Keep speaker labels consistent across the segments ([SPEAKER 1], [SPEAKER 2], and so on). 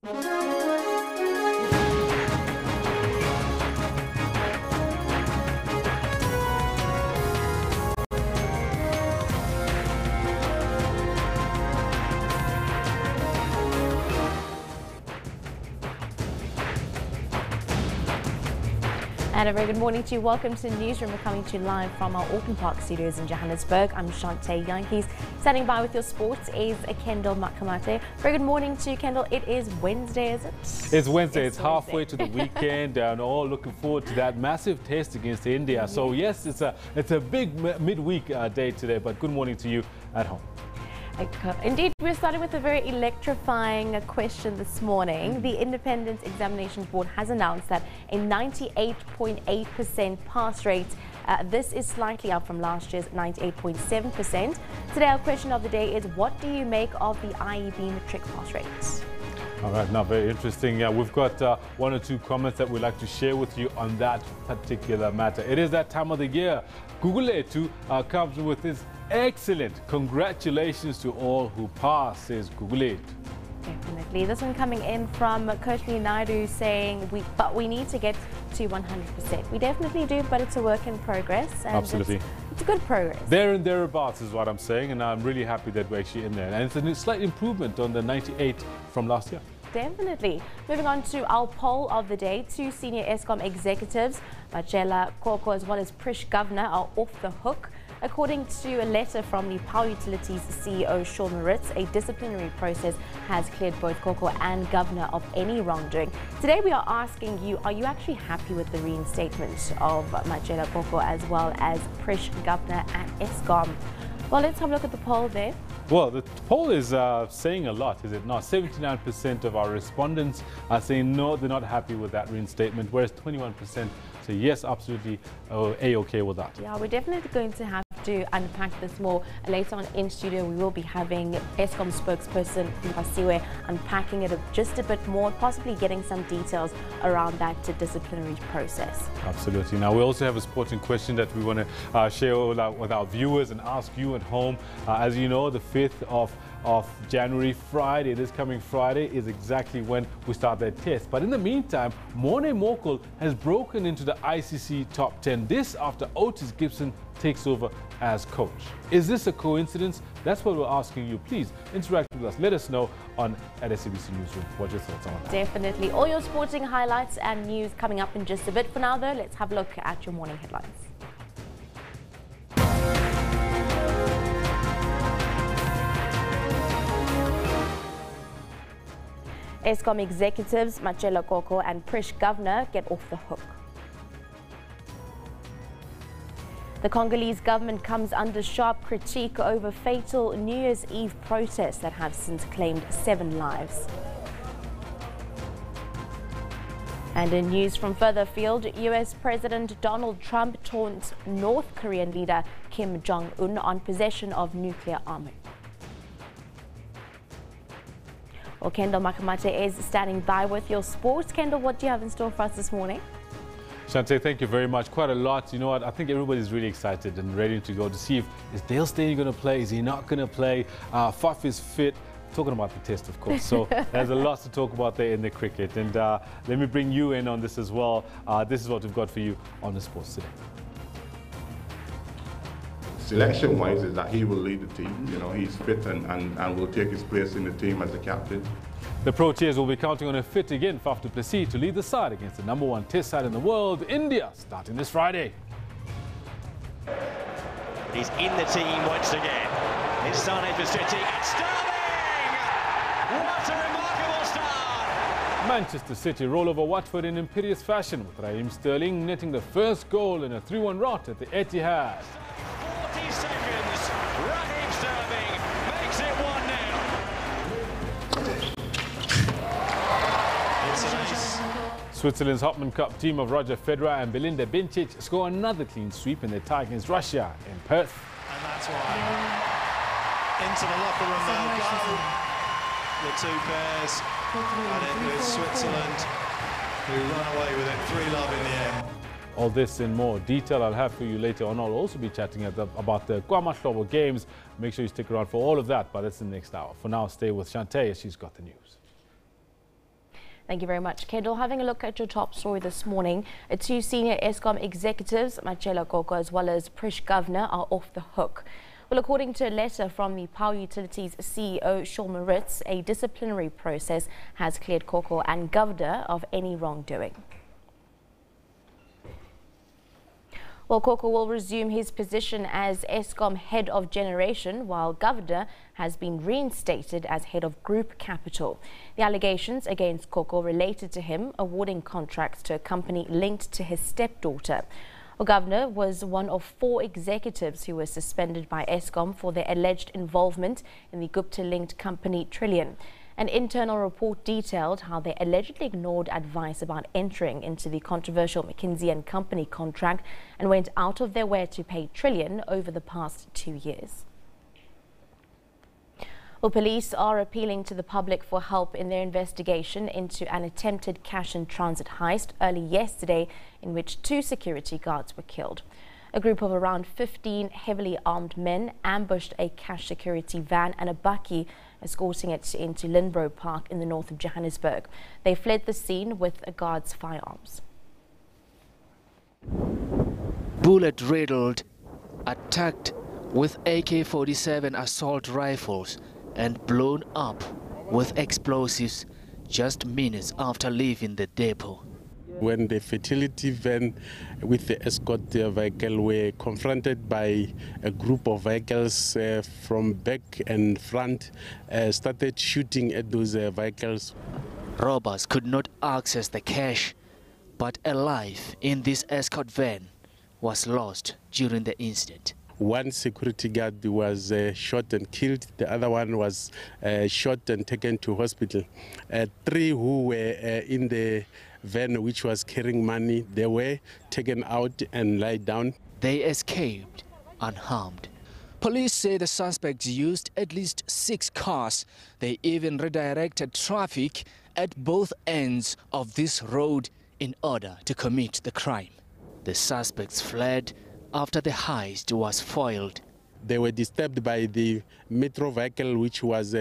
[SPEAKER 1] And a very good morning to you. Welcome to Newsroom. We're coming to you live from our Auckland Park studios in Johannesburg. I'm Shante Yankees. Standing by with your sports is Kendall Makamate. Very good morning to you, Kendall. It is Wednesday, is it?
[SPEAKER 2] It's Wednesday. It's halfway to the weekend, and all looking forward to that massive test against India. Yes. So yes, it's a big midweek day today. But good morning to you at home.
[SPEAKER 1] Indeed, we're starting with a very electrifying question this morning. The Independent Examinations Board has announced that a 98.8% pass rate. This is slightly up from last year's 98.7%. Today, our question of the day is, what do you make of the IEB Matric pass rates?
[SPEAKER 2] All right, now very interesting. We've got one or two comments that we'd like to share with you on that particular matter. It is that time of the year. Google Etu comes with this excellent congratulations to all who pass, says Google Etu.
[SPEAKER 1] Definitely. This one coming in from Kirtley Naidu saying, we need to get to 100%. We definitely do, but it's a work in progress. And
[SPEAKER 2] absolutely.
[SPEAKER 1] It's good progress.
[SPEAKER 2] There and thereabouts is what I'm saying, and I'm really happy that we're actually in there. And it's a slight improvement on the 98 from last year.
[SPEAKER 1] Definitely. Moving on to our poll of the day, two senior Eskom executives, Matriculant as well as Prish Governor, are off the hook. According to a letter from the Power Utilities CEO, Sean Moritz, a disciplinary process has cleared both Koko and Governor of any wrongdoing. Today we are asking you, are you actually happy with the reinstatement of Matriculant as well as Prish Governor at Eskom? Well, let's have a look at the poll there.
[SPEAKER 2] Well, the poll is saying a lot, is it not? 79% of our respondents are saying no, they're not happy with that reinstatement, whereas 21% say yes, absolutely A-okay with that.
[SPEAKER 1] Yeah, we're definitely going to have to unpack this more. Later on in studio, we will be having Eskom spokesperson Mpasiwe unpacking it just a bit more, possibly getting some details around that disciplinary process.
[SPEAKER 2] Absolutely. Now, we also have a sporting question that we want to share with our viewers and ask you at home. As you know, the 5th of January, Friday, this coming Friday, is exactly when we start that test. But in the meantime, Morne Mokol has broken into the ICC top 10. This after Otis Gibson takes over as coach. Is this a coincidence? That's what we're asking you. Please interact with us. Let us know at SABC Newsroom what your thoughts are on that.
[SPEAKER 1] Definitely. All your sporting highlights and news coming up in just a bit. For now, though, let's have a look at your morning headlines. Eskom executives Matriculant and Prish Governor get off the hook. The Congolese government comes under sharp critique over fatal New Year's Eve protests that have since claimed 7 lives. And in news from further afield, US President Donald Trump taunts North Korean leader Kim Jong-un on possession of nuclear armor. Well, Kendall Makamate is standing by with your sports. Kendall, what do you have in store for us this morning?
[SPEAKER 2] Shante, thank you very much. Quite a lot. You know what? I think everybody's really excited and ready to go to see if is Dale Steyn going to play? Is he not going to play? Faf is fit. Talking about the test, of course. So there's a lot to talk about there in the cricket. And let me bring you in on this as well. This is what we've got for you on the sports today.
[SPEAKER 3] Selection-wise is that he will lead the team. You know, he's fit and will take his place in the team as the captain.
[SPEAKER 2] The Proteas will be counting on a fit again Faf du Plessis to lead the side against the #1 test side in the world, India, starting this Friday.
[SPEAKER 4] He's in the team once again. It's Sane for City. It's Sterling! What a remarkable start!
[SPEAKER 2] Manchester City roll over Watford in imperious fashion, with Raheem Sterling netting the first goal in a 3-1 rout at the Etihad.
[SPEAKER 4] 40 seconds. Raheem Sterling makes it 1-0. It's a nice.
[SPEAKER 2] Switzerland's Hopman Cup team of Roger Federer and Belinda Bencic score another clean sweep in their tie against Russia in Perth.
[SPEAKER 5] And that's why into the locker room they'll go, the two pairs, and it was Switzerland who run away with it 3-0 in the end.
[SPEAKER 2] All this and more detail I'll have for you later on. I'll also be chatting about the KwaMahlobo games. Make sure you stick around for all of that, but that's in the next hour. For now, stay with Shante as she's got the news.
[SPEAKER 1] Thank you very much, Kendall. Having a look at your top story this morning, two senior Eskom executives, Matriculant as well as Prish Governor, are off the hook. Well, according to a letter from the Power Utilities CEO, Shaw Moritz, a disciplinary process has cleared Koko and Governor of any wrongdoing. Well, Koko will resume his position as Eskom head of generation, while Governor has been reinstated as head of group capital. The allegations against Koko related to him awarding contracts to a company linked to his stepdaughter. Well, Governor was one of 4 executives who were suspended by Eskom for their alleged involvement in the Gupta-linked company Trillion. An internal report detailed how they allegedly ignored advice about entering into the controversial McKinsey & Company contract and went out of their way to pay Trillion over the past 2 years. Well, police are appealing to the public for help in their investigation into an attempted cash-in-transit heist early yesterday in which 2 security guards were killed. A group of around 15 heavily armed men ambushed a cash security van and a bakkie, escorting it into Ledwaba Park in the north of Johannesburg. They fled the scene with a guard's firearms.
[SPEAKER 6] Bullet-riddled, attacked with AK-47 assault rifles and blown up with explosives just minutes after leaving the depot.
[SPEAKER 7] When the fertility van with the escort vehicle were confronted by a group of vehicles from back and front, started shooting at those vehicles.
[SPEAKER 6] Robbers could not access the cash, but a life in this escort van was lost during the incident.
[SPEAKER 7] One security guard was shot and killed. The other one was shot and taken to hospital. 3 who were in the van which was carrying money, they were taken out and laid down.
[SPEAKER 6] They escaped unharmed. Police say the suspects used at least 6 cars. They even redirected traffic at both ends of this road in order to commit the crime. The suspects fled after the heist was foiled.
[SPEAKER 7] They were disturbed by the metro vehicle which was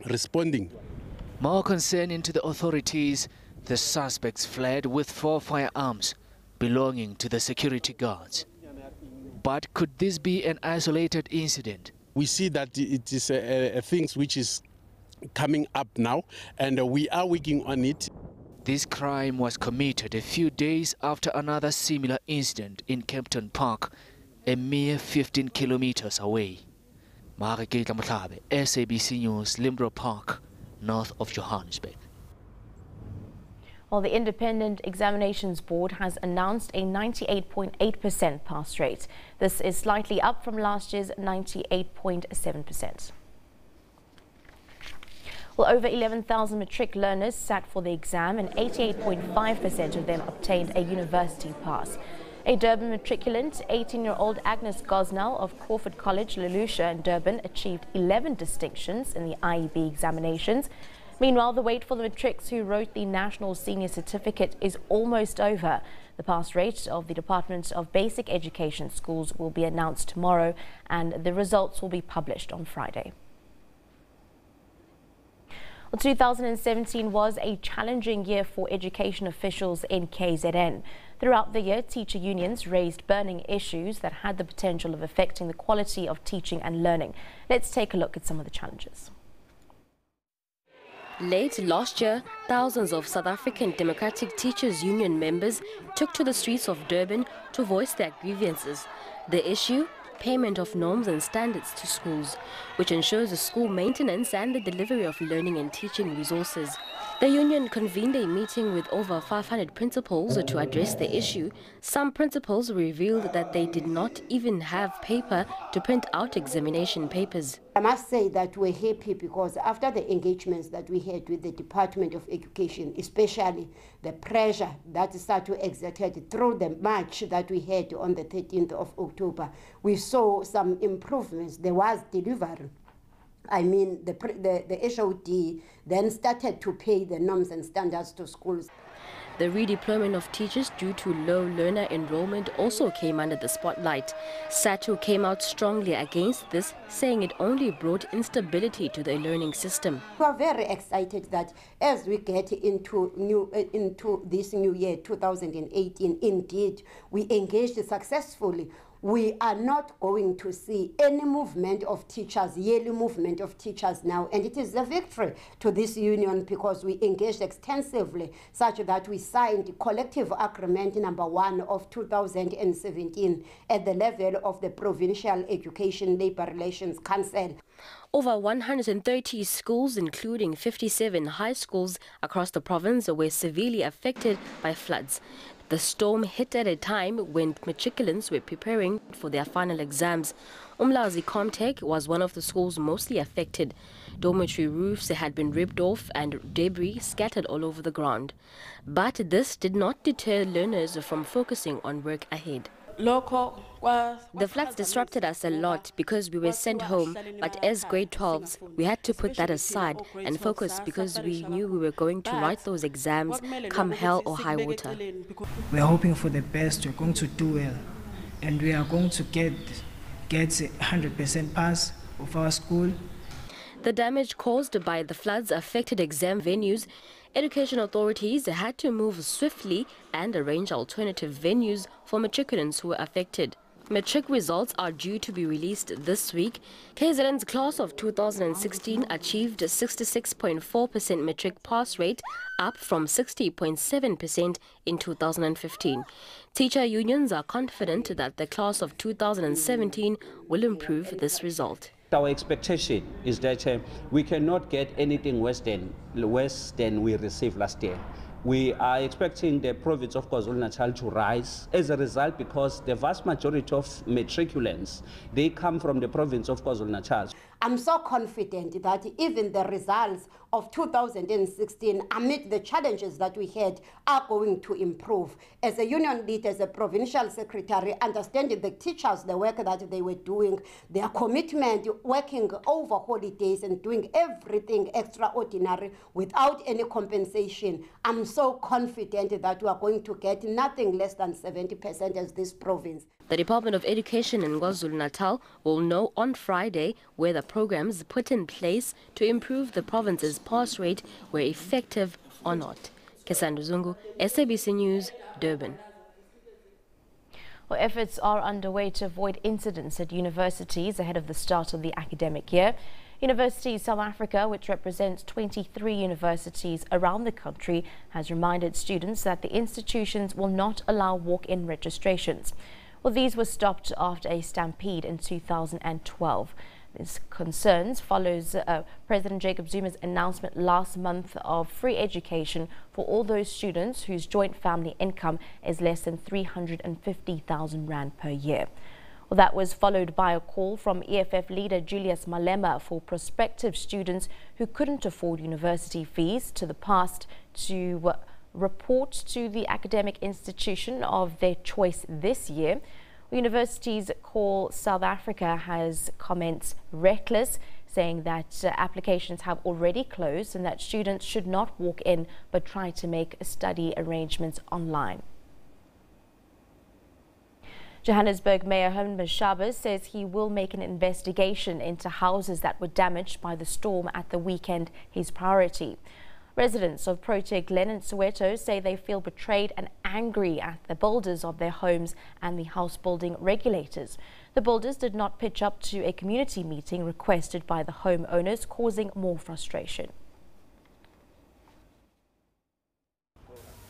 [SPEAKER 7] responding.
[SPEAKER 6] More concerning to the authorities, the suspects fled with 4 firearms belonging to the security guards. But could this be an isolated incident?
[SPEAKER 7] We see that it is a thing which is coming up now, and we are working on it.
[SPEAKER 6] This crime was committed a few days after another similar incident in Kempton Park, a mere 15 kilometers away. Matriculant, SABC News, Ledwaba Park, north of Johannesburg.
[SPEAKER 1] Well, the Independent Examinations Board has announced a 98.8% pass rate. This is slightly up from last year's 98.7%. Well, over 11,000 matric learners sat for the exam and 88.5% of them obtained a university pass. A Durban matriculant, 18-year-old Agnes Gosnell of Crawford College, Lelusha in Durban, achieved 11 distinctions in the IEB examinations. Meanwhile, the wait for the matrics who wrote the National Senior Certificate is almost over. The pass rate of the Department of Basic Education schools will be announced tomorrow, and the results will be published on Friday. Well, 2017 was a challenging year for education officials in KZN. Throughout the year, teacher unions raised burning issues that had the potential of affecting the quality of teaching and learning. Let's take a look at some of the challenges.
[SPEAKER 8] Late last year, thousands of South African Democratic Teachers Union members took to the streets of Durban to voice their grievances. The issue? Payment of norms and standards to schools, which ensures the school maintenance and the delivery of learning and teaching resources. The union convened a meeting with over 500 principals to address the issue. Some principals revealed that they did not even have paper to print out examination papers.
[SPEAKER 9] I must say that we're happy because after the engagements that we had with the Department of Education, especially the pressure that started to exert through the march that we had on the 13th of October, we saw some improvements. There was delivery. I mean, the HOD then started to pay the norms and standards to schools.
[SPEAKER 8] The redeployment of teachers due to low learner enrollment also came under the spotlight. SATU came out strongly against this, saying it only brought instability to the learning system.
[SPEAKER 9] We are very excited that as we get into this new year, 2018, indeed, we engaged successfully. We are not going to see any movement of teachers, yearly movement of teachers now. And it is a victory to this union because we engaged extensively such that we signed collective agreement number 1 of 2017 at the level of the Provincial Education Labour Relations Council.
[SPEAKER 8] Over 130 schools, including 57 high schools across the province, were severely affected by floods. The storm hit at a time when matriculants were preparing for their final exams. Umlazi Comtech was one of the schools mostly affected. Dormitory roofs had been ripped off and debris scattered all over the ground. But this did not deter learners from focusing on work ahead. The floods disrupted us a lot because we were sent home, but as grade 12s, we had to put that aside and focus because we knew we were going to write those exams come hell or high water.
[SPEAKER 10] We are hoping for the best, we're going to do well, and we are going to get 100% pass of our school.
[SPEAKER 8] The damage caused by the floods affected exam venues. Education authorities had to move swiftly and arrange alternative venues for matriculants who were affected. Matric results are due to be released this week. KZN's class of 2016 achieved a 66.4% matric pass rate, up from 60.7% in 2015. Teacher unions are confident that the class of 2017 will improve this result.
[SPEAKER 11] Our expectation is that we cannot get anything worse than we received last year. We are expecting the province of KwaZulu-Natal to rise as a result because the vast majority of matriculants, they come from the province of KwaZulu-Natal.
[SPEAKER 9] I'm so confident that even the results of 2016, amid the challenges that we had, are going to improve. As a union leader, as a provincial secretary, understanding the teachers, the work that they were doing, their commitment, working over holidays and doing everything extraordinary without any compensation, I'm so confident that we are going to get nothing less than 70% as this province.
[SPEAKER 8] The Department of Education in KwaZulu-Natal will know on Friday whether programs put in place to improve the province's pass rate were effective or not. Kesandra Zungu, SABC News, Durban.
[SPEAKER 1] Well, efforts are underway to avoid incidents at universities ahead of the start of the academic year. Universities South Africa, which represents 23 universities around the country, has reminded students that the institutions will not allow walk-in registrations. Well, these were stopped after a stampede in 2012. This concerns follows President Jacob Zuma's announcement last month of free education for all those students whose joint family income is less than 350,000 rand per year. Well, that was followed by a call from EFF leader Julius Malema for prospective students who couldn't afford university fees to the past to report to the academic institution of their choice this year. Universities call South Africa has comments reckless, saying that applications have already closed and that students should not walk in but try to make study arrangements online. Johannesburg Mayor Herman Mashaba says he will make an investigation into houses that were damaged by the storm at the weekend his priority. Residents of Project Glen in Soweto say they feel betrayed and angry at the builders of their homes and the house building regulators. The builders did not pitch up to a community meeting requested by the homeowners, causing more frustration.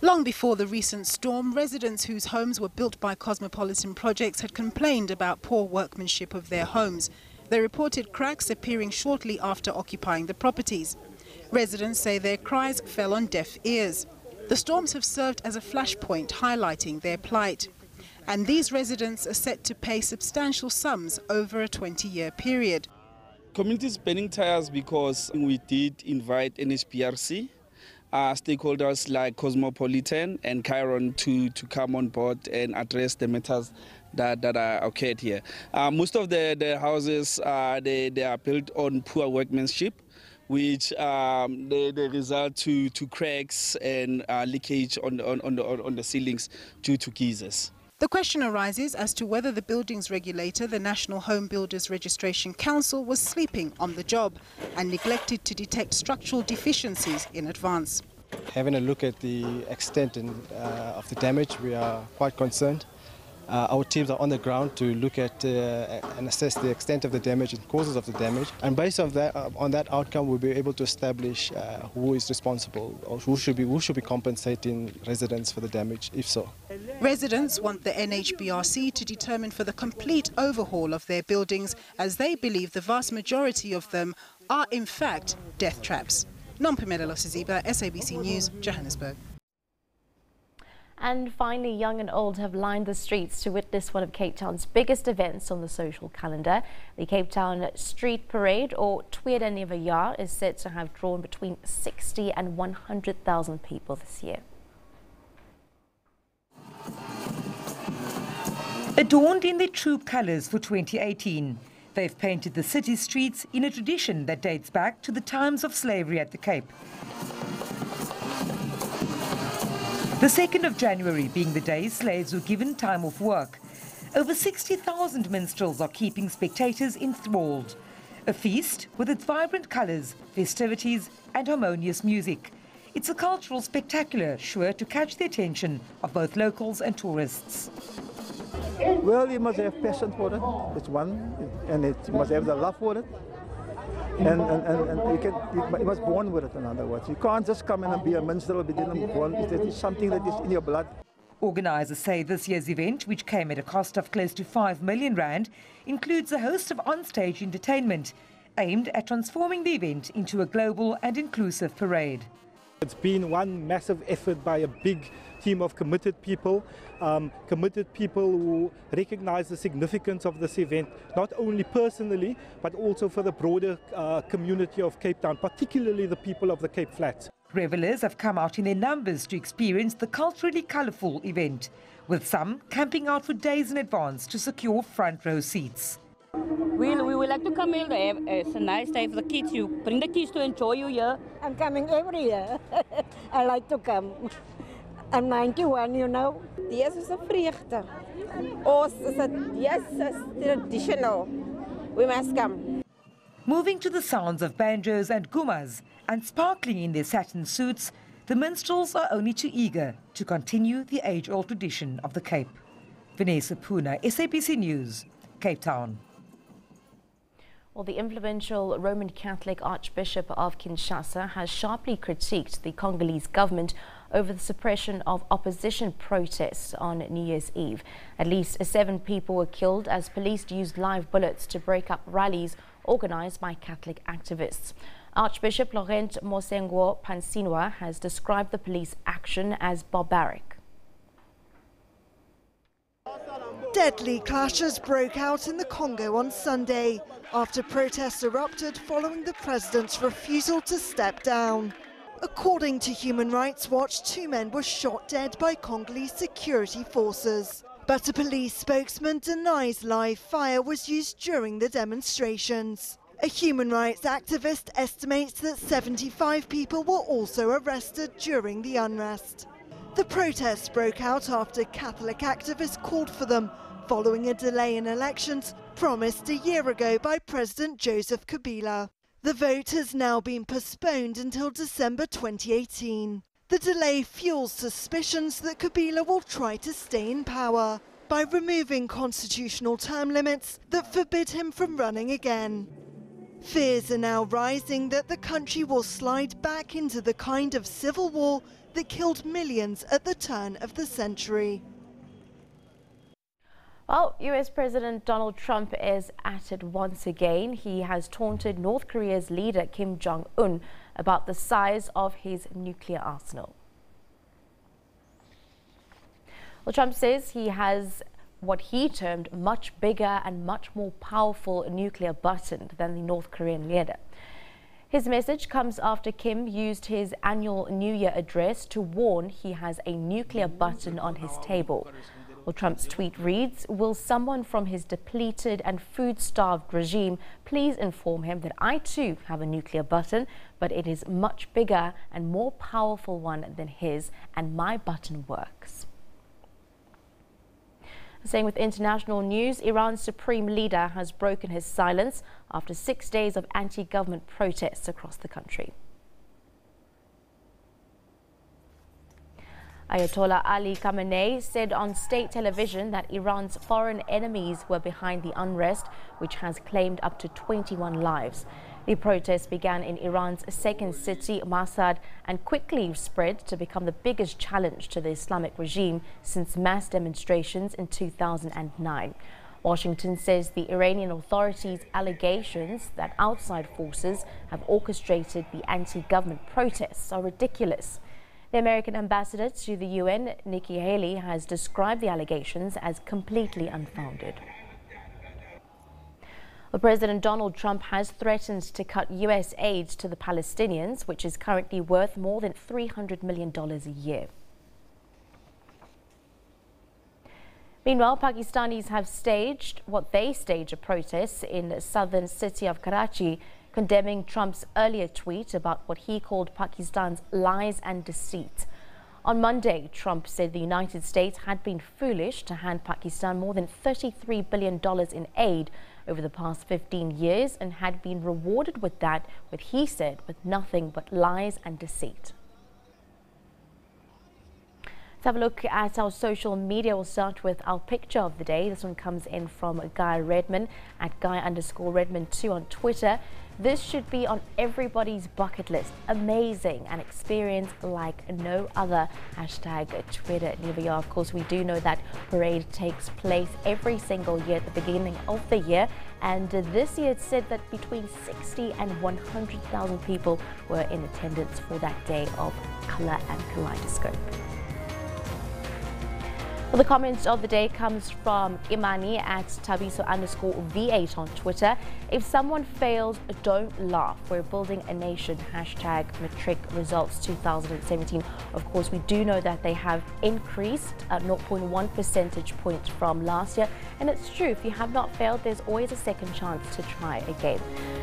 [SPEAKER 12] Long before the recent storm, residents whose homes were built by Cosmopolitan Projects had complained about poor workmanship of their homes. They reported cracks appearing shortly after occupying the properties. Residents say their cries fell on deaf ears. The storms have served as a flashpoint highlighting their plight. And these residents are set to pay substantial sums over a 20-year period.
[SPEAKER 13] Community is burning tires because we did invite NHPRC, stakeholders like Cosmopolitan and Chiron to come on board and address the matters that are occurred here. Most of the houses, they are built on poor workmanship. which they result to cracks and leakage on the ceilings due to geysers.
[SPEAKER 12] The question arises as to whether the buildings regulator, the National Home Builders Registration Council, was sleeping on the job and neglected to detect structural deficiencies in advance.
[SPEAKER 14] Having a look at the extent of the damage, we are quite concerned. Our teams are on the ground to look at and assess the extent of the damage and causes of the damage. And based on that outcome, we'll be able to establish who is responsible or who should be compensating residents for the damage, if so.
[SPEAKER 12] Residents want the NHBRC to determine for the complete overhaul of their buildings, as they believe the vast majority of them are in fact death traps. Nompumelo Siziba, SABC News, Johannesburg.
[SPEAKER 1] And finally, young and old have lined the streets to witness one of Cape Town's biggest events on the social calendar. The Cape Town Street Parade, or Tweede Nuwe Jaar, is said to have drawn between 60 and 100,000 people this year.
[SPEAKER 15] Adorned in their true colours for 2018, they've painted the city streets in a tradition that dates back to the times of slavery at the Cape. The 2nd of January being the day slaves were given time off work. Over 60,000 minstrels are keeping spectators enthralled. A feast with its vibrant colours, festivities and harmonious music. It's a cultural spectacular sure to catch the attention of both locals and tourists.
[SPEAKER 16] Well, you must have passion for it, it's one, and you must have the love for it. And you must born with it, in other words. You can't just come in and be a minstrel, it is something that is in your blood.
[SPEAKER 15] Organisers say this year's event, which came at a cost of close to 5 million rand, includes a host of on-stage entertainment aimed at transforming the event into a global and inclusive parade.
[SPEAKER 16] It's been one massive effort by a big team of committed people who recognize the significance of this event, not only personally, but also for the broader community of Cape Town, particularly the people of the Cape Flats.
[SPEAKER 15] Revellers have come out in their numbers to experience the culturally colourful event, with some camping out for days in advance to secure front row seats.
[SPEAKER 17] We would like to come here. It's a nice day for the kids. You bring the kids to enjoy you here.
[SPEAKER 18] I'm coming every year. I like to come. I'm 91, you know.
[SPEAKER 19] Yes, is 'n vreugde. Ons is traditional. We must come.
[SPEAKER 15] Moving to the sounds of banjos and gumas and sparkling in their satin suits, the minstrels are only too eager to continue the age-old tradition of the Cape. Vanessa Puna, SABC News, Cape Town.
[SPEAKER 1] Well, the influential Roman Catholic Archbishop of Kinshasa has sharply critiqued the Congolese government over the suppression of opposition protests on New Year's Eve. At least 7 people were killed as police used live bullets to break up rallies organized by Catholic activists. Archbishop Laurent Mosengwo Pansinwa has described the police action as barbaric.
[SPEAKER 20] Deadly clashes broke out in the Congo on Sunday after protests erupted following the president's refusal to step down. According to Human Rights Watch, 2 men were shot dead by Congolese security forces. But a police spokesman denies live fire was used during the demonstrations. A human rights activist estimates that 75 people were also arrested during the unrest. The protests broke out after Catholic activists called for them, following a delay in elections promised a year ago by President Joseph Kabila. The vote has now been postponed until December 2018. The delay fuels suspicions that Kabila will try to stay in power by removing constitutional term limits that forbid him from running again. Fears are now rising that the country will slide back into the kind of civil war that killed millions at the turn of the century.
[SPEAKER 1] Well, US President Donald Trump is at it once again. He has taunted North Korea's leader Kim Jong-un about the size of his nuclear arsenal. Well, Trump says he has what he termed much bigger and much more powerful nuclear button than the North Korean leader. His message comes after Kim used his annual New Year address to warn he has a nuclear button on his table. Well, Trump's tweet reads, "Will someone from his depleted and food-starved regime please inform him that I too have a nuclear button, but it is much bigger and more powerful one than his, and my button works." Staying with international news, Iran's supreme leader has broken his silence after 6 days of anti-government protests across the country. Ayatollah Ali Khamenei said on state television that Iran's foreign enemies were behind the unrest, which has claimed up to 21 lives. The protests began in Iran's second city, Mashhad, and quickly spread to become the biggest challenge to the Islamic regime since mass demonstrations in 2009. Washington says the Iranian authorities' allegations that outside forces have orchestrated the anti-government protests are ridiculous. The American ambassador to the UN, Nikki Haley, has described the allegations as completely unfounded. Well, President Donald Trump has threatened to cut U.S. aid to the Palestinians, which is currently worth more than $300 million a year. Meanwhile, Pakistanis have staged a protest in the southern city of Karachi, condemning Trump's earlier tweet about what he called Pakistan's lies and deceit. On Monday, Trump said the United States had been foolish to hand Pakistan more than $33 billion in aid over the past 15 years and had been rewarded with that, what he said, with nothing but lies and deceit. Let's have a look at our social media. We'll start with our picture of the day. This one comes in from Guy Redman at Guy_Redman2 on Twitter. This should be on everybody's bucket list. Amazing, an experience like no other. Hashtag Twitter Nivea. Of course, we do know that parade takes place every single year at the beginning of the year. And this year it said that between 60 and 100,000 people were in attendance for that day of colour and kaleidoscope. Well, the comment of the day comes from Imani at Tabiso_V8 on Twitter. If someone fails, don't laugh. We're building a nation. Hashtag Matric results 2017. Of course, we do know that they have increased 0.1 percentage points from last year. And it's true, if you have not failed, there's always a second chance to try again.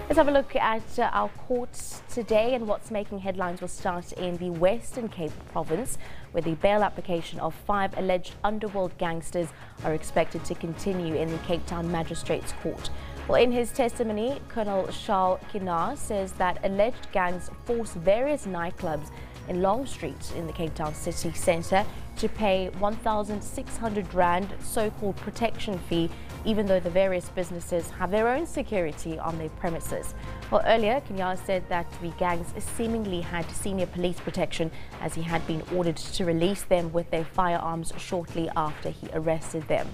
[SPEAKER 1] Let's have a look at our courts today, and what's making headlines will start in the Western Cape province, where the bail application of 5 alleged Underworld gangsters are expected to continue in the Cape Town Magistrates Court. Well, in his testimony, Colonel Charles Kinar says that alleged gangs forced various nightclubs in Long Street in the Cape Town city centre to pay 1,600 Rand so-called protection fee, even though the various businesses have their own security on their premises. Well, earlier, Kinyar said that the gangs seemingly had senior police protection, as he had been ordered to release them with their firearms shortly after he arrested them.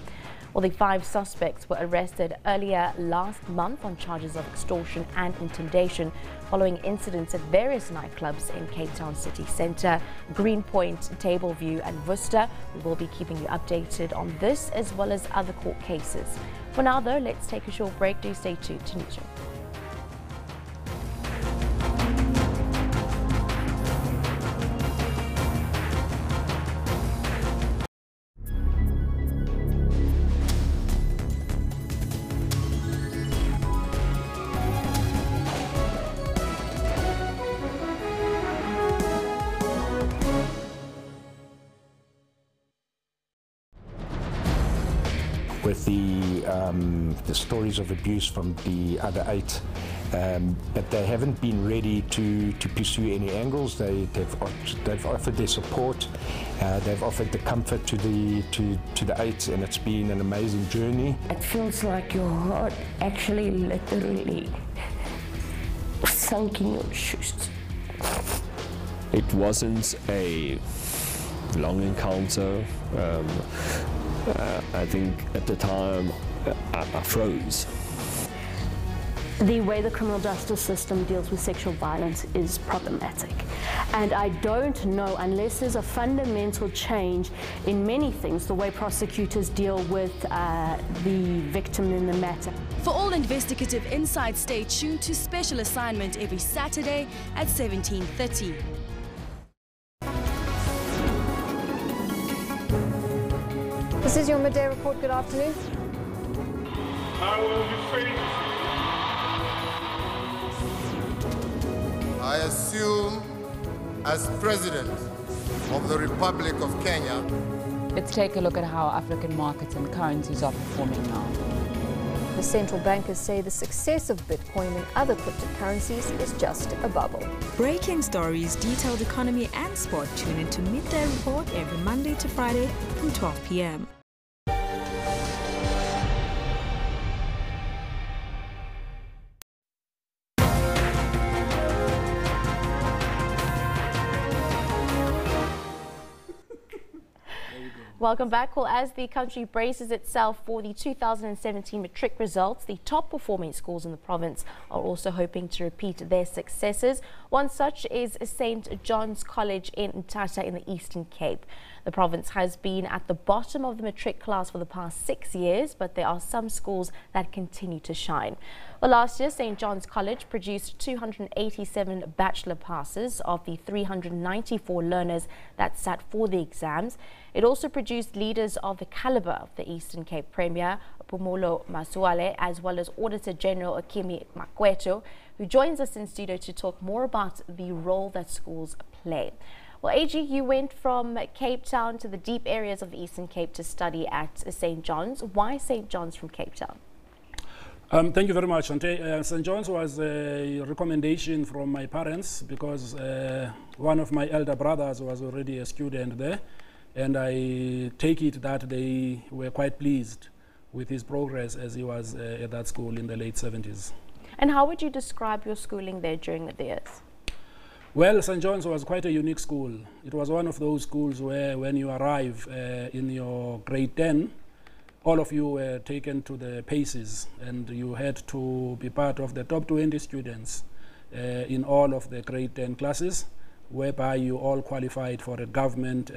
[SPEAKER 1] Well, the 5 suspects were arrested earlier last month on charges of extortion and intimidation following incidents at various nightclubs in Cape Town city centre, Greenpoint, Tableview and Worcester. We will be keeping you updated on this as well as other court cases. For now, though, let's take a short break. Do stay tuned to Newsroom.
[SPEAKER 21] With the stories of abuse from the other 8, but they haven't been ready to pursue any angles. They've offered their support, they've offered the comfort to the 8, and it's been an amazing journey.
[SPEAKER 22] It feels like your heart actually literally sunk in your shoes.
[SPEAKER 23] It wasn't a long encounter. I think at the time I froze.
[SPEAKER 24] The way the criminal justice system deals with sexual violence is problematic. And I don't know, unless there's a fundamental change in many things, the way prosecutors deal with the victim in the matter.
[SPEAKER 25] For all investigative insights, stay tuned to Special Assignment every Saturday at 17:30.
[SPEAKER 2] This is your midday report. Good afternoon.
[SPEAKER 3] I will be faithful.
[SPEAKER 4] I assume as President of the Republic of Kenya.
[SPEAKER 5] Let's take a look at how African markets and currencies are performing now.
[SPEAKER 2] The central bankers say the success of Bitcoin and other cryptocurrencies is just a bubble.
[SPEAKER 7] Breaking stories, detailed economy and sport. Tune into Midday Report every Monday to Friday from 12 p.m.
[SPEAKER 1] Welcome back. Well, as the country braces itself for the 2017 Matric results, the top performing schools in the province are also hoping to repeat their successes. One such is St. John's College in Mthatha in the Eastern Cape. The province has been at the bottom of the Matric class for the past 6 years, but there are some schools that continue to shine. Well, last year, St. John's College produced 287 bachelor passes of the 394 learners that sat for the exams. It also produced leaders of the caliber of the Eastern Cape Premier, Phumulo Masuale, as well as Auditor General Akimi Makweto, who joins us in studio to talk more about the role that schools play. Well, AG, you went from Cape Town to the deep areas of the Eastern Cape to study at St. John's. Why St. John's from Cape Town?
[SPEAKER 26] Thank you very much, Ante. St. John's was a recommendation from my parents because one of my elder brothers was already a student there, and I take it that they were quite pleased with his progress as he was at that school in the late 70s.
[SPEAKER 1] And how would you describe your schooling there during the years?
[SPEAKER 26] Well, St. John's was quite a unique school. It was one of those schools where when you arrive in your grade 10, all of you were taken to the paces and you had to be part of the top 20 students in all of the grade 10 classes, whereby you all qualified for a government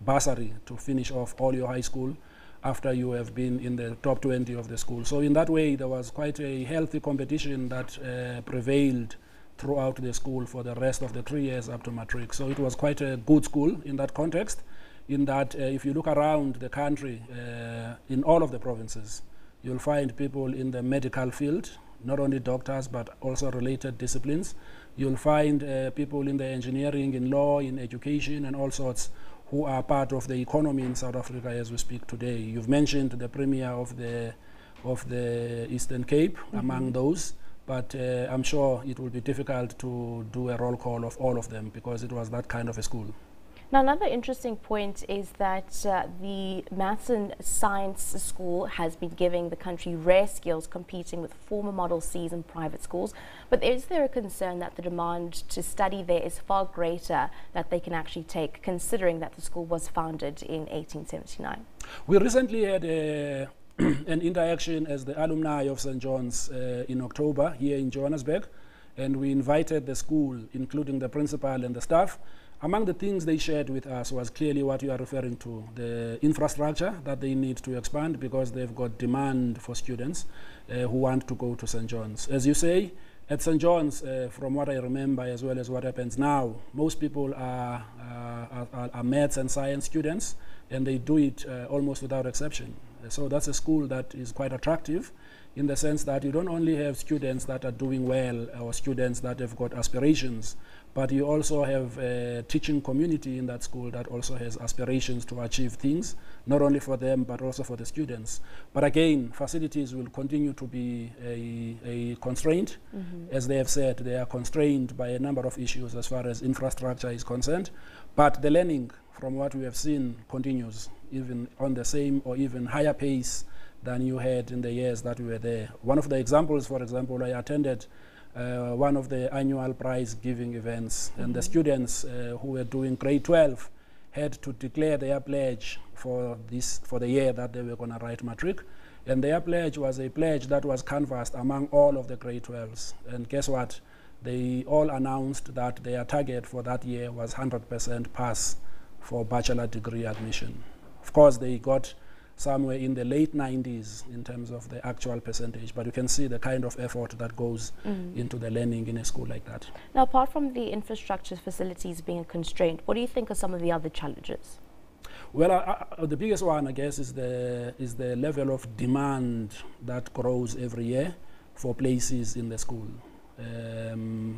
[SPEAKER 26] bursary to finish off all your high school after you have been in the top 20 of the school. So in that way, there was quite a healthy competition that prevailed throughout the school for the rest of the 3 years up to Matric. So it was quite a good school in that context, in that if you look around the country, in all of the provinces, you'll find people in the medical field, not only doctors, but also related disciplines. You'll find people in the engineering, in law, in education, and all sorts who are part of the economy in South Africa as we speak today. You've mentioned the Premier of the Eastern Cape among those. But I'm sure it will be difficult to do a roll call of all of them because it was that kind of a school.
[SPEAKER 1] Now, another interesting point is that the Maths and Science School has been giving the country rare skills competing with former Model Cs in private schools. But is there a concern that the demand to study there is far greater that they can actually take, considering that the school was founded in 1879? We
[SPEAKER 26] recently had an interaction as the alumni of St. John's in October here in Johannesburg, and we invited the school, including the principal and the staff. Among the things they shared with us was clearly what you are referring to, the infrastructure that they need to expand because they've got demand for students who want to go to St. John's. As you say, at St. John's, from what I remember as well as what happens now, most people are maths and science students, and they do it almost without exception. So that's a school that is quite attractive in the sense that you don't only have students that are doing well or students that have got aspirations, but you also have a teaching community in that school that also has aspirations to achieve things, not only for them, but also for the students. But again, facilities will continue to be a constraint. As they have said, they are constrained by a number of issues as far as infrastructure is concerned. But the learning, from what we have seen, continues, even on the same or even higher pace than you had in the years that we were there. One of the examples, for example, I attended one of the annual prize giving events, and the students who were doing grade 12 had to declare their pledge for the year that they were going to write Matric. And their pledge was a pledge that was canvassed among all of the grade 12s. And guess what? They all announced that their target for that year was 100% pass for bachelor degree admission. Of course, they got somewhere in the late 90s in terms of the actual percentage, but you can see the kind of effort that goes into the learning in a school like that.
[SPEAKER 1] Now, apart from the infrastructure facilities being a constraint, what do you think are some of the other challenges?
[SPEAKER 26] Well, the biggest one, I guess, is the level of demand that grows every year for places in the school.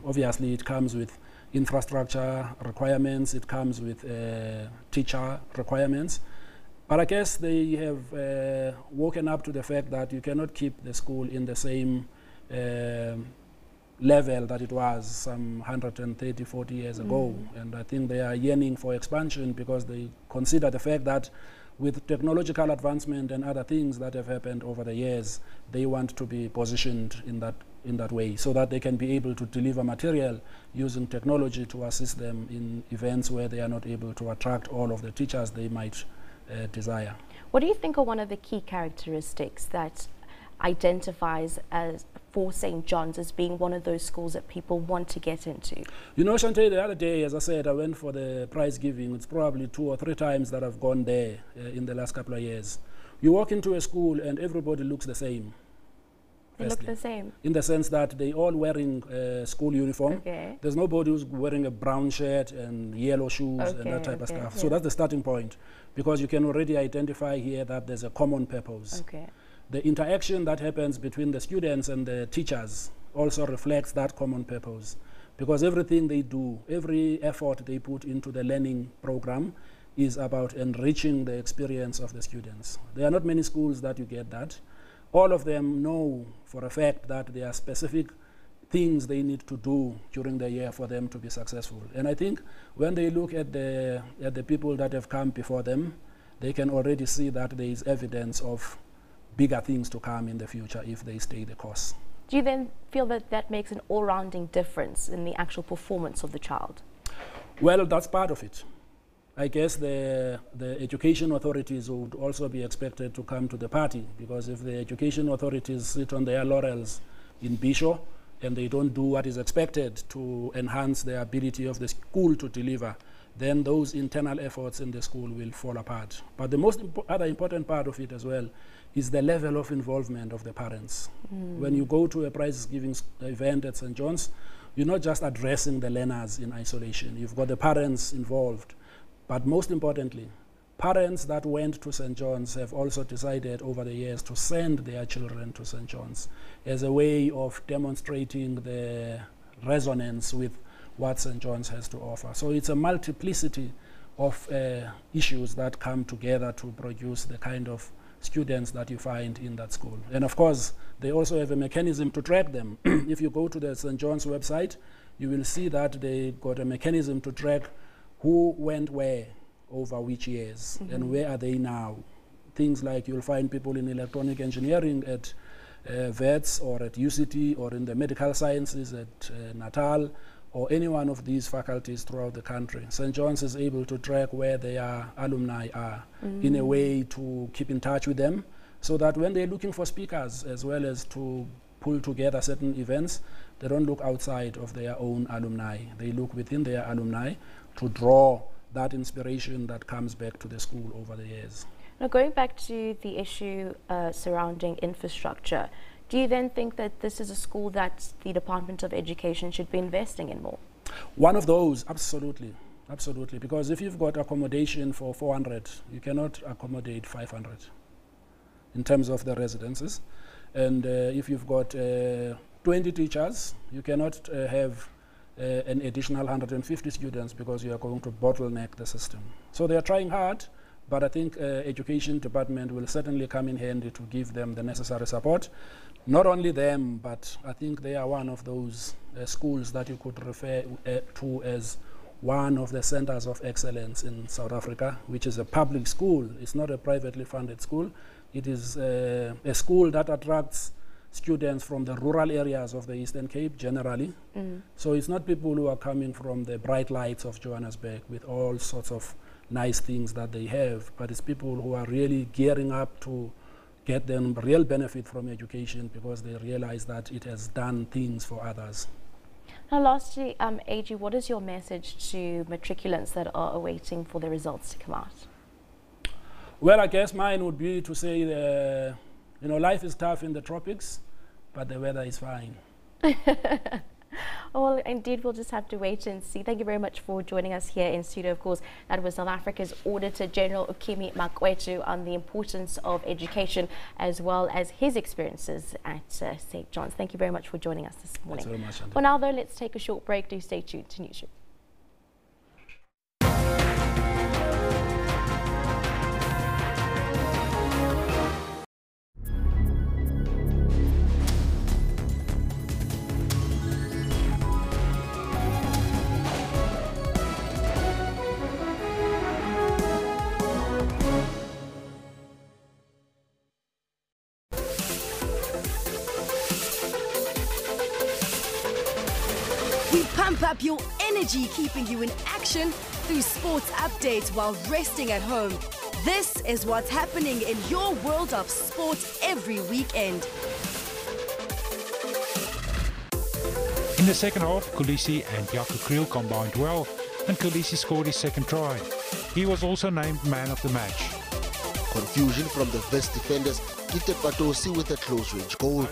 [SPEAKER 26] Obviously, it comes with infrastructure requirements, it comes with teacher requirements. But I guess they have woken up to the fact that you cannot keep the school in the same level that it was some 130, 40 years ago. And I think they are yearning for expansion because they consider the fact that with technological advancement and other things that have happened over the years, they want to be positioned in that way so that they can be able to deliver material using technology to assist them in events where they are not able to attract all of the teachers they might desire.
[SPEAKER 1] What do you think are one of the key characteristics that identifies as for St. John's as being one of those schools that people want to get into?
[SPEAKER 26] You know, Shante, the other day, as I said, I went for the prize giving. It's probably 2 or 3 times that I've gone there in the last couple of years. You walk into a school and everybody looks the same.
[SPEAKER 1] They look the same?
[SPEAKER 26] In the sense that they all wearing school uniform.
[SPEAKER 1] Okay.
[SPEAKER 26] There's nobody who's wearing a brown shirt and yellow shoes and that type of stuff. So that's the starting point, because you can already identify here that there's a common purpose.
[SPEAKER 1] Okay.
[SPEAKER 26] The interaction that happens between the students and the teachers also reflects that common purpose, because everything they do, every effort they put into the learning program is about enriching the experience of the students. There are not many schools that you get that. All of them know for a fact that there are specific things they need to do during the year for them to be successful. And I think when they look at the people that have come before them, they can already see that there is evidence of bigger things to come in the future if they stay the course.
[SPEAKER 1] Do you then feel that that makes an all-rounding difference in the actual performance of the child?
[SPEAKER 26] Well, that's part of it. I guess the education authorities would also be expected to come to the party, because if the education authorities sit on their laurels in Bisho and they don't do what is expected to enhance the ability of the school to deliver, then those internal efforts in the school will fall apart. But the most other important part of it as well is the level of involvement of the parents. When you go to a prize-giving event at St. John's, you're not just addressing the learners in isolation. You've got the parents involved. But most importantly, parents that went to St. John's have also decided over the years to send their children to St. John's as a way of demonstrating the resonance with what St. John's has to offer. So it's a multiplicity of issues that come together to produce the kind of students that you find in that school. And of course, they also have a mechanism to track them. If you go to the St. John's website, you will see that they got a mechanism to track who went where over which years and where are they now. Things like you'll find people in electronic engineering at VETS or at UCT or in the medical sciences at Natal or any one of these faculties throughout the country. St. John's is able to track where their alumni are in a way to keep in touch with them, so that when they're looking for speakers as well as to pull together certain events, they don't look outside of their own alumni. They look within their alumni to draw that inspiration that comes back to the school over the years.
[SPEAKER 1] Now, going back to the issue surrounding infrastructure, do you then think that this is a school that the Department of Education should be investing in more?
[SPEAKER 26] One of those, absolutely, absolutely. Because if you've got accommodation for 400, you cannot accommodate 500 in terms of the residences. And if you've got 20 teachers, you cannot have an additional 150 students because you are going to bottleneck the system. So they are trying hard, but I think Education Department will certainly come in handy to give them the necessary support. Not only them, but I think they are one of those schools that you could refer to as one of the centers of excellence in South Africa, which is a public school. It's not a privately funded school. It is a school that attracts students from the rural areas of the Eastern Cape generally. So it's not people who are coming from the bright lights of Johannesburg with all sorts of nice things that they have, but it's people who are really gearing up to get them real benefit from education because they realize that it has done things for others.
[SPEAKER 1] Now lastly, AG, what is your message to matriculants that are awaiting for the results to come out?
[SPEAKER 26] Well, I guess mine would be to say, you know, life is tough in the tropics, but the weather is fine.
[SPEAKER 1] Well, indeed, we'll just have to wait and see. Thank you very much for joining us here in studio. Of course, that was South Africa's Auditor General Ukemi Makwetu on the importance of education as well as his experiences at St. John's. Thank you very much for joining us this morning.
[SPEAKER 26] Thanks very much, Andy.
[SPEAKER 1] For now, though, let's take a short break. Do stay tuned to Newsroom.
[SPEAKER 25] We pump up your energy, keeping you in action through sports updates while resting at home. This is what's happening in your world of sports every weekend.
[SPEAKER 6] In the second half, Kolisi and Jaco Kriel combined well, and Kolisi scored his second try. He was also named man of the match.
[SPEAKER 8] Confusion from the West defenders gifted Batosi with a close-range goal.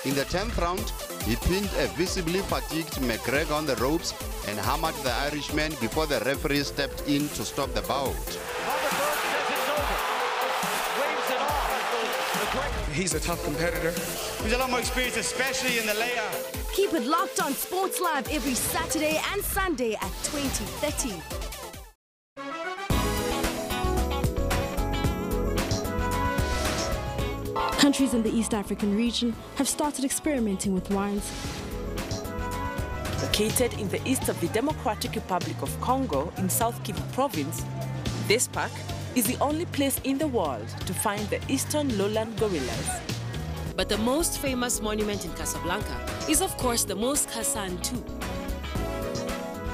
[SPEAKER 9] In the 10th round, he pinned a visibly fatigued McGregor on the ropes and hammered the Irishman before the referee stepped in to stop the bout.
[SPEAKER 10] He's a tough competitor. He's a lot more experienced, especially in the layout.
[SPEAKER 25] Keep it locked on Sports Live every Saturday and Sunday at 20:30. Countries in the East African region have started experimenting with wines.
[SPEAKER 11] Located in the east of the Democratic Republic of Congo in South Kivu province, this park is the only place in the world to find the eastern lowland gorillas.
[SPEAKER 13] But the most famous monument in Casablanca is of course the Mosque Hassan II.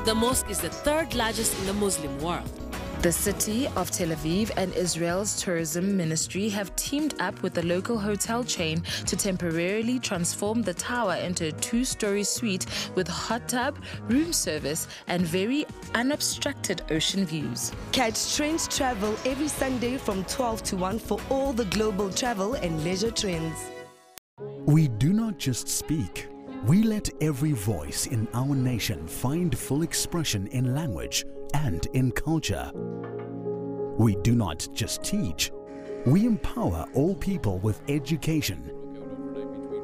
[SPEAKER 13] The mosque is the third largest in the Muslim world.
[SPEAKER 27] The city of Tel Aviv and Israel's tourism ministry have teamed up with the local hotel chain to temporarily transform the tower into a two-story suite with hot tub, room service, and very unobstructed ocean views.
[SPEAKER 25] Catch Trends Travel every Sunday from 12 to 1 for all the global travel and leisure trends.
[SPEAKER 28] We do not just speak. We let every voice in our nation find full expression in language and in culture. We do not just teach. We empower all people with education.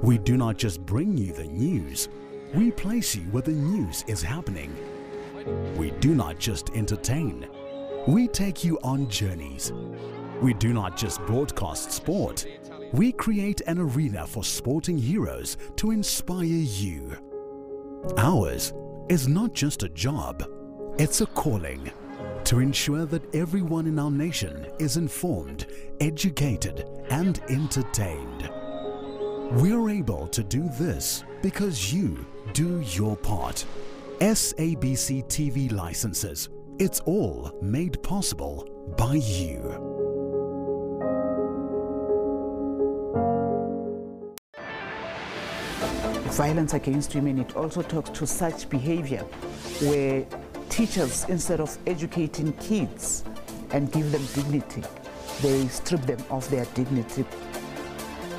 [SPEAKER 28] We do not just bring you the news. We place you where the news is happening. We do not just entertain. We take you on journeys. We do not just broadcast sport. We create an arena for sporting heroes to inspire you. Ours is not just a job, it's a calling to ensure that everyone in our nation is informed, educated, and entertained. We're able to do this because you do your part. SABC TV licenses. It's all made possible by you.
[SPEAKER 29] Violence against women, it also talks to such behavior where teachers, instead of educating kids and give them dignity, they strip them of their dignity.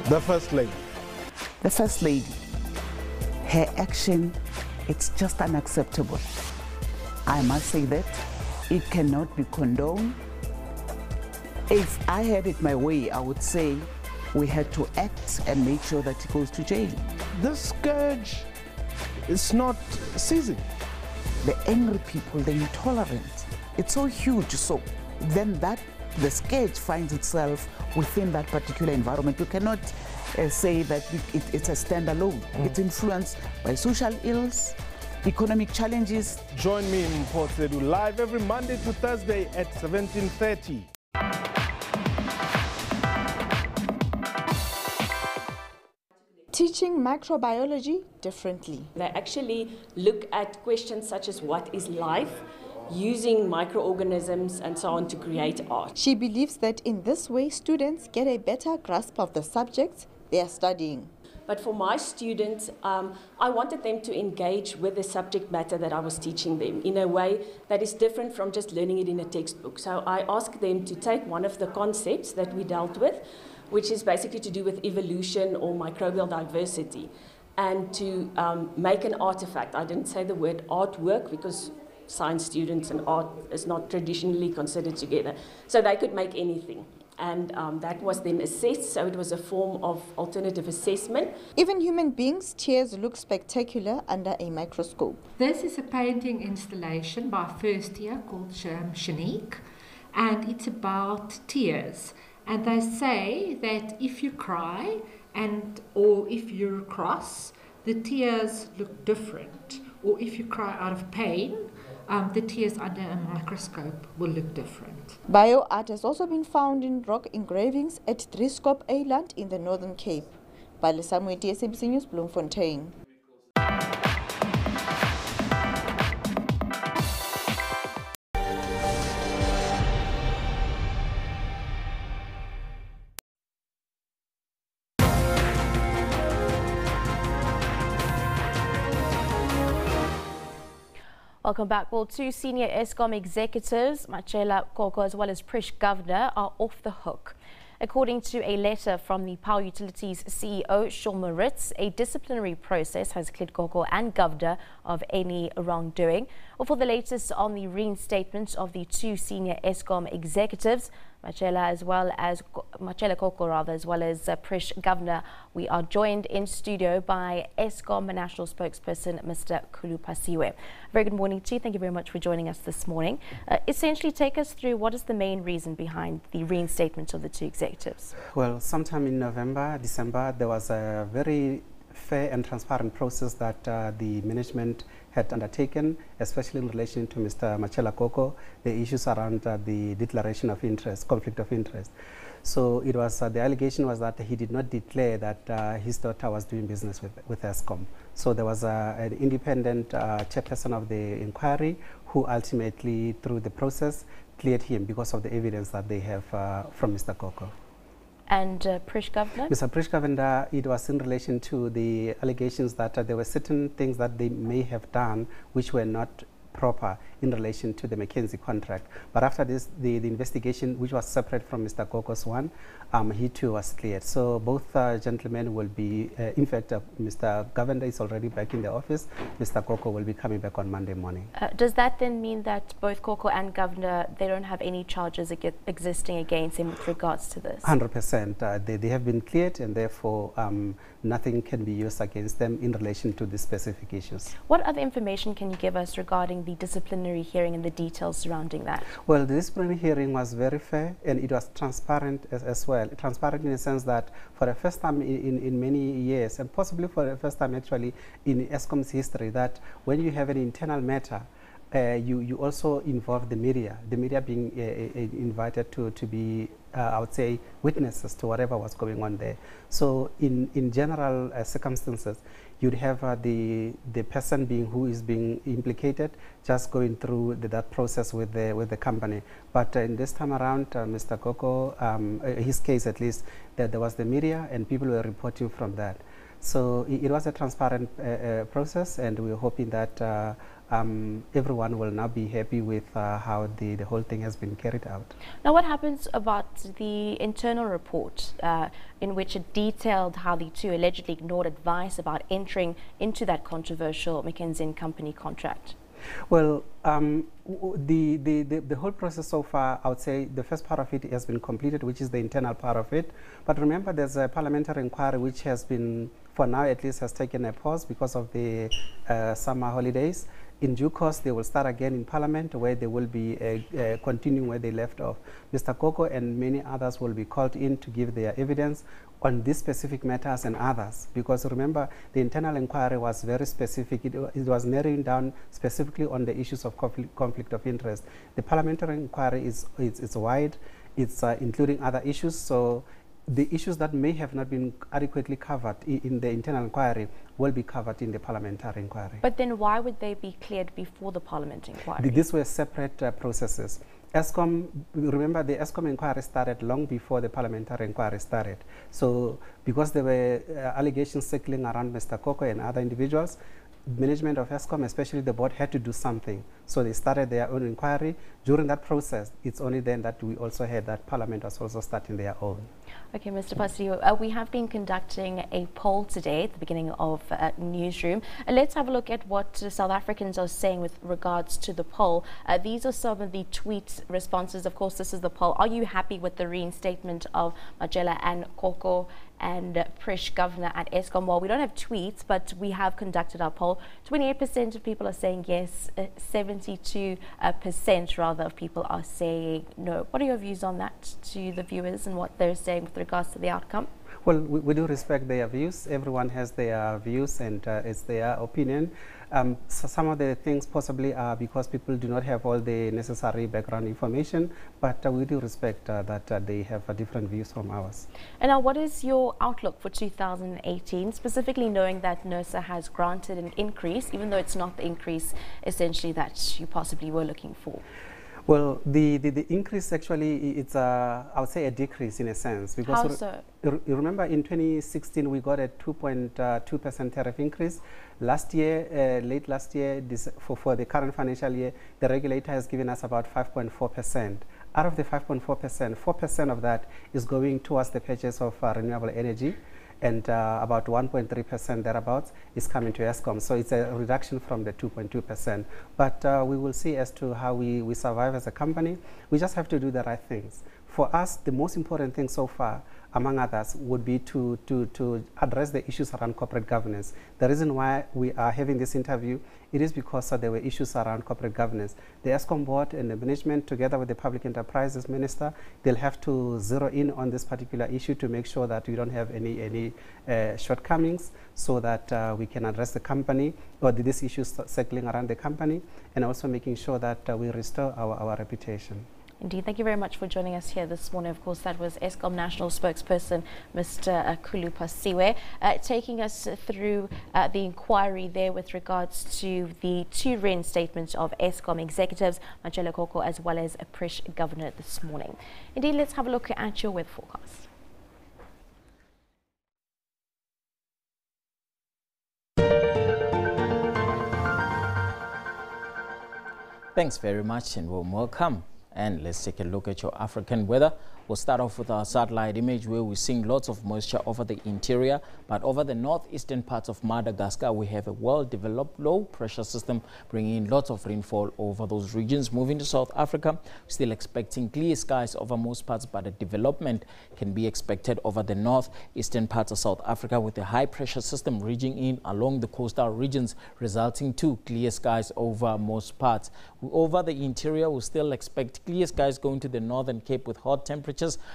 [SPEAKER 30] The First Lady.
[SPEAKER 29] The First Lady, her action, it's just unacceptable. I must say that it cannot be condoned. If I had it my way, I would say we had to act and make sure that he goes to jail.
[SPEAKER 30] This scourge is not ceasing.
[SPEAKER 29] The angry people, the intolerant, it's so huge. So then the scourge finds itself within that particular environment. You cannot say that it's a standalone. It's influenced by social ills, economic challenges.
[SPEAKER 30] Join me in Port Sedu live every Monday to Thursday at 17:30.
[SPEAKER 31] Teaching microbiology differently.
[SPEAKER 32] They actually look at questions such as what is life, using microorganisms and so on to create art.
[SPEAKER 31] She believes that in this way students get a better grasp of the subjects they are studying.
[SPEAKER 32] But for my students, I wanted them to engage with the subject matter that I was teaching them in a way that is different from just learning it in a textbook. So I asked them to take one of the concepts that we dealt with, which is basically to do with evolution or microbial diversity, and to make an artifact. I didn't say the word artwork because science students and art is not traditionally considered together. So they could make anything. And that was then assessed, so it was a form of alternative assessment.
[SPEAKER 31] Even human beings' tears look spectacular under a microscope.
[SPEAKER 12] This is a painting installation by a first year called Shanique, and it's about tears. And they say that if you cry or if you're cross, the tears look different. Or if you cry out of pain, the tears under a microscope will look different.
[SPEAKER 31] Bio-art has also been found in rock engravings at Drieskop Island in the Northern Cape. Balisa Mweti, SABC News, Bloemfontein.
[SPEAKER 1] Welcome back. Well, two senior Eskom executives, Matriculant as well as Prish Governor, are off the hook. According to a letter from the Power Utilities CEO, Shaw Moritz, a disciplinary process has cleared Koko and Governor of any wrongdoing. Well, for the latest on the reinstatement of the two senior Eskom executives, Matriculant Koko as well as Prish Governor, we are joined in studio by Eskom National Spokesperson Mr. Khulupasiwe. Very good morning to you. Thank you very much for joining us this morning. Essentially, take us through what is the main reason behind the reinstatement of the two executives.
[SPEAKER 14] Well, sometime in November, December, there was a very fair and transparent process that the management had undertaken, especially in relation to Mr. Matriculant Koko, the issues around the declaration of interest, conflict of interest. So it was the allegation was that he did not declare that his daughter was doing business with Eskom. So there was an independent chairperson of the inquiry who ultimately, through the process, cleared him because of the evidence that they have from Mr. Koko.
[SPEAKER 1] And Prish Governor?
[SPEAKER 14] Mr. Prish Governor, it was in relation to the allegations that there were certain things that they may have done which were not proper in relation to the McKinsey contract. But after this, the investigation, which was separate from Mr. Koko's one, he too was cleared. So both gentlemen will be, in fact, Mr. Governor is already back in the office. Mr. Koko will be coming back on Monday morning.
[SPEAKER 1] Does that then mean that both Koko and Governor, they don't have any charges existing against him with regards to this?
[SPEAKER 14] 100%. They have been cleared, and therefore nothing can be used against them in relation to the specific issues.
[SPEAKER 1] What other information can you give us regarding the disciplinary hearing and the details surrounding that?
[SPEAKER 14] Well, the disciplinary hearing was very fair, and it was transparent as well. Transparent in the sense that for the first time in many years, and possibly for the first time actually in Eskom's history, that when you have an internal matter, you also involve the media being invited to be, I would say, witnesses to whatever was going on there. So in general circumstances, you'd have the person who is being implicated just going through that process with the company. But in this time around, Mr. Koko, his case at least, that there was the media and people were reporting from that. So it was a transparent process, and we're hoping that everyone will now be happy with how the whole thing has been carried out.
[SPEAKER 1] Now, what happens about the internal report in which it detailed how the two allegedly ignored advice about entering into that controversial McKinsey & Company contract?
[SPEAKER 14] Well, the whole process so far, I would say the first part of it has been completed, which is the internal part of it. But remember, there's a parliamentary inquiry which has been, for now at least, has taken a pause because of the summer holidays. In due course, they will start again in Parliament, where they will be continuing where they left off. Mr. Koko and many others will be called in to give their evidence on these specific matters and others. Because remember, the internal inquiry was very specific. It was narrowing down specifically on the issues of conflict of interest. The parliamentary inquiry is wide. It's including other issues. So the issues that may have not been adequately covered in the internal inquiry will be covered in the parliamentary inquiry.
[SPEAKER 1] But then why would they be cleared before the parliament inquiry?
[SPEAKER 14] These were separate processes. Eskom, remember, the Eskom inquiry started long before the parliamentary inquiry started. So because there were allegations circling around Mr. Koko and other individuals, management of Eskom, especially the board, had to do something. So they started their own inquiry. During that process, it's only then that we also heard that Parliament was also starting their own.
[SPEAKER 1] Okay, Mr. Pasiwe, we have been conducting a poll today at the beginning of Newsroom. Let's have a look at what South Africans are saying with regards to the poll. These are some of the tweet responses. Of course, this is the poll. Are you happy with the reinstatement of Majela and Koko and Prish governor at Eskom? Well, we don't have tweets, but we have conducted our poll. 28% of people are saying yes, 72% rather of people are saying no. What are your views on that to the viewers and what they're saying with regards to the outcome?
[SPEAKER 14] Well, we do respect their views. Everyone has their views and it's their opinion. So some of the things possibly are because people do not have all the necessary background information, but we do respect that they have different views from ours.
[SPEAKER 1] And now, what is your outlook for 2018, specifically knowing that NERSA has granted an increase, even though it's not the increase essentially that you possibly were looking for?
[SPEAKER 14] Well, the increase actually, it's I would say a decrease in a sense. Because
[SPEAKER 1] how so?
[SPEAKER 14] You remember in 2016 we got a 2.2% tariff increase. Last year, late last year, for the current financial year, the regulator has given us about 5.4%. Out of the 5.4%, 4% of that is going towards the purchase of renewable energy, and about 1.3% thereabouts is coming to Eskom. So it's a reduction from the 2.2%. But we will see as to how we survive as a company. We just have to do the right things. For us, the most important thing so far, among others, would be to address the issues around corporate governance. The reason why we are having this interview, it is because there were issues around corporate governance. The Eskom board and the management, together with the Public Enterprises Minister, they'll have to zero in on this particular issue to make sure that we don't have any shortcomings, so that we can address the company or these issues circling around the company, and also making sure that we restore our reputation.
[SPEAKER 1] Indeed. Thank you very much for joining us here this morning. Of course, that was Eskom National Spokesperson, Mr. Khulu Pasiwe, taking us through the inquiry there with regards to the two reinstatements of Eskom executives, Majela Koko as well as a Prish governor this morning. Indeed, let's have a look at your weather forecast.
[SPEAKER 3] Thanks very much and warm welcome. And let's take a look at your African weather. We'll start off with our satellite image where we're seeing lots of moisture over the interior, but over the northeastern parts of Madagascar, we have a well-developed low-pressure system bringing in lots of rainfall over those regions. Moving to South Africa, still expecting clear skies over most parts, but a development can be expected over the northeastern parts of South Africa with a high-pressure system reaching in along the coastal regions, resulting to clear skies over most parts. Over the interior, we still expect clear skies going to the Northern Cape with hot temperatures,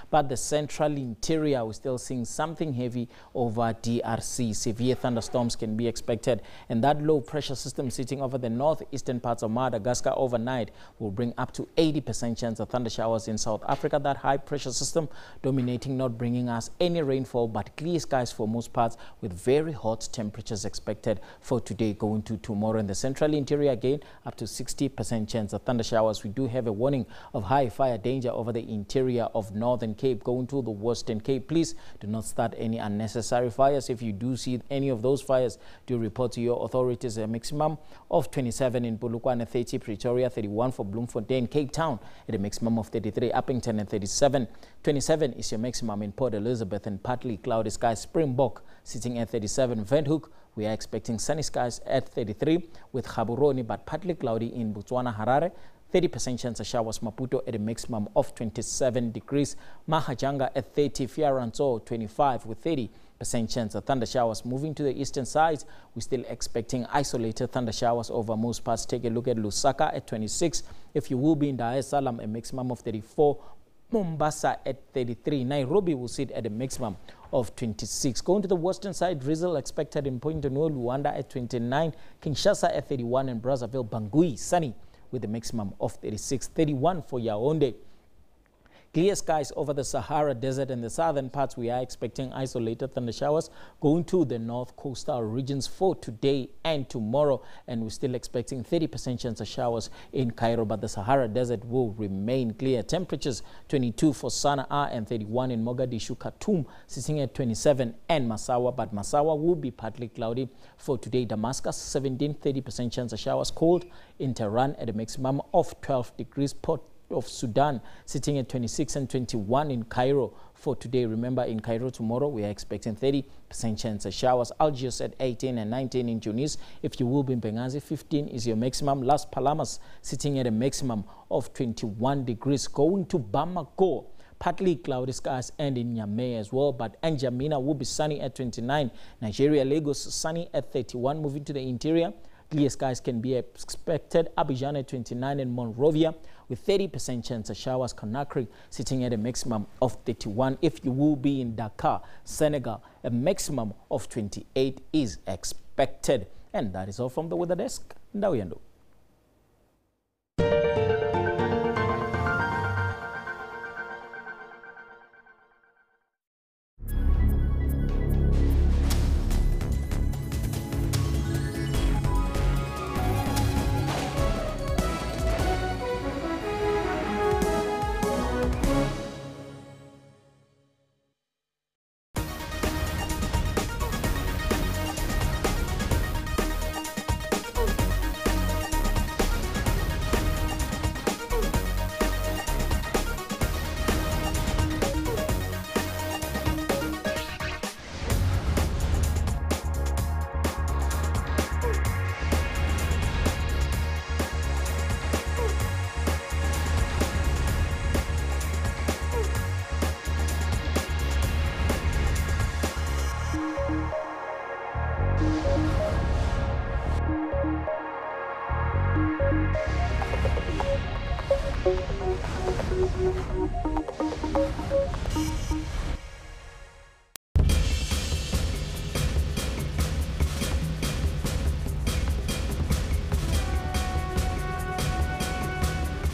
[SPEAKER 3] but the central interior, we're still seeing something heavy over DRC. Severe thunderstorms can be expected, and that low pressure system sitting over the northeastern parts of Madagascar overnight will bring up to 80% chance of thunder showers in South Africa. That high pressure system dominating, not bringing us any rainfall, but clear skies for most parts with very hot temperatures expected for today going to tomorrow. In the central interior, again, up to 60% chance of thunder showers. We do have a warning of high fire danger over the interior of Northern Cape going to the Western Cape. Please do not start any unnecessary fires. If you do see any of those fires, do report to your authorities. A maximum of 27 in Polokwane, 30 Pretoria, 31 for Bloemfontein, Cape Town at a maximum of 33, Uppington and 37. 27 is your maximum in Port Elizabeth and partly cloudy skies. Springbok sitting at 37. Windhoek, we are expecting sunny skies at 33 with Gaborone but partly cloudy in Botswana. Harare, 30% chance of showers. Maputo at a maximum of 27 degrees. Mahajanga at 30. Fiaranzo 25 with 30% chance of thunder showers. Moving to the eastern side, we're still expecting isolated thunder showers over most parts. Take a look at Lusaka at 26. If you will be in Dar es Salaam, a maximum of 34. Mombasa at 33. Nairobi will sit at a maximum of 26. Going to the western side, drizzle expected in Point Noel, Luanda at 29. Kinshasa at 31 and Brazzaville, Bangui sunny with a maximum of 36. 31 for Yaoundé. Clear skies over the Sahara Desert and the southern parts. We are expecting isolated thunder showers going to the north coastal regions for today and tomorrow. And we're still expecting 30% chance of showers in Cairo, but the Sahara Desert will remain clear. Temperatures 22 for Sana'a and 31 in Mogadishu. Khartoum sitting at 27 and Massawa, but Massawa will be partly cloudy for today. Damascus 17, 30% chance of showers. Cold in Tehran at a maximum of 12 degrees. Port of Sudan sitting at 26 and 21 in Cairo for today. Remember, in Cairo tomorrow we are expecting 30% chance of showers. Algiers at 18 and 19 in Tunis. If you will be in Benghazi, 15 is your maximum. Las Palmas sitting at a maximum of 21 degrees. Going to Bamako, partly cloudy skies, and in Niamey as well, but N'Djamena will be sunny at 29. Nigeria, Lagos sunny at 31. Moving to the interior, clear skies can be expected. Abidjan at 29 and Monrovia with 30% chance of showers. Conakry sitting at a maximum of 31. If you will be in Dakar, Senegal, a maximum of 28 is expected. And that is all from the weather desk. Ndawiyando.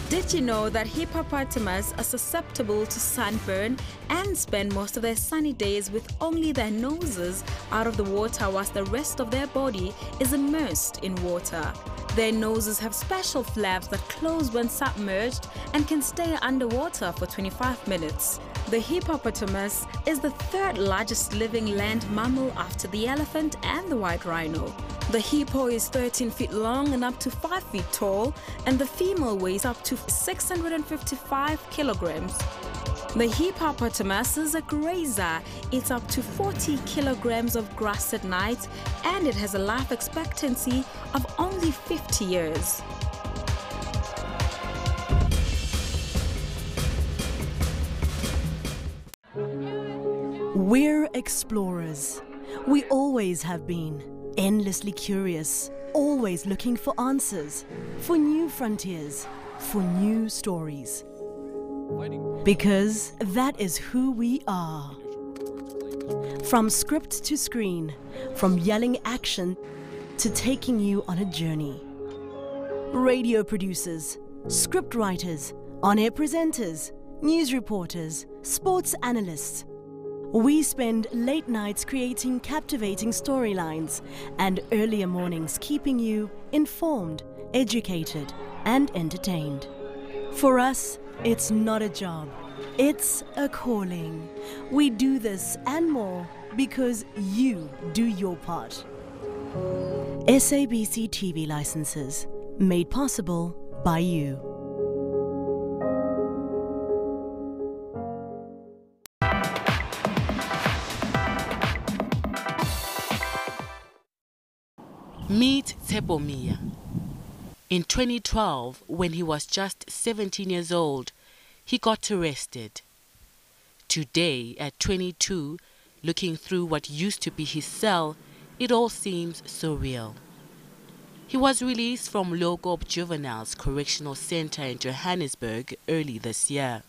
[SPEAKER 7] Did you know that hippopotamus are susceptible to sunburn and spend most of their sunny days with only their noses out of the water whilst the rest of their body is immersed in water? Their noses have special flaps that close when submerged and can stay underwater for 25 minutes. The hippopotamus is the third largest living land mammal after the elephant and the white rhino. The hippo is 13 feet long and up to 5 feet tall, and the female weighs up to 655 kilograms. The hippopotamus is a grazer, eats up to 40 kilograms of grass at night, and it has a life expectancy of only 50 years.
[SPEAKER 4] We're explorers. We always have been. Endlessly curious, always looking for answers, for new frontiers, for new stories. Because that is who we are. From script to screen, from yelling action to taking you on a journey. Radio producers, script writers, on-air presenters, news reporters, sports analysts. We spend late nights creating captivating storylines and earlier mornings keeping you informed, educated, and entertained. For us, it's not a job, it's a calling. We do this and more because you do your part. SABC TV licenses, made possible by you.
[SPEAKER 11] Meet Tsebomia. In 2012, when he was just 17 years old, he got arrested. Today, at 22, looking through what used to be his cell, it all seems surreal. He was released from Logop Juveniles Correctional Center in Johannesburg early this year.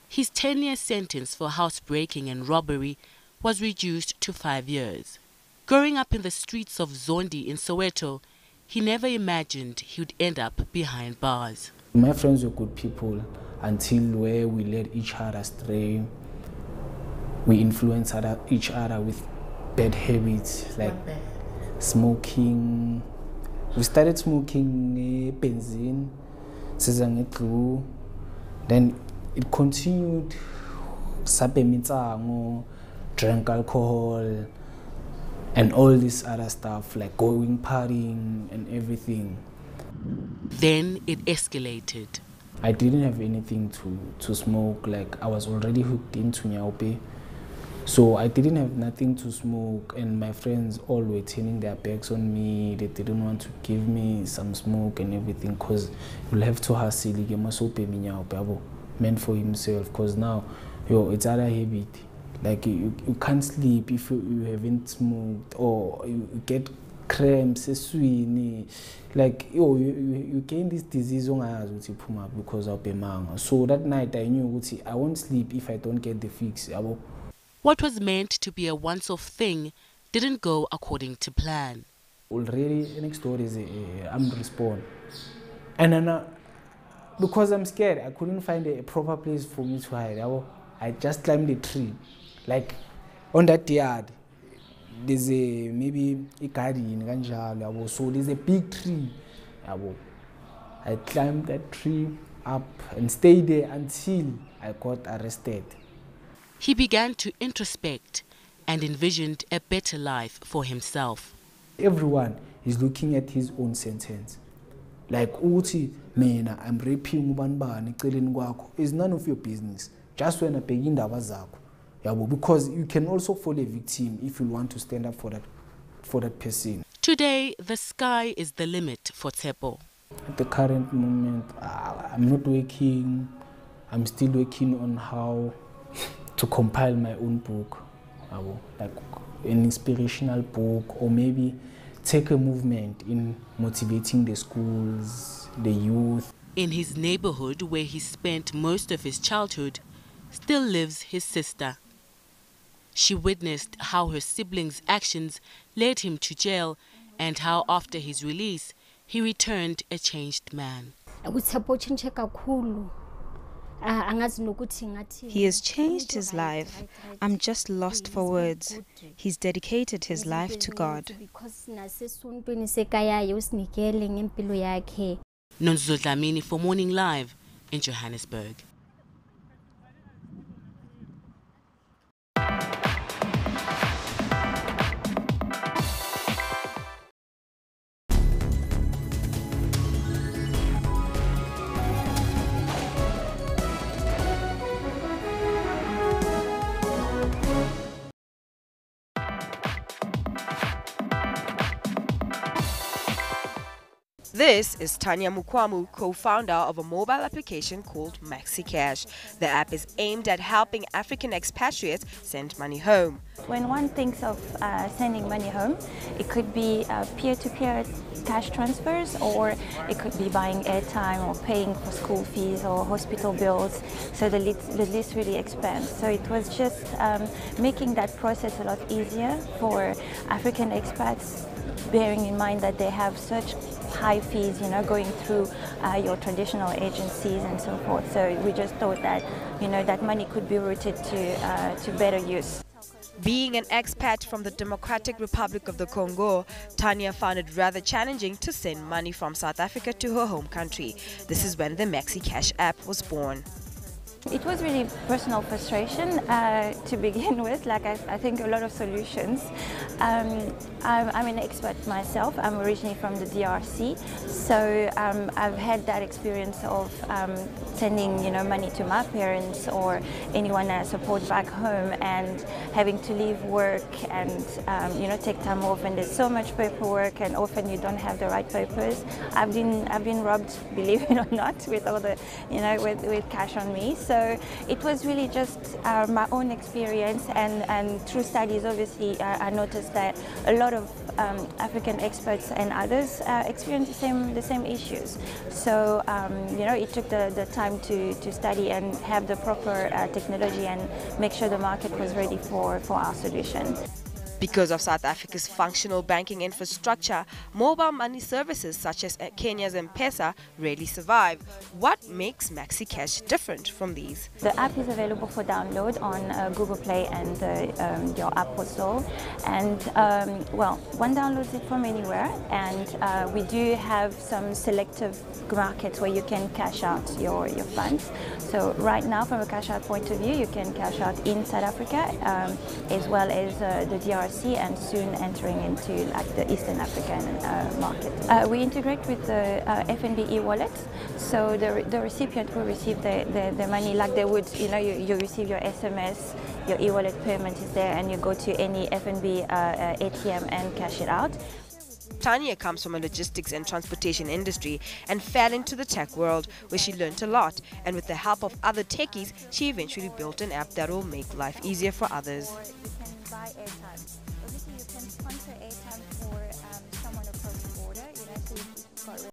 [SPEAKER 11] His 10-year sentence for housebreaking and robbery was reduced to 5 years. Growing up in the streets of Zondi in Soweto, he never imagined he would end up behind bars.
[SPEAKER 5] My friends were good people.
[SPEAKER 2] until where we led each other astray. We influence each other with bad habits like smoking. We started smoking benzene, glue. Then it continued, drank alcohol, and all this other stuff, like going partying and everything.
[SPEAKER 11] Then it escalated.
[SPEAKER 2] I didn't have anything to smoke, like I was already hooked into Nyaope. So I didn't have nothing to smoke, and my friends all were turning their backs on me. They didn't want to give me some smoke and everything, because you'll have to hustle, meant for himself, because now, it's other habit. Like you can't sleep if you haven't smoked, or you get cramps, like you gain this disease because of Bemanga. So that night I knew I won't sleep if I don't get the fix.
[SPEAKER 11] What was meant to be a once-off thing didn't go according to plan.
[SPEAKER 2] Already next door is I'm respawn, and then because I'm scared, I couldn't find a proper place for me to hide. I just climbed a tree, like on that yard. There's maybe a garden, so there's a big tree. I climbed that tree up and stayed there until I got arrested.
[SPEAKER 11] He began to introspect and envisioned a better life for himself.
[SPEAKER 2] Everyone is looking at his own sentence. Like, Uti, Mena, I'm raping Ubanba, it's none of your business. Just when I begin the wazako. Because you can also fall a victim if you want to stand up for that person.
[SPEAKER 11] Today, the sky is the limit for Tshepo.
[SPEAKER 2] At the current moment, I'm not working. I'm still working on how to compile my own book, like an inspirational book, or maybe take a movement in motivating the schools, the youth.
[SPEAKER 11] In his neighborhood, where he spent most of his childhood, still lives his sister. She witnessed how her siblings' actions led him to jail, and how after his release, he returned a changed man.
[SPEAKER 5] He has changed his life. I'm just lost for words. He's dedicated his life to God.
[SPEAKER 11] Nonzo Dlamini for Morning Live in Johannesburg.
[SPEAKER 15] This is Tanya Mukwamu, co-founder of a mobile application called MaxiCash. The app is aimed at helping African expatriates send money home.
[SPEAKER 16] When one thinks of sending money home, it could be peer-to-peer cash transfers, or it could be buying airtime or paying for school fees or hospital bills. So the list really expands. So it was just making that process a lot easier for African expats, bearing in mind that they have such high fees, going through your traditional agencies and so forth. So we just thought that, that money could be routed to better use.
[SPEAKER 15] Being an expat from the Democratic Republic of the Congo, Tanya found it rather challenging to send money from South Africa to her home country. This is when the MaxiCash app was born.
[SPEAKER 16] It was really personal frustration to begin with, like I think a lot of solutions. I'm an expert myself. I'm originally from the DRC, so I've had that experience of sending money to my parents or anyone I support back home, and having to leave work and take time off, and there's so much paperwork, and often you don't have the right papers. I've been robbed, believe it or not, with all the with cash on me. So it was really just my own experience, and through studies, obviously, I noticed that a lot of African experts and others experience the same issues. So it took the time to study and have the proper technology and make sure the market was ready for our solution.
[SPEAKER 15] Because of South Africa's functional banking infrastructure, mobile money services such as Kenya's M-Pesa rarely survive. What makes MaxiCash different from these?
[SPEAKER 16] The app is available for download on Google Play and your Apple Store. And well, one downloads it from anywhere. And we do have some selective markets where you can cash out your funds. So right now, from a cash out point of view, you can cash out in South Africa as well as the DRC, and soon entering into like the Eastern African market. We integrate with the FNB e-wallet, so the recipient will receive the money like they would, you receive your SMS, your e-wallet payment is there, and you go to any FNB ATM and cash it out.
[SPEAKER 15] Tanya comes from a logistics and transportation industry and fell into the tech world, where she learnt a lot, and with the help of other techies, she eventually built an app that will make life easier for others.
[SPEAKER 16] Buy airtime. Obviously, you can sponsor airtime for someone across the border, so you've got.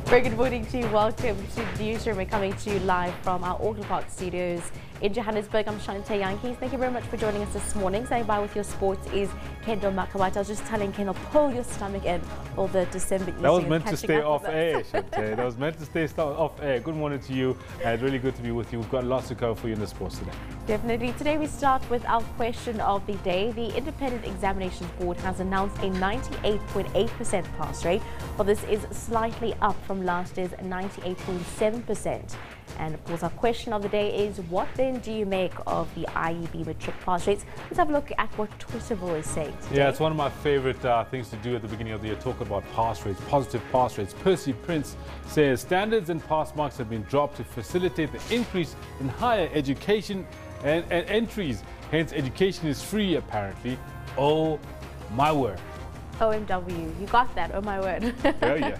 [SPEAKER 1] Very good morning to you. Welcome to Newsroom. We're coming to you live from our Auckland Park studios in Johannesburg. I'm Shante Yankees. Thank you very much for joining us this morning. Saying bye with your sports is Kendo Makawata. I was just telling Kendo, pull your stomach in all the December evening.
[SPEAKER 6] That was meant to stay off air, Shante. That was meant to stay off air. Good morning to you. It's really good to be with you. We've got lots to cover for you in the sports today.
[SPEAKER 1] Definitely. Today we start with our question of the day. The Independent Examinations Board has announced a 98.8% pass rate. Well, this is slightly up from last year's 98.7%. And of course, our question of the day is, what then do you make of the IEB Matric pass rates? Let's have a look at what Twitterville is saying today.
[SPEAKER 6] Yeah, it's one of my favorite things to do at the beginning of the year, talk about pass rates, positive pass rates. Percy Prince says standards and pass marks have been dropped to facilitate the increase in higher education and entries. Hence, education is free, apparently. Oh, my word.
[SPEAKER 1] OMW, you got that, oh my word.
[SPEAKER 6] Oh, yes.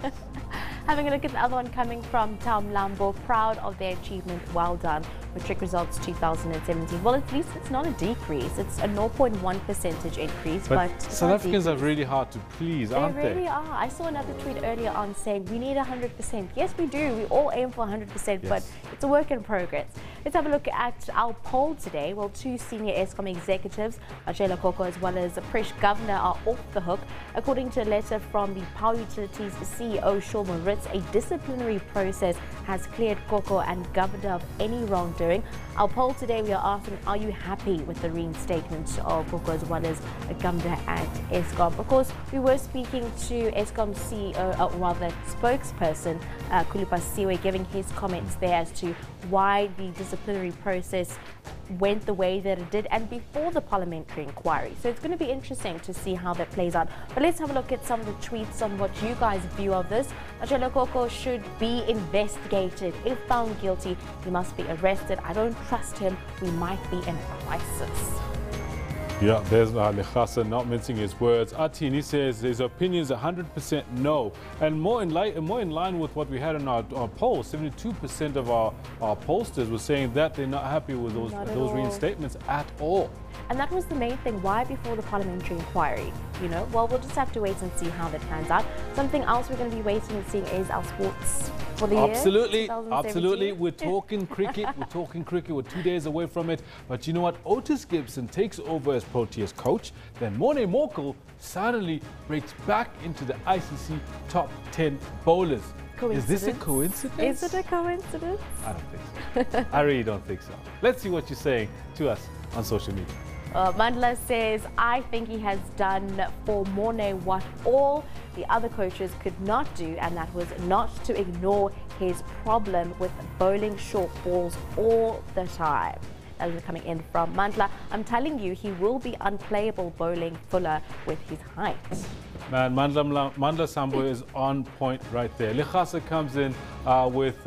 [SPEAKER 1] Having a look at the other one coming from Tom Lambo, proud of their achievement, well done. Matric results 2017. Well, at least it's not a decrease, it's a 0.1% increase. But
[SPEAKER 6] South Africans are really hard to please, aren't they?
[SPEAKER 1] They really are. I saw another tweet earlier on saying we need 100%. Yes, we do. We all aim for 100%, yes. But it's a work in progress. Let's have a look at our poll today. Well, two senior Eskom executives, Ajela Koko as well as the Prish governor, are off the hook. According to a letter from the Power Utilities CEO, Shulman Ritz, a disciplinary process has cleared Koko and governor of any wrongdoing. Our poll today, we are asking, are you happy with the reinstatement of Koko as well as governor at Eskom? Of course, we were speaking to Eskom CEO, or rather spokesperson, Kulipa Siwe, giving his comments there as to why the disciplinary process went the way that it did and before the parliamentary inquiry. So it's going to be interesting to see how that plays out. But let's have a look at some of the tweets on what you guys view of this. Ajela Koko should be investigated. If found guilty, he must be arrested. I don't trust him. We might be in crisis.
[SPEAKER 6] Yeah, there's Lechasa not mincing his words. Atini says his opinion is 100% no. And more in line with what we had in our poll, 72% of our pollsters were saying that they're not happy with those reinstatements at all.
[SPEAKER 1] And that was the main thing. Why before the parliamentary inquiry? Well, we'll just have to wait and see how that pans out. Something else we're going to be waiting and seeing is our sports for the
[SPEAKER 6] year.
[SPEAKER 1] Absolutely.
[SPEAKER 6] Absolutely. We're talking cricket. We're 2 days away from it. But you know what? Otis Gibson takes over as Proteas coach. Then Morne Morkel suddenly breaks back into the ICC top 10 bowlers. Is this a coincidence?
[SPEAKER 1] Is it a coincidence?
[SPEAKER 6] I don't think so. I really don't think so. Let's see what you're saying to us on social media.
[SPEAKER 1] Mandla says, I think he has done for Morne what all the other coaches could not do, and that was not to ignore his problem with bowling short balls all the time. That is coming in from Mandla. I'm telling you, he will be unplayable bowling Fuller with his height.
[SPEAKER 6] Man, Mandla Sambo is on point right there. Lechasa comes in with...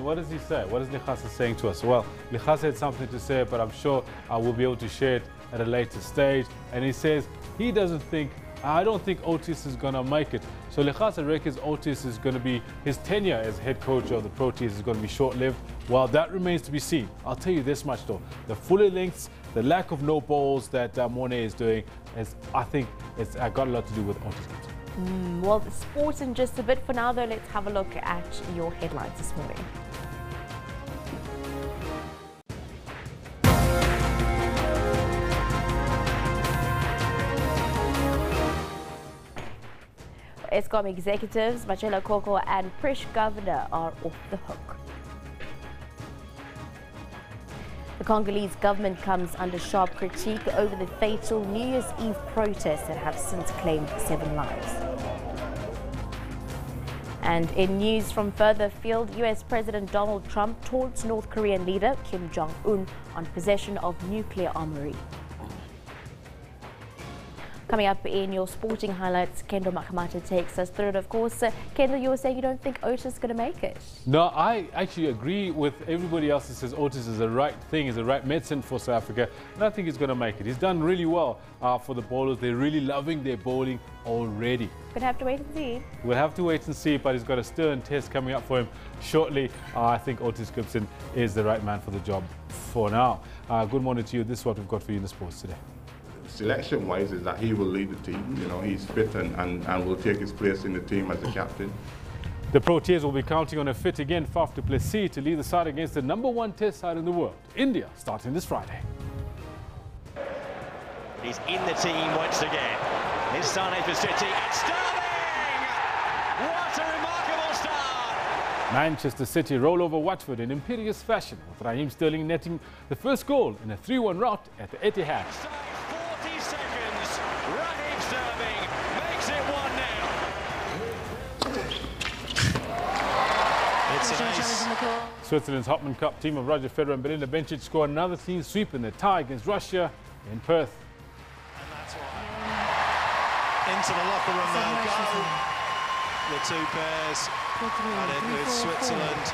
[SPEAKER 6] what does he say? What is Lechasa saying to us? Well, Lechasa had something to say, but I'm sure we'll be able to share it at a later stage. And he says he doesn't think, I don't think Otis is going to make it. So Lekgasa reckons Otis is going to be, his tenure as head coach of the Proteas is going to be short-lived. Well, that remains to be seen. I'll tell you this much though, the fuller lengths, the lack of no balls that Mornay is doing, I think it's got a lot to do with Otis Gibson.
[SPEAKER 1] Well, sports in just a bit. For now though, let's have a look at your headlines this morning. Eskom executives Machela Koko and Prish Governor are off the hook. The Congolese government comes under sharp critique over the fatal New Year's Eve protests that have since claimed 7 lives. And in news from further afield, US President Donald Trump taunts North Korean leader Kim Jong-un on possession of nuclear armory. Coming up in your sporting highlights, Kendall Makamata takes us through it, of course. Kendall, you were saying you don't think Otis is going to make it.
[SPEAKER 6] No, I actually agree with everybody else that says Otis is the right thing, is the right medicine for South Africa, and I think he's going to make it. He's done really well for the bowlers. They're really loving their bowling already.
[SPEAKER 1] We'll have to wait and see.
[SPEAKER 6] We'll have to wait and see, but he's got a stern test coming up for him shortly. I think Otis Gibson is the right man for the job for now. Good morning to you. This is what we've got for you in the sports today.
[SPEAKER 8] Selection-wise is that he will lead the team. You know, he's fit and will take his place in the team as the captain.
[SPEAKER 6] The Proteas will be counting on a fit again Faf du Plessis to lead the side against the #1 test side in the world, India, starting this Friday.
[SPEAKER 9] He's in the team once again. His Sane for City. It's Sterling! What a remarkable start!
[SPEAKER 6] Manchester City roll over Watford in imperious fashion, with Raheem Sterling netting the first goal in a 3-1 rout at the Etihad.
[SPEAKER 9] 40 seconds. Raheem Sterling makes it 1-0. It's an ace.
[SPEAKER 6] Switzerland's Hopman Cup team of Roger Federer and Belinda Bencic score another clean sweep in their tie against Russia in Perth.
[SPEAKER 9] And that's why. Into the locker room they'll go. The two pairs. And it was Switzerland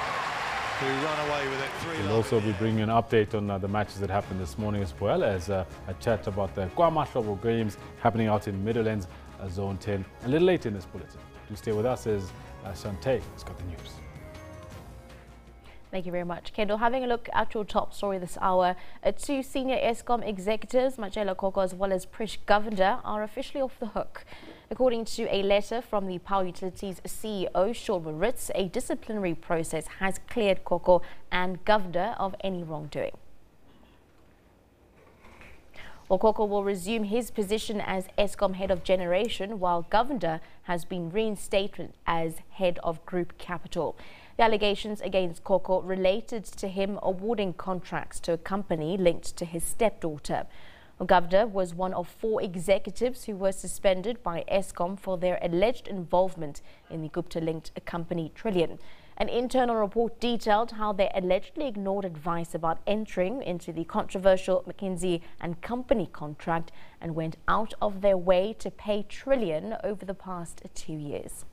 [SPEAKER 9] who run away with it.
[SPEAKER 6] We'll also be bringing an update on the matches that happened this morning, as well as a chat about the KwaMahlobo games happening out in Middlelands, Zone 10, a little later in this bulletin. Do stay with us as Shantae has got the news.
[SPEAKER 1] Thank you very much, Kendall. Having a look at your top story this hour, 2 senior Eskom executives, Machela Koko as well as Prish Governor, are officially off the hook. According to a letter from the Power Utilities CEO, Sean Moritz, a disciplinary process has cleared Koko and Governor of any wrongdoing. Well, Koko will resume his position as Eskom head of generation, while Governor has been reinstated as head of group capital. The allegations against Koko related to him awarding contracts to a company linked to his stepdaughter. Governor was one of 4 executives who were suspended by Eskom for their alleged involvement in the Gupta-linked company Trillion. An internal report detailed how they allegedly ignored advice about entering into the controversial McKinsey and Company contract and went out of their way to pay Trillion over the past 2 years.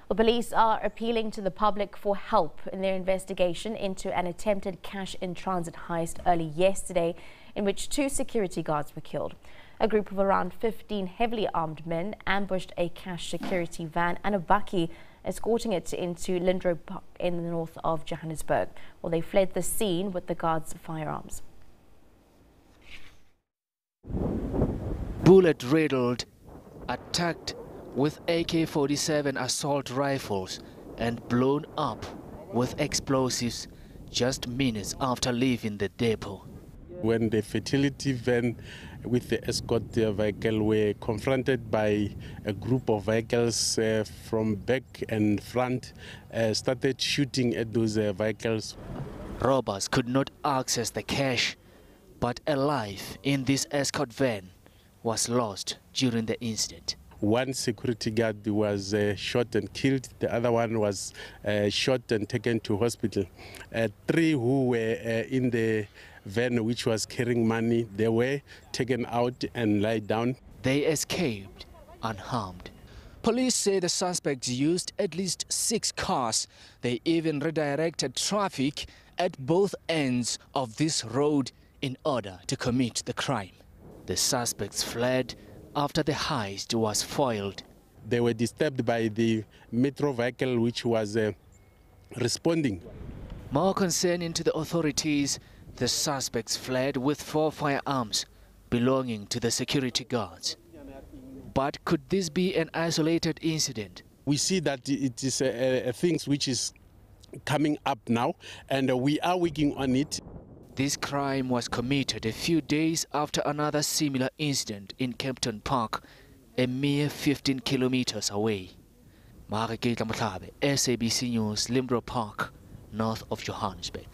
[SPEAKER 1] The police are appealing to the public for help in their investigation into an attempted cash-in-transit heist early yesterday, in which 2 security guards were killed. A group of around 15 heavily armed men ambushed a cash security van and a bakkie, escorting it into Lindro Park in the north of Johannesburg. Well, they fled the scene with the guards' firearms.
[SPEAKER 10] Bullet-riddled, attacked with AK-47 assault rifles and blown up with explosives just minutes after leaving the depot.
[SPEAKER 17] When the fertility van with the escort vehicle were confronted by a group of vehicles from back and front, started shooting at those vehicles.
[SPEAKER 10] Robbers could not access the cash, but a life in this escort van was lost during the incident.
[SPEAKER 17] One security guard was shot and killed. The other one was shot and taken to hospital. 3 who were in the van which was carrying money, they were taken out and laid down.
[SPEAKER 10] They escaped unharmed. Police say the suspects used at least 6 cars. They even redirected traffic at both ends of this road in order to commit the crime. The suspects fled after the heist was foiled.
[SPEAKER 17] They were disturbed by the metro vehicle which was responding.
[SPEAKER 10] More concerning to the authorities, the suspects fled with 4 firearms belonging to the security guards. But could this be an isolated incident?
[SPEAKER 17] We see that it is things which is coming up now, and we are working on it.
[SPEAKER 10] This crime was committed a few days after another similar incident in Kempton Park, a mere 15 kilometers away. Matriculant, SABC News, Limro Park, north of Johannesburg.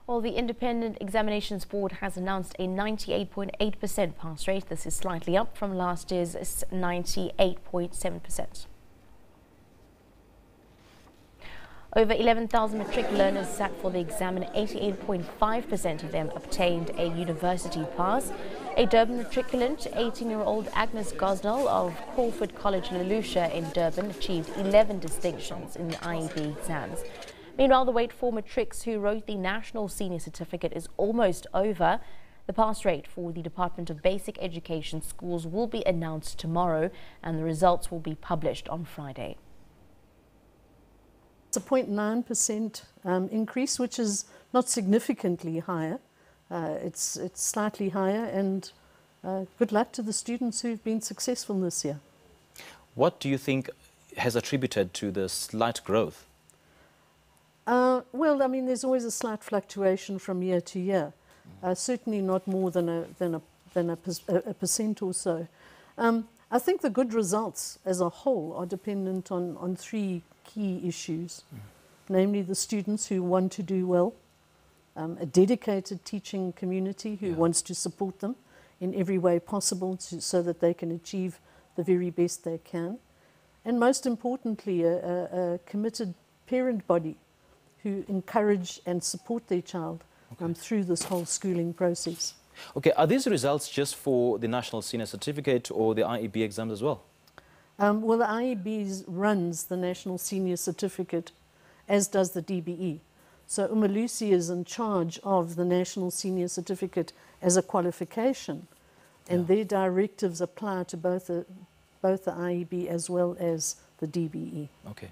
[SPEAKER 1] Well, the Independent Examinations Board has announced a 98.8% pass rate. This is slightly up from last year's 98.7%. Over 11,000 matric learners sat for the exam and 88.5% of them obtained a university pass. A Durban matriculant, 18-year-old Agnes Gosnell of Crawford College, Lelusha in Durban, achieved 11 distinctions in the IEB exams. Meanwhile, the wait for matrics who wrote the National Senior Certificate is almost over. The pass rate for the Department of Basic Education schools will be announced tomorrow, and the results will be published on Friday.
[SPEAKER 13] It's a 0.9% increase, which is not significantly higher. It's slightly higher, and good luck to the students who've been successful this year.
[SPEAKER 18] What do you think has attributed to the slight growth?
[SPEAKER 13] Well, I mean, there's always a slight fluctuation from year to year. Certainly not more than a percent or so. I think the good results as a whole are dependent on 3 key issues, namely the students who want to do well, a dedicated teaching community who wants to support them in every way possible so that they can achieve the very best they can, and most importantly, a committed parent body who encourage and support their child through this whole schooling process.
[SPEAKER 18] Okay, are these results just for the National Senior Certificate or the IEB exams as well?
[SPEAKER 13] Well, the IEB runs the National Senior Certificate, as does the DBE. So Umalusi is in charge of the National Senior Certificate as a qualification, and their directives apply to both the IEB as well as the DBE.
[SPEAKER 18] Okay.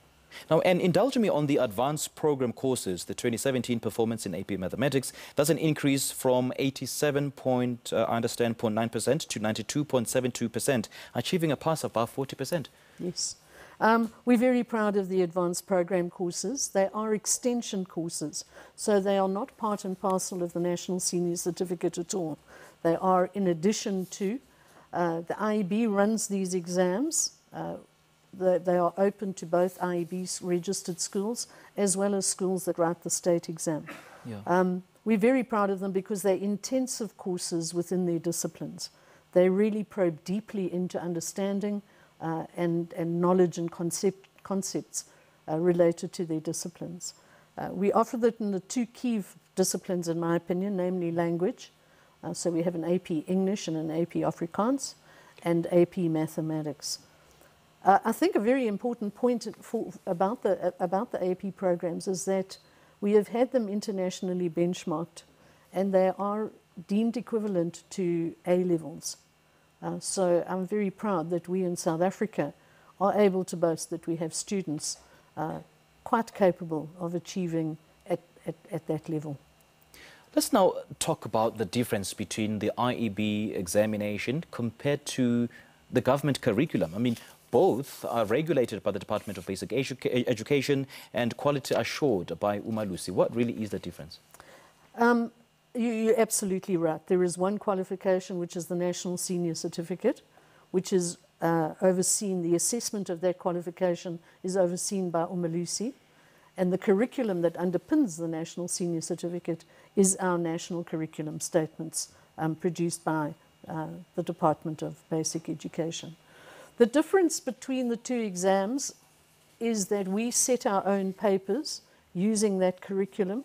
[SPEAKER 18] Now, and indulge me on the advanced program courses. The 2017 performance in AP Mathematics does an increase from 87.9% to 92.72%, achieving a pass above 40%.
[SPEAKER 13] Yes. We're very proud of the advanced program courses. They are extension courses, so they are not part and parcel of the National Senior Certificate at all. They are in addition to, the IEB runs these exams. They are open to both IEB registered schools as well as schools that write the state exam. We're very proud of them because they're intensive courses within their disciplines. They really probe deeply into understanding and knowledge and concepts related to their disciplines. We offer that in the 2 key disciplines, in my opinion, namely language. So we have an AP English and an AP Afrikaans and AP Mathematics. I think a very important point about the AP programs is that we have had them internationally benchmarked, and they are deemed equivalent to A levels. So I'm very proud that we in South Africa are able to boast that we have students quite capable of achieving at that level.
[SPEAKER 18] Let's now talk about the difference between the IEB examination compared to the government curriculum. I mean, both are regulated by the Department of Basic Education and quality assured by Umalusi. What really is the difference?
[SPEAKER 13] You're absolutely right. There is one qualification, which is the National Senior Certificate, which is overseen, the assessment of that qualification is overseen by Umalusi. And the curriculum that underpins the National Senior Certificate is our national curriculum statements produced by the Department of Basic Education. The difference between the 2 exams is that we set our own papers using that curriculum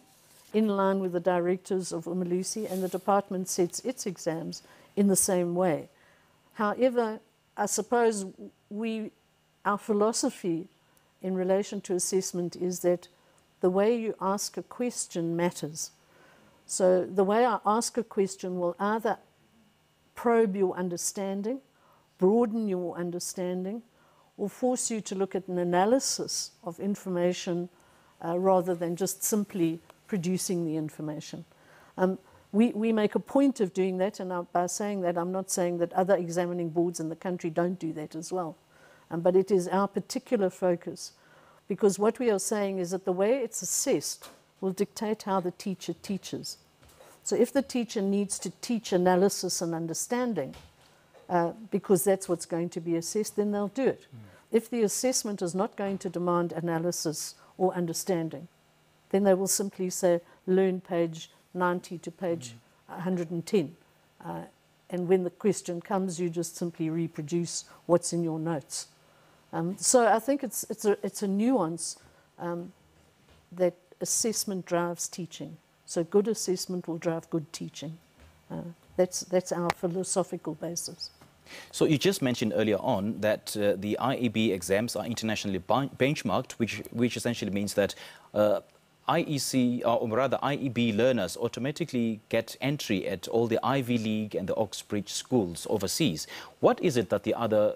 [SPEAKER 13] in line with the directives of Umalusi, and the department sets its exams in the same way. However, I suppose our philosophy in relation to assessment is that the way you ask a question matters. So the way I ask a question will either probe your understanding, broaden your understanding, or force you to look at an analysis of information rather than just simply producing the information. We make a point of doing that, and by saying that, I'm not saying that other examining boards in the country don't do that as well. But it is our particular focus, because what we are saying is that the way it's assessed will dictate how the teacher teaches. So if the teacher needs to teach analysis and understanding, because that's what's going to be assessed, then they'll do it. If the assessment is not going to demand analysis or understanding, then they will simply say, learn page 90 to page 110. And when the question comes, you just simply reproduce what's in your notes. So I think it's a nuance that assessment drives teaching. So good assessment will drive good teaching. That's our philosophical basis.
[SPEAKER 18] So you just mentioned earlier on that the IEB exams are internationally benchmarked, which essentially means that IEC, or rather IEB learners automatically get entry at all the Ivy League and the Oxbridge schools overseas. What is it that the other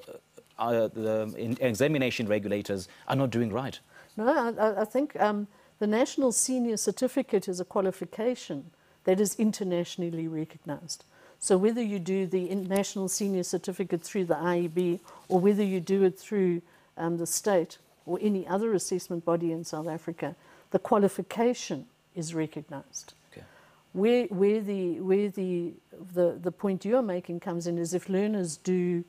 [SPEAKER 18] the examination regulators are not doing right?
[SPEAKER 13] No, I think the National Senior Certificate is a qualification that is internationally recognized. So whether you do the National Senior Certificate through the IEB or whether you do it through the state or any other assessment body in South Africa, the qualification is recognized.
[SPEAKER 18] Okay.
[SPEAKER 13] Where the point you're making comes in is if learners do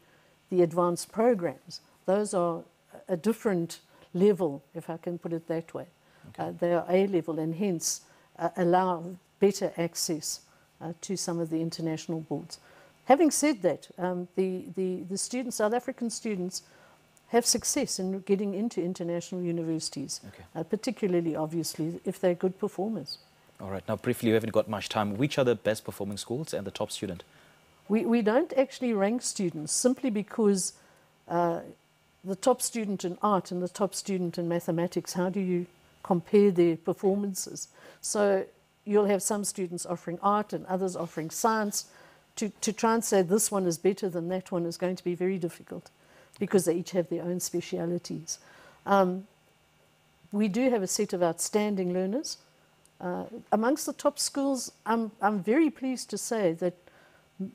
[SPEAKER 13] the advanced programs, those are a different level, if I can put it that way. Okay. They are A level and hence allow better access to some of the international boards. Having said that, the students, South African students, have success in getting into international universities, okay. Particularly, obviously, if they're good performers.
[SPEAKER 18] All right. Now, briefly, we haven't got much time. Which are the best performing schools and the top student?
[SPEAKER 13] We don't actually rank students simply because the top student in art and the top student in mathematics, how do you compare their performances? So you'll have some students offering art and others offering science. To try and say this one is better than that one is going to be very difficult because they each have their own specialities. We do have a set of outstanding learners. Amongst the top schools, I'm very pleased to say that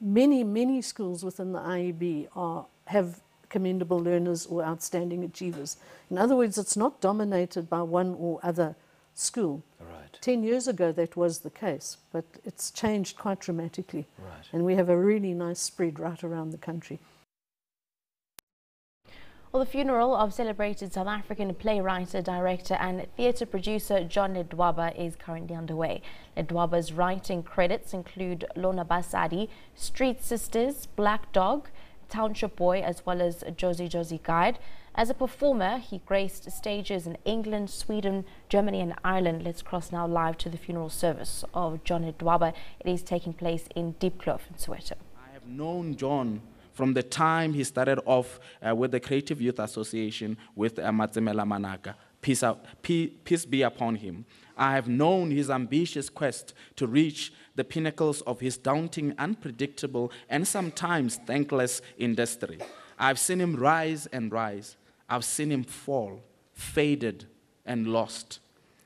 [SPEAKER 13] many schools within the IEB have commendable learners or outstanding achievers. In other words, it's not dominated by one or other school.
[SPEAKER 18] Right.
[SPEAKER 13] 10 years ago that was the case, but it's changed quite dramatically.
[SPEAKER 18] Right.
[SPEAKER 13] And we have a really nice spread right around the country.
[SPEAKER 1] Well, the funeral of celebrated South African playwright, director and theatre producer John Ledwaba is currently underway. Ledwaba's writing credits include Lona Basadi, Street Sisters, Black Dog, Township Boy, as well as Josie Guide. As a performer, he graced stages in England, Sweden, Germany and Ireland. Let's cross now live to the funeral service of John Ledwaba. It is taking place in Diepkloof in Soweto.
[SPEAKER 19] I have known John from the time he started off with the Creative Youth Association with Matsemela Manaka. Peace be upon him. I have known his ambitious quest to reach the pinnacles of his daunting, unpredictable, and sometimes thankless industry. I've seen him rise and rise. I've seen him fall, faded, and lost.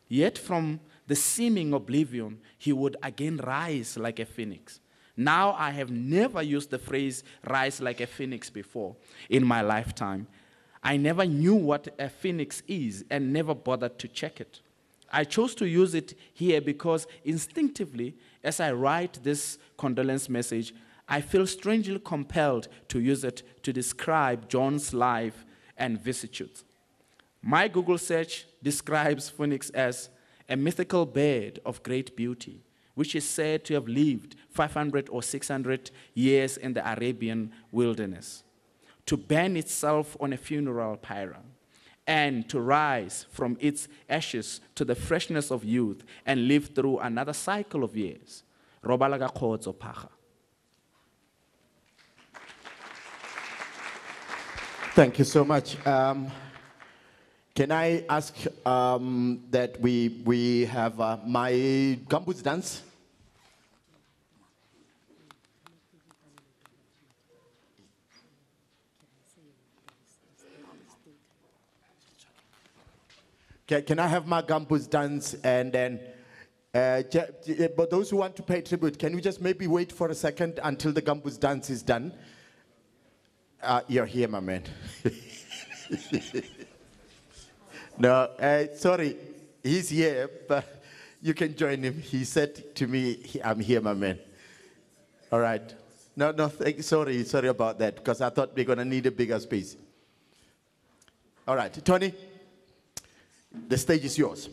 [SPEAKER 19] Yet from the seeming oblivion, he would again rise like a phoenix. Now, I have never used the phrase rise like a phoenix before in my lifetime. I never knew what a phoenix is and never bothered to check it. I chose to use it here because instinctively, as I write this condolence message, I feel strangely compelled to use it to describe John's life and vicissitudes. My Google search describes phoenix as a mythical bird of great beauty, which is said to have lived 500 or 600 years in the Arabian wilderness, to burn itself on a funeral pyre, and to rise from its ashes to the freshness of youth and live through another cycle of years. Robalaga Khodzo Pacha.
[SPEAKER 20] Thank you so much. Can I ask that we have my Gamboots dance? Can I have my Gambus dance and then, but those who want to pay tribute, can we just maybe wait for a second until the Gambus dance is done? You're here, my man. No, sorry, he's here, but you can join him. He said to me, I'm here, my man. All right. No, sorry about that, because I thought we're going to need a bigger space. All right, Tony, the stage is yours.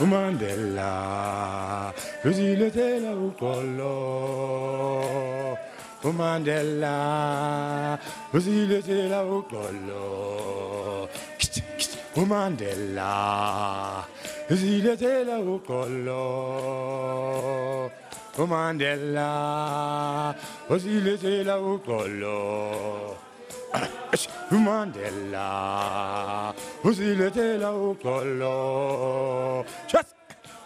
[SPEAKER 12] Mandela, uziletela uxolo. Mandela, uziletela uxolo. Mandela, uziletela uxolo. Mandela, uziletela uxolo. Mandela, uziletela uxolo.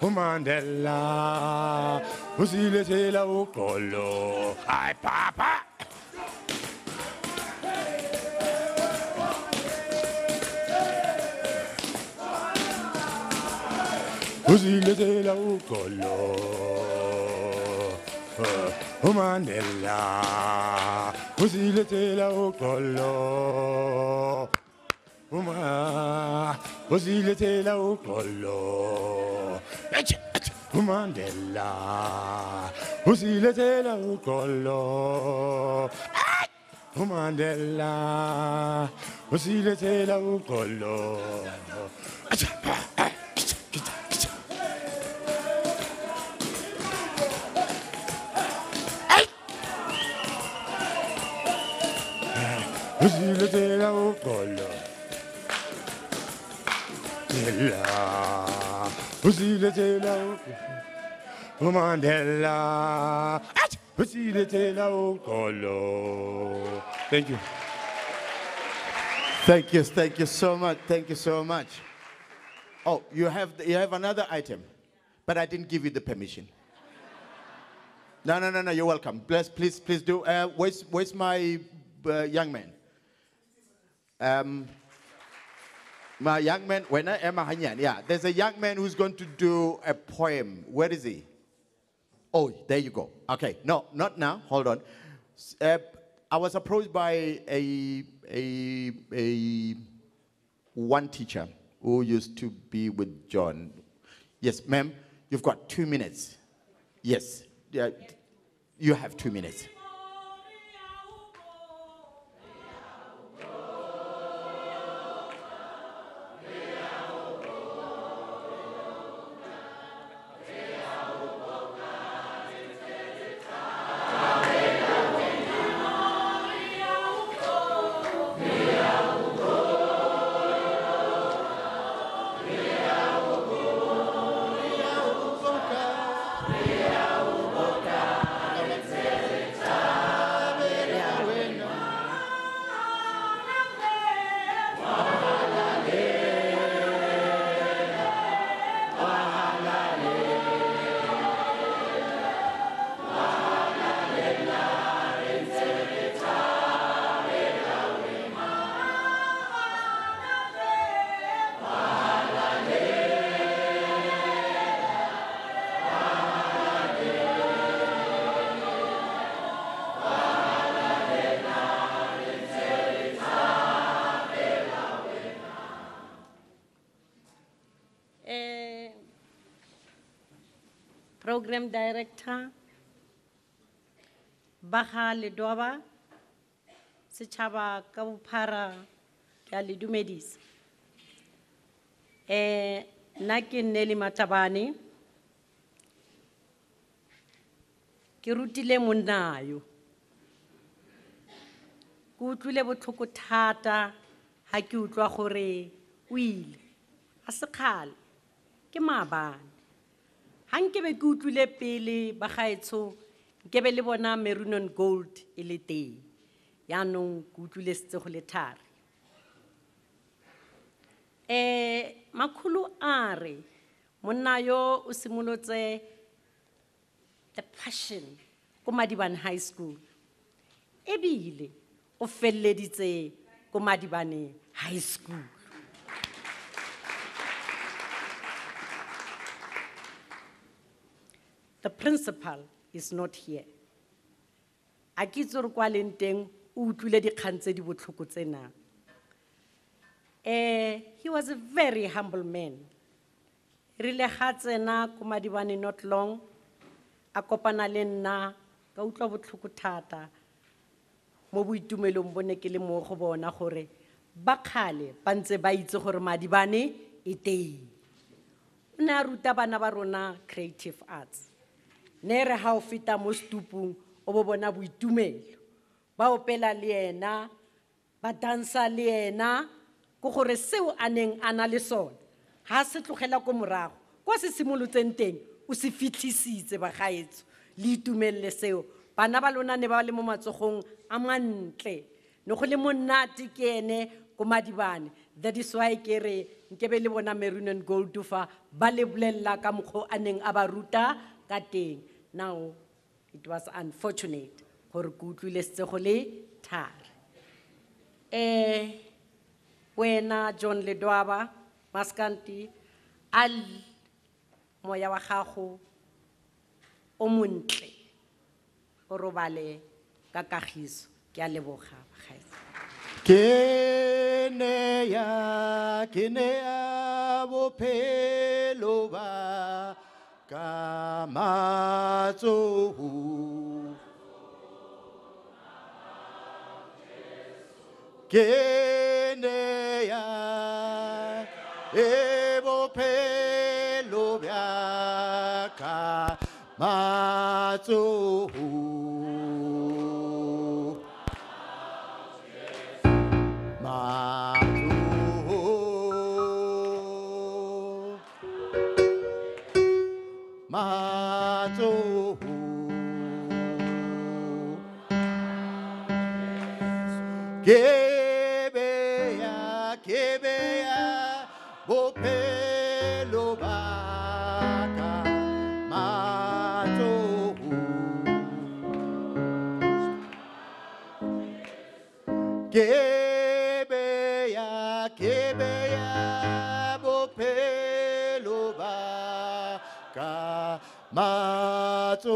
[SPEAKER 12] Mandela, uziletela uxolo. Ay, papa. Uziletela uxolo. Mandela, uziletela uxolo. Uziletela uxolo. Mandela, uziletela uxolo. Mandela, uziletela uxolo. Uziletela uxolo. Uziletela uxolo. Mandela, uziletela uxolo. Thank you.
[SPEAKER 20] Thank you so much. Thank you so much. Oh, you have another item, but I didn't give you the permission. No, you're welcome. Please do. Where's my young man? My young man, when I am a Hanyan, yeah, there's a young man who's going to do a poem. Where is he? Oh, there you go. Okay, no, not now. Hold on. I was approached by one teacher who used to be with John. Yes, ma'am, you've got 2 minutes. Yes, you have 2 minutes.
[SPEAKER 21] Program Director, Ledwaba, setšhaba ka bophara ke a le dumedisa. Nna ke Nnele Matabane, ke rutile monnayo. Ke utlwile botlhoko thata ha ke utlwa gore o ile a se kgale ke maabane. Ha nkebe ke utlwile pele ba gaetsho nkebe le bona maroon and gold e le teng. Yaanong ke utlwile setse go le thari. Makhulu a re monna yo o simolotse the passion ko Madibane High School. Ebile o felleditse ko Madibane High School. The principal is not here. A ke itse gore kwa leng teng o utlwile dikgang tse di botlhoko tsena. He was a very humble man. Rile ga tsena ko Madibane not long, a kopana le nna ka utlwa botlhoko thata mo boitumelong bone ke le mo go bona gore ba kgale ba ntse ba itse gore Madibane e teng. O ne a ruta bana ba rona creative arts. Ne re ha o feta mo stupung o bo bona boitumelo, ba opela le ena, ba dansa le ena, go gore seo a neng a na le sona ha se tlogela ko morago kwa se simolotseng teng o se fitlhisitse ba gaetso le itumelle seo. Bana ba lona ne ba le mo matsogong a mantle, ne go le monate ke ene ko Madibane. That is why ke re nkebe le bona maroon and gold fa ba le bolella ka mokgo a neng a ba ruta ka teng. Now it was unfortunate gore ke utlwile setse go le thari. Wena John Ledwaba Maskanti al moya wa gago o montle o robale ka kagiso. Ke a leboga bagaetsho.
[SPEAKER 20] Ke ne ya bophelo ba ka matsoho. Ke ne ya bophelo ba ka matsoho. Kebeya, bophelo baka matsoho. Kebeya, bophelo baka matsoho.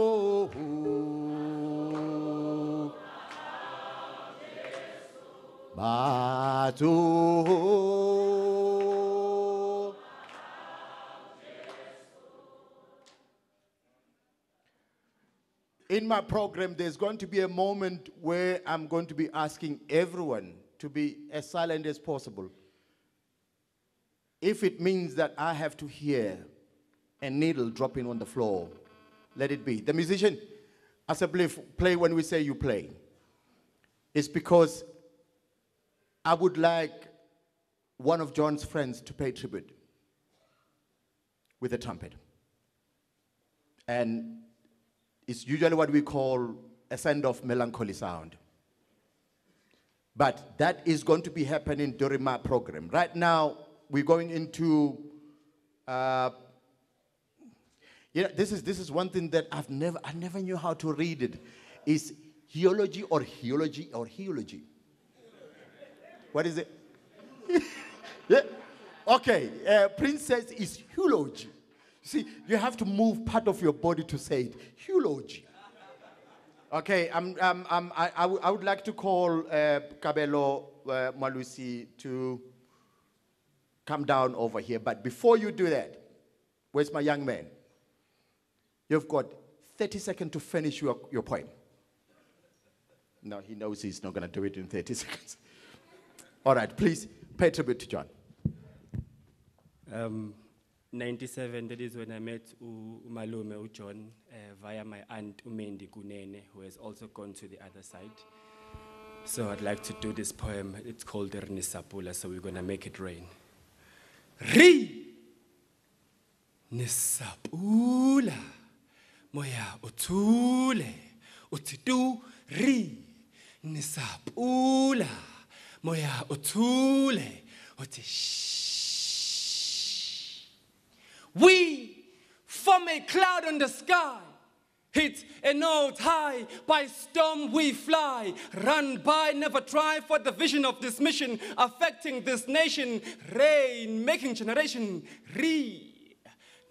[SPEAKER 20] In my program, there's going to be a moment where I'm going to be asking everyone to be as silent as possible. If it means that I have to hear a needle dropping on the floor, let it be. The musician, as I play when we say you play, it's because I would like one of John's friends to pay tribute with a trumpet. And it's usually what we call a send-off melancholy sound. But that is going to be happening during my program. Right now, we're going into, this is one thing that I never knew how to read it. Is eulogy or eulogy or eulogy? What is it? Yeah. Okay, princess is eulogy. See, you have to move part of your body to say it. Eulogy. Okay, I would like to call Kabelo Malusi to come down over here. But before you do that, where's my young man? You've got 30 seconds to finish your poem. No, he knows he's not going to do it in 30 seconds. All right, please pay tribute to John.
[SPEAKER 14] 97, that is when I met Malume John via my aunt Umendi Kunene, who has also gone to the other side. So I'd like to do this poem. It's called Nisapula, so we're going to make it rain. Nisapula, moya utule, utidu Nisapula, moya utule, We from a cloud in the sky, hit a note high, by storm we fly, run by, never try for the vision of this mission, affecting this nation, rain, making generation,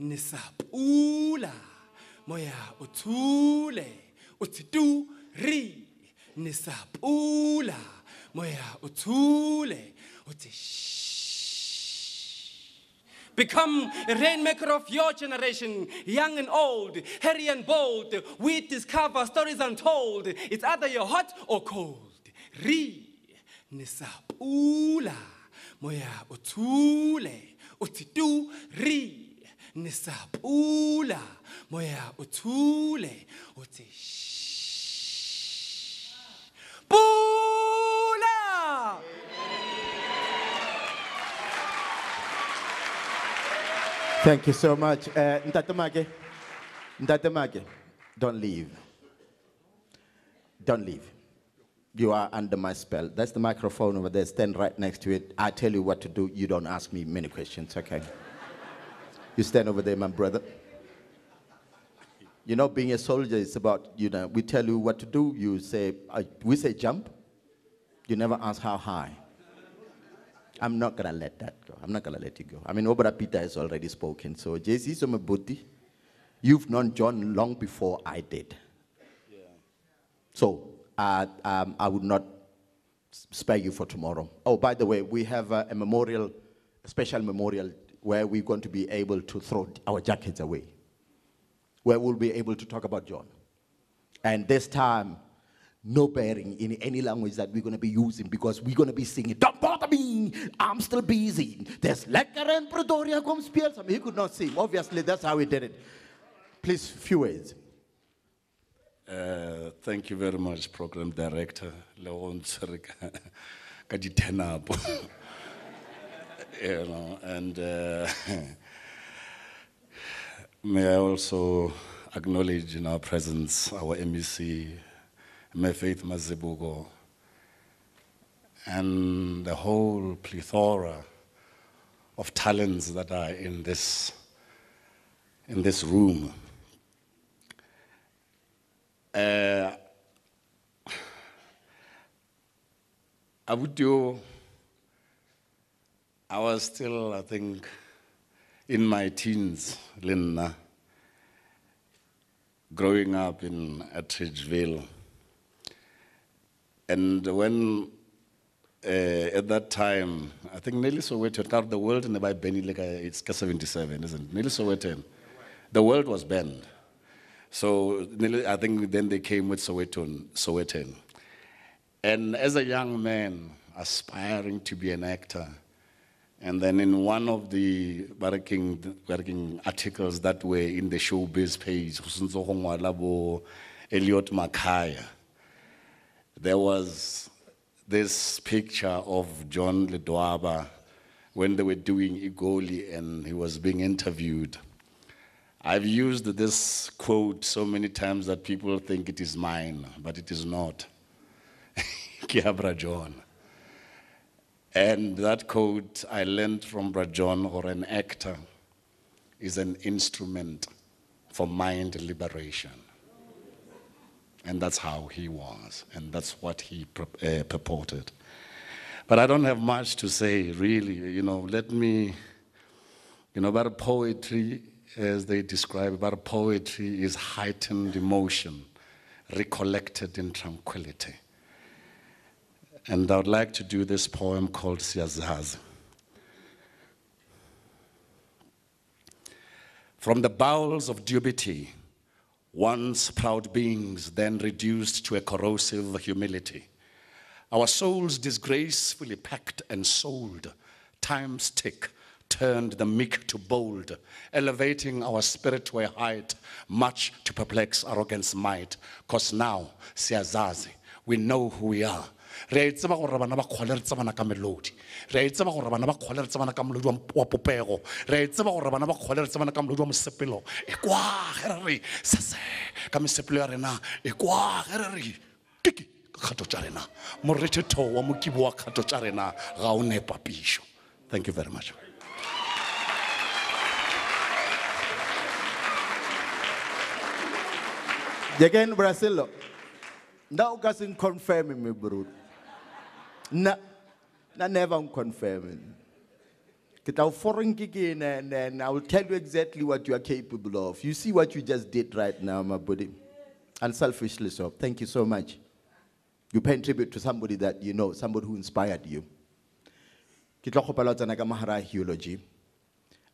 [SPEAKER 14] Nisapula, moya utule, utidu Nisapula, moya utule, Become a rainmaker of your generation, young and old, hairy and bold. We discover stories untold. It's either you're hot or cold. Nisapula, moya utule, utidu Nisapula, moya utule, Pula!
[SPEAKER 20] Thank you so much. Ntatemage, don't leave. Don't leave. You are under my spell. That's the microphone over there. Stand right next to it. I tell you what to do. You don't ask me many questions, okay? You stand over there, my brother. You know, being a soldier is about, you know, we tell you what to do. You say, we say jump. You never ask how high. I'm not going to let that go. I'm not going to let you go. I mean, Obra Peter has already spoken. So, JC Somabuti, you've known John long before I did. Yeah. So, I would not spare you for tomorrow. Oh, by the way, we have a memorial, a special memorial, where we're going to be able to throw our jackets away, where we'll be able to talk about John. And this time, no bearing in any language that we're going to be using, because we're going to be singing, don't bother me, I'm still busy. There's Lekker and Pretoria come spell. I mean, he could not sing. Obviously, that's how we did it. Please, few words.
[SPEAKER 22] Thank you very much, Program Director. You know, and may I also acknowledge in our presence our MEC, Faith Mazibugo, and the whole plethora of talents that are in this room. I was still, I think, in my teens, Linna, growing up in Atteridgeville. And when, at that time, I think Nelly Soweto, the world in the Benny, like it's 77, isn't it? Nelly Soweto, the world was banned. So I think then they came with Soweto. And as a young man, aspiring to be an actor, and then in one of the working articles that were in the showbiz page, Elliot Makaya, there was this picture of John Ledwaba when they were doing Igoli and he was being interviewed. I've used this quote so many times that people think it is mine, but it is not. Kiabra John. And that quote I learned from Brajon, or an actor is an instrument for mind liberation. And that's how he was, and that's what he purported. But I don't have much to say, really. You know, let me, you know, about poetry, as they describe, about poetry is heightened emotion, recollected in tranquility. And I would like to do this poem called Siyazazi. From the bowels of Geopolitical, once proud beings, then reduced to a corrosive humility. Our souls disgracefully packed and sold. Time's tick turned the meek to bold, elevating our spirit to a height, much to perplex arrogance might. Cause now, siyazazi, we know who we are. Re a itseba gore bana ba kgole re tsebana ka melodi. Re a itseba gore bana ba kgole re tsebana ka molodi wa popego. Re a itseba gore bana ba kgole re tsebana ka molodi wa mosepelo. E kwa ge re re sese ka mesepelo ya rena. E kwa ge re re kiki kgato tša rena. Morethetho wa mokibo wa kgato tša rena ga o ne papišo. Thank you very much.
[SPEAKER 20] Again, Brazil. Now, guys, confirming me, bro. Na never confirming. Get our foreign again, and I will tell you exactly what you are capable of. You see what you just did right now, my buddy. Unselfishly so. Thank you so much. You pay tribute to somebody that you know, somebody who inspired you. Eulogy.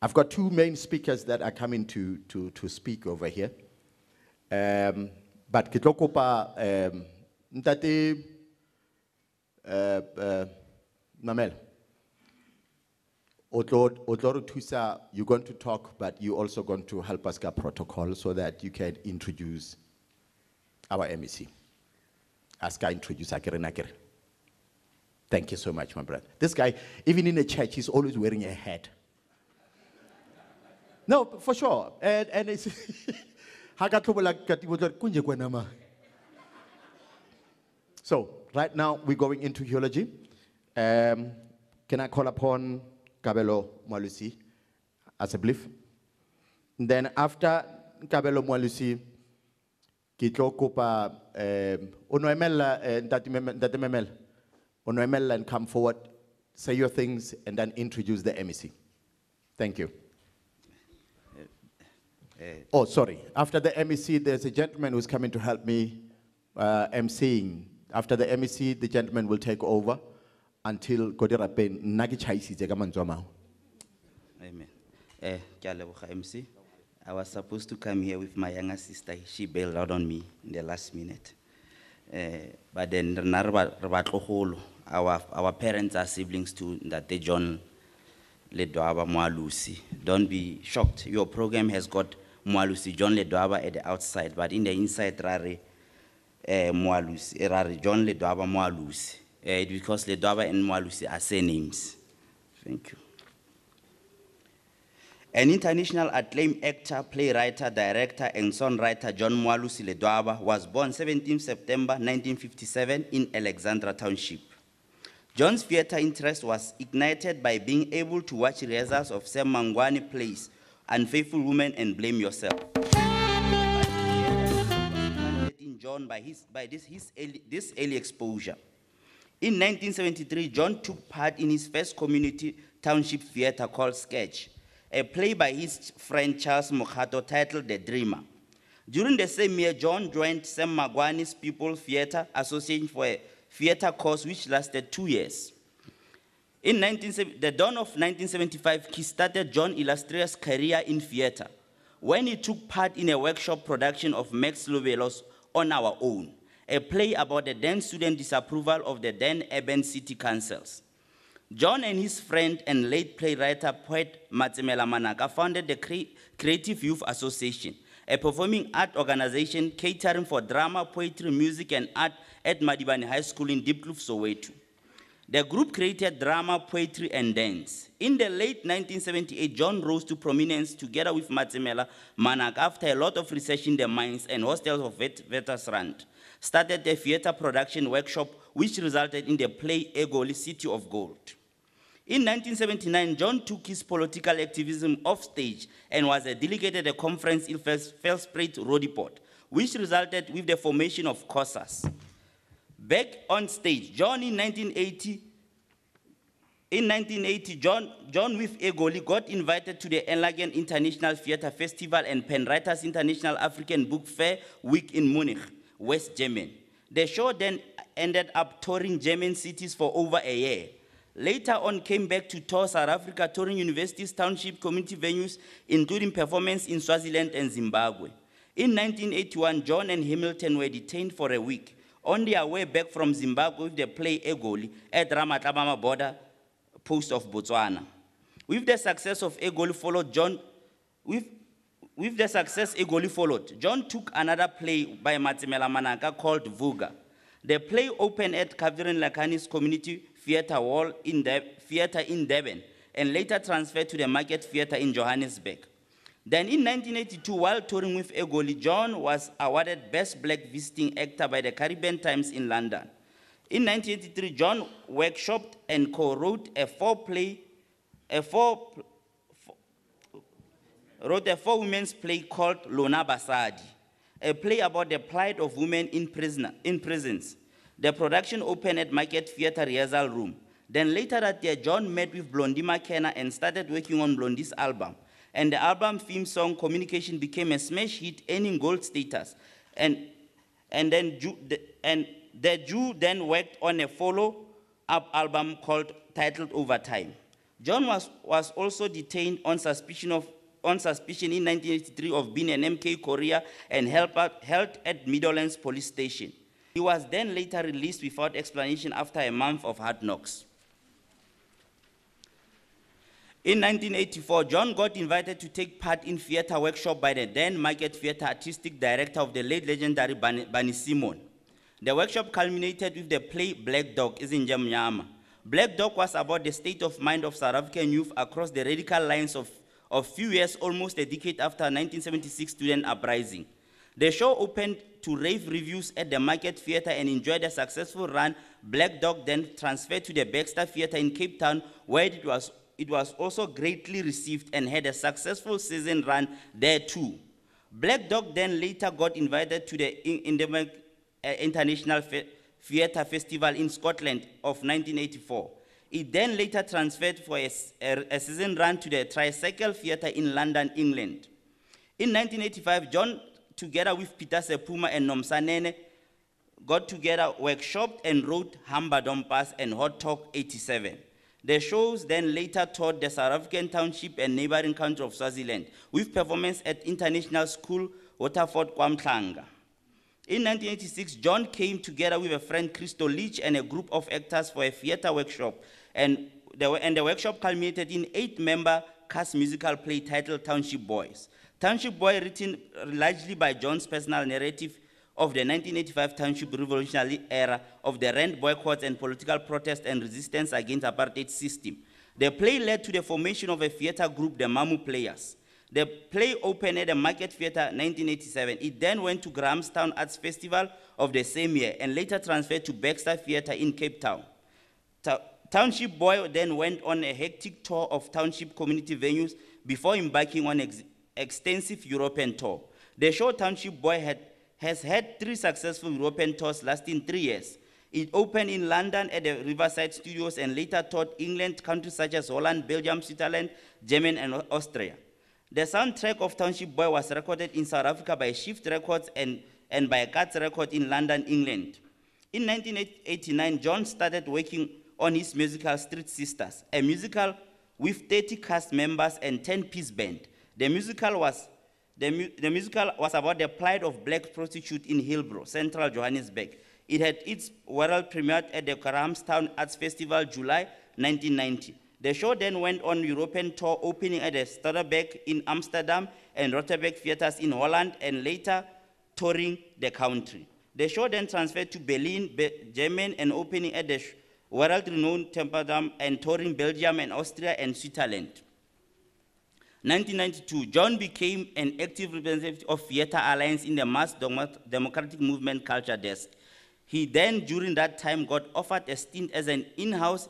[SPEAKER 20] I've got two main speakers that are coming to speak over here. But kitlokopa ntate Mamel Otlo Tusa, you're going to talk, but you're also going to help us get protocol so that you can introduce our MEC. Ask I introduce Akere. Thank you so much, my brother. This guy, even in the church, he's always wearing a hat. No, for sure. And it's so, right now, we're going into eulogy. Can I call upon Kabelo Mwalusi as a brief? Then after Kabelo Mwalusi, Kitlo Kopa Onoemela and come forward, say your things, and then introduce the MEC. Thank you. Oh, sorry. After the MEC, there's a gentleman who's coming to help me emceeing. After the MEC, the gentleman will take over until Kodira Pen Nagi Chaisi Jagamanzoma.
[SPEAKER 3] Amen. MC, I was supposed to come here with my younger sister. She bailed out on me in the last minute. But then our parents are siblings too, that they John Ledwaba Mwalusi. Don't be shocked. Your program has got Mwalusi, John Ledwaba at the outside, but in the inside, Rari Mwalusi, John Ledwaba Mwalusi. Because Ledwaba and Mwalusi are same names. Thank you. An international acclaimed actor, playwright, director, and songwriter John Mwalusi Ledwaba was born 17 September 1957 in Alexandra Township. John's theater interest was ignited by being able to watch rehearsals of Sam Mangwani plays Unfaithful Woman and Blame Yourself. In John by this early exposure. In 1973, John took part in his first community township theater called Sketch, a play by his friend Charles Mokhato titled The Dreamer. During the same year, John joined Sam Mangwani's People Theater Association for a theater course which lasted 2 years. In the dawn of 1975, he started John Illustrious' career in theater when he took part in a workshop production of Max Lovelo's On Our Own, a play about the then student disapproval of the then urban city councils. John and his friend and late playwright poet Matriculant Manaka founded the Creative Youth Association, a performing art organization catering for drama, poetry, music, and art at Madibani High School in Diepkloof, Soweto. The group created drama, poetry, and dance. In the late 1978, John rose to prominence together with Matriculant Manaka after a lot of research in the mines and hostels of Witwatersrand. Started a theater production workshop which resulted in the play Egoli, City of Gold. In 1979, John took his political activism off stage and was a delegate at a conference in Felspruit, Rodiport, which resulted with the formation of COSAS. Back on stage, John in 1980, John with Egoli got invited to the Enlagen International Theatre Festival and Pen Writers International African Book Fair Week in Munich, West Germany. The show then ended up touring German cities for over a year. Later on, came back to tour South Africa, touring universities, township, community venues, including performance in Swaziland and Zimbabwe. In 1981, John and Hamilton were detained for a week on their way back from Zimbabwe with the play Egoli at Ramatlabama border post of Botswana. With the success of Egoli followed, John took another play by Matimela Manaka called Vuga. The play opened at Kavirin Lakani's Community Theatre Hall in Durban and later transferred to the Market Theatre in Johannesburg. Then in 1982, while touring with Egoli, John was awarded Best Black Visiting Actor by the Caribbean Times in London. In 1983, John workshopped and co-wrote a four-women's play called Lona Basadi, a play about the plight of women in prisons. The production opened at Market Theatre Rehearsal Room. Then later that year, John met with Blondie McKenna and started working on Blondie's album. And the album theme song, Communication, became a smash hit, earning gold status. The Jew then worked on a follow-up album titled Overtime. John was also detained on suspicion in 1983 of being an MK courier and held at Meadowlands police station. He was then later released without explanation after a month of hard knocks. In 1984, John got invited to take part in theatre workshop by the then Market Theatre artistic director of the late legendary Bunny Simon. The workshop culminated with the play Black Dog, Izinja Mnyama. Black Dog was about the state of mind of South African youth across the radical lines of few years, almost a decade after 1976 student uprising. The show opened to rave reviews at the Market Theatre and enjoyed a successful run. Black Dog then transferred to the Baxter Theatre in Cape Town, where it was also greatly received and had a successful season run there too. Black Dog then later got invited to the International Theatre Festival in Scotland of 1984. It then later transferred for a season run to the Tricycle Theatre in London, England. In 1985, John, together with Peter Sepuma and Nomsanene, got together, workshopped and wrote Hamba Dompas and Hot Talk 87. The shows then later toured the South African township and neighboring country of Swaziland, with performance at International School, Waterford, Kwamhlanga. In 1986, John came together with a friend, Christo Leach, and a group of actors for a theatre workshop, and the workshop culminated in 8-member cast musical play titled Township Boys. Township Boy, written largely by John's personal narrative of the 1985 township revolutionary era of the rand boycotts and political protest and resistance against apartheid system. The play led to the formation of a theatre group, the Mamu Players. The play opened at the Market Theatre 1987. It then went to Grahamstown Arts Festival of the same year and later transferred to Baxter Theatre in Cape Town. Township Boy then went on a hectic tour of township community venues before embarking on an extensive European tour. The show Township Boy has had 3 successful European tours lasting 3 years. It opened in London at the Riverside Studios and later toured England, countries such as Holland, Belgium, Switzerland, Germany, and Austria. The soundtrack of Township Boy was recorded in South Africa by Shift Records and by Cats Records in London, England. In 1989, John started working on his musical Street Sisters, a musical with 30 cast members and 10-piece band. The musical was about the plight of black prostitutes in Hillbrow, central Johannesburg. It had its world premiere at the Grahamstown Arts Festival, July 1990. The show then went on European tour, opening at the Stodderbeek in Amsterdam and Rotterbeek theaters in Holland, and later touring the country. The show then transferred to Berlin, Germany, and opening at the world-renowned Temperdam and touring Belgium and Austria and Switzerland. 1992, John became an active representative of Theatre Alliance in the Mass Democratic Movement Culture Desk. He then, during that time, got offered a stint as an in-house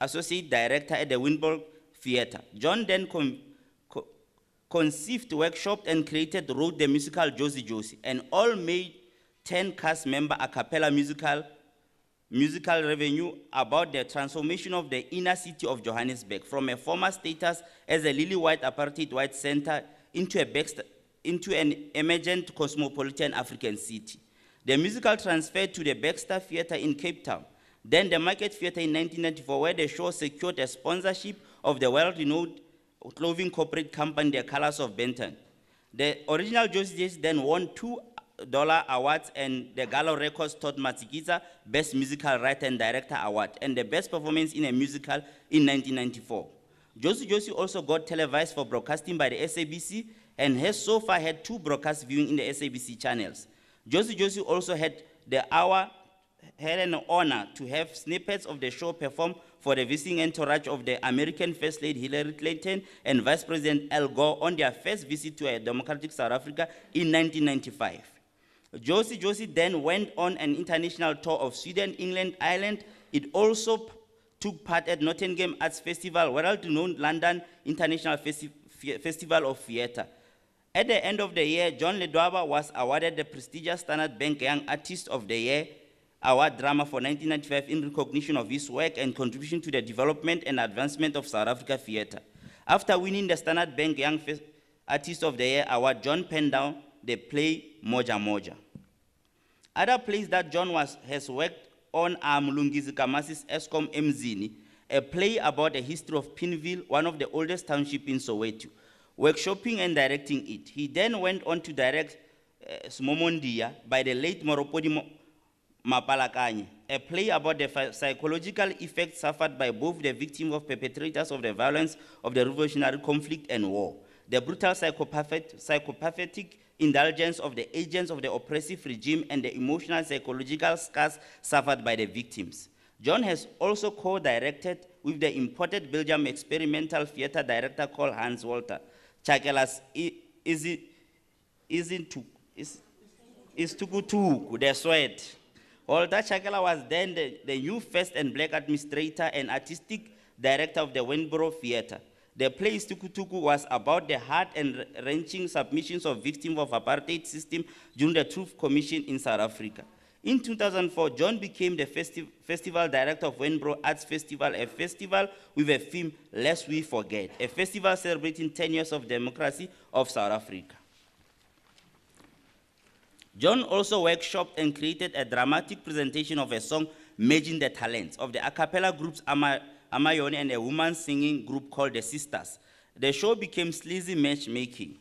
[SPEAKER 3] associate director at the Wynberg Theatre. John then conceived, workshopped, and wrote the musical Josie Josie, an all-made 10-cast member a cappella musical revenue about the transformation of the inner city of Johannesburg from a former status as a lily-white apartheid white center into an emergent cosmopolitan African city. The musical transferred to the Baxter Theatre in Cape Town, then the Market Theatre in 1994, where the show secured a sponsorship of the world-renowned clothing corporate company, the Colors of Benton. The original Josie then won $2 awards, and the Gallo Records taught Matsikiza Best Musical Writer and Director Award and the Best Performance in a Musical in 1994. Josie also got televised for broadcasting by the SABC and has so far had 2 broadcast viewing in the SABC channels. Josie also had an honor to have snippets of the show performed for the visiting entourage of the American First Lady Hillary Clinton and Vice President Al Gore on their first visit to a democratic South Africa in 1995. Josie then went on an international tour of Sweden, England, Ireland. It also took part at Nottingham Arts Festival, world-renowned London International Festival of Theatre. At the end of the year, John Ledwaba was awarded the prestigious Standard Bank Young Artist of the Year Award Drama for 1995 in recognition of his work and contribution to the development and advancement of South Africa theatre. After winning the Standard Bank Young Artist of the Year Award, John penned down the play Moja Moja. Other plays that John has worked on are Mulungizi Kamasi's Eskom Mzini, a play about the history of Pinville, one of the oldest townships in Soweto, workshopping and directing it. He then went on to direct Smomondia by the late Moropodi Mapalakanye, a play about the psychological effects suffered by both the victims of perpetrators of the violence of the revolutionary conflict and war, the brutal psychopathic indulgence of the agents of the oppressive regime, and the emotional psychological scars suffered by the victims. John has also co-directed with the imported Belgium experimental theater director called Hans Walter Chakela's Is Tukutuku, the Sweat. Walter Chakela was then the new first and black administrator and artistic director of the Wynboro Theatre. The play Tukutuku was about the heart and wrenching submissions of victims of apartheid system during the Truth Commission in South Africa. In 2004, John became the festival director of Wynboro Arts Festival, a festival with a theme, Lest We Forget, a festival celebrating 10 years of democracy of South Africa. John also workshopped and created a dramatic presentation of a song merging the talents of the a cappella groups Amayoni and a woman singing group called the Sisters. The show became sleazy matchmaking.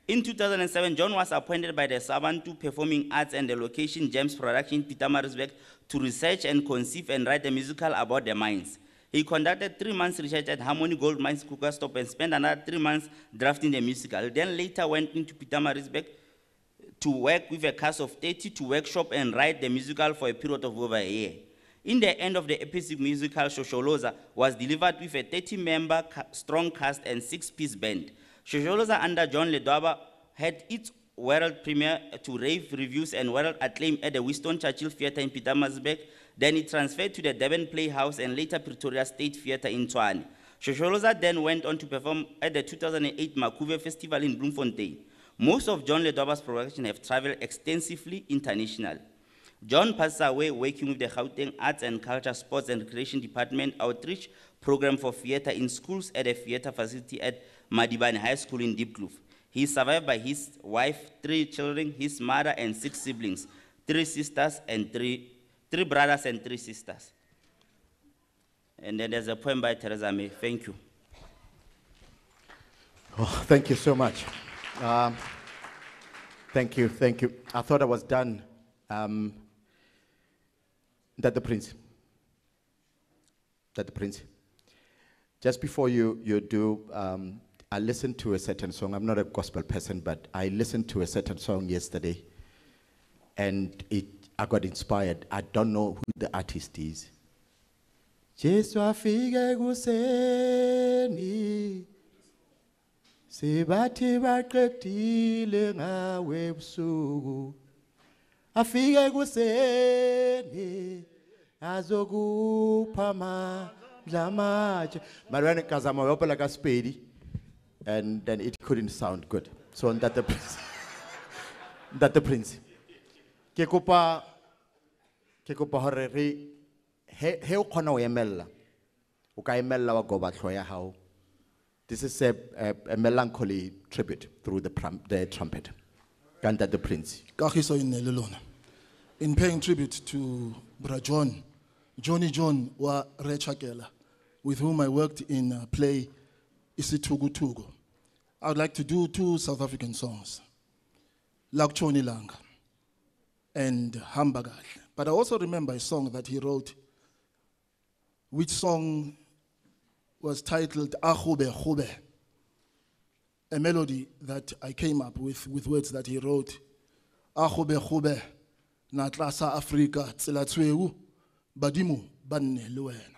[SPEAKER 3] In 2007, John was appointed by the Sabantu Performing Arts and the Location Gems Production Pietermaritzburg to research and conceive and write a musical about the mines. He conducted 3 months research at Harmony Gold Mines Krugersdorp and spent another 3 months drafting the musical. He then later went into Pietermaritzburg to work with a cast of 30 to workshop and write the musical for a period of over a year. In the end of the epic musical, Shosholoza was delivered with a 30-member strong cast and 6-piece band. Shosholoza under John Ledwaba had its world premiere to rave reviews and world acclaim at the Winston Churchill Theatre in Pietermaritzburg. Then it transferred to the Durban Playhouse and later Pretoria State Theatre in Tshwane. Shosholoza then went on to perform at the 2008 Makuve Festival in Bloemfontein. Most of John Ledwaba's productions have traveled extensively internationally. John passed away working with the Gauteng Arts and Culture, Sports and Recreation Department outreach program for theater in schools at a theater facility at Madibane High School in Diepkloof. He is survived by his wife, 3 children, his mother, and 6 siblings, 3 sisters and 3 brothers and 3 sisters. And then there's a poem by Teresa May. Thank you.
[SPEAKER 20] Oh, thank you so much. Thank you. I thought I was done. That the Prince. Just before you do, I listened to a certain song. I'm not a gospel person, but I listened to a certain song yesterday, and I got inspired. I don't know who the artist is. Jesu afike kuseni sibathi baqedile ngawe ebusuku afike kuseni azokupha amandla amatsha malwane kazama yopela kaSpedi, and then it couldn't sound good. So that the prince ke kopa hore re he o khona o emella o ka emella wa goba tlho ya hao. This is a melancholy tribute through the trumpet. Kanta the prince.
[SPEAKER 4] In paying tribute to Bra Johnny John wa Rechakela, with whom I worked in a play Isitugutugu. I would like to do 2 South African songs, Lakchoni Langa and Hambagal. But I also remember a song that he wrote, which song was titled Ahube Hube, a melody that I came up with words that he wrote. Ahube Hube, Natlasa Afrika, Tsilatsweu, Badimu, Banne Luena.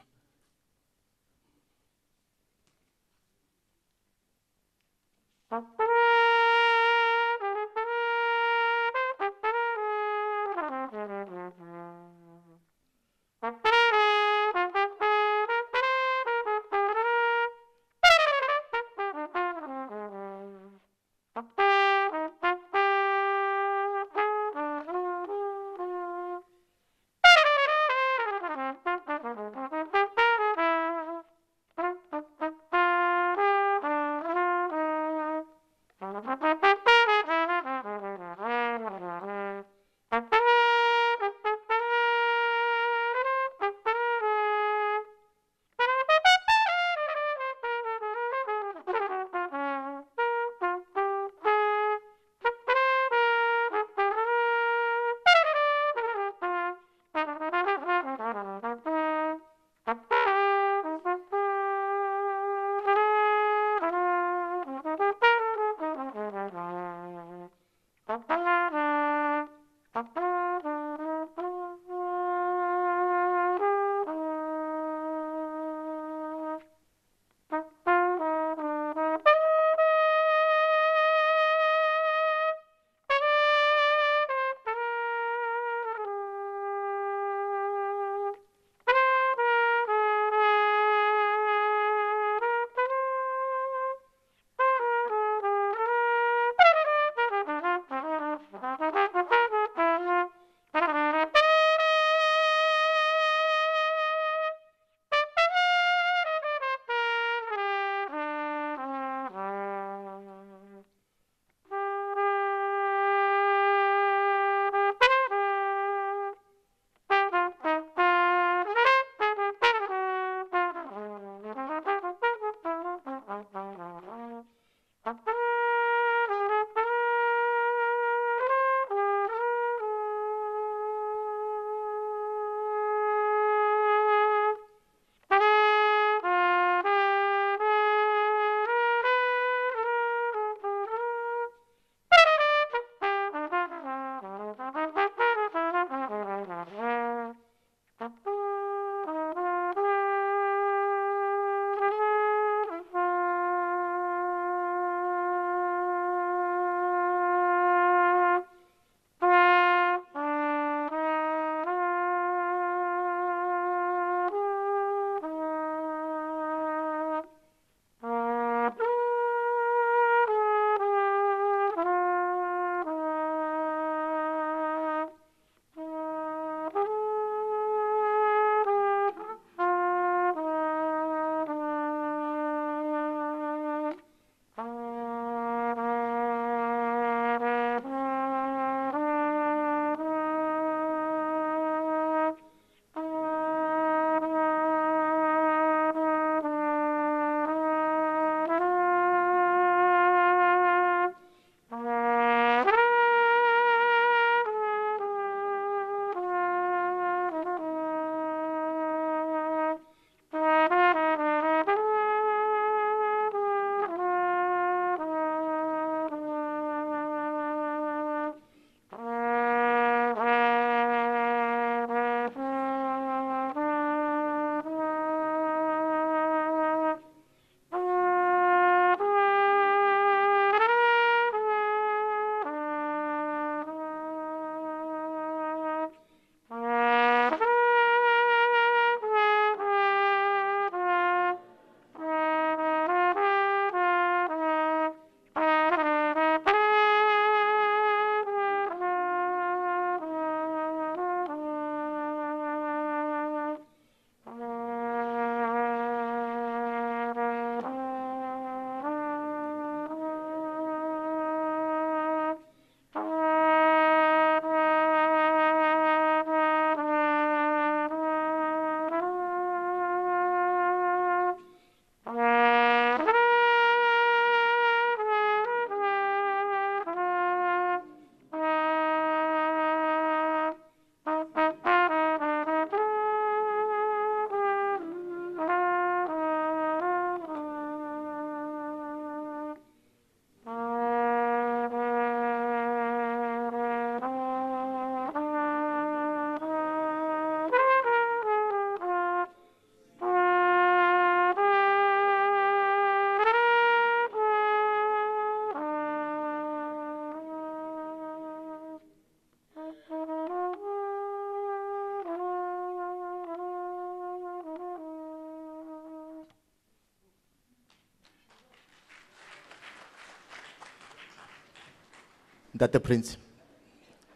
[SPEAKER 20] That the Prince.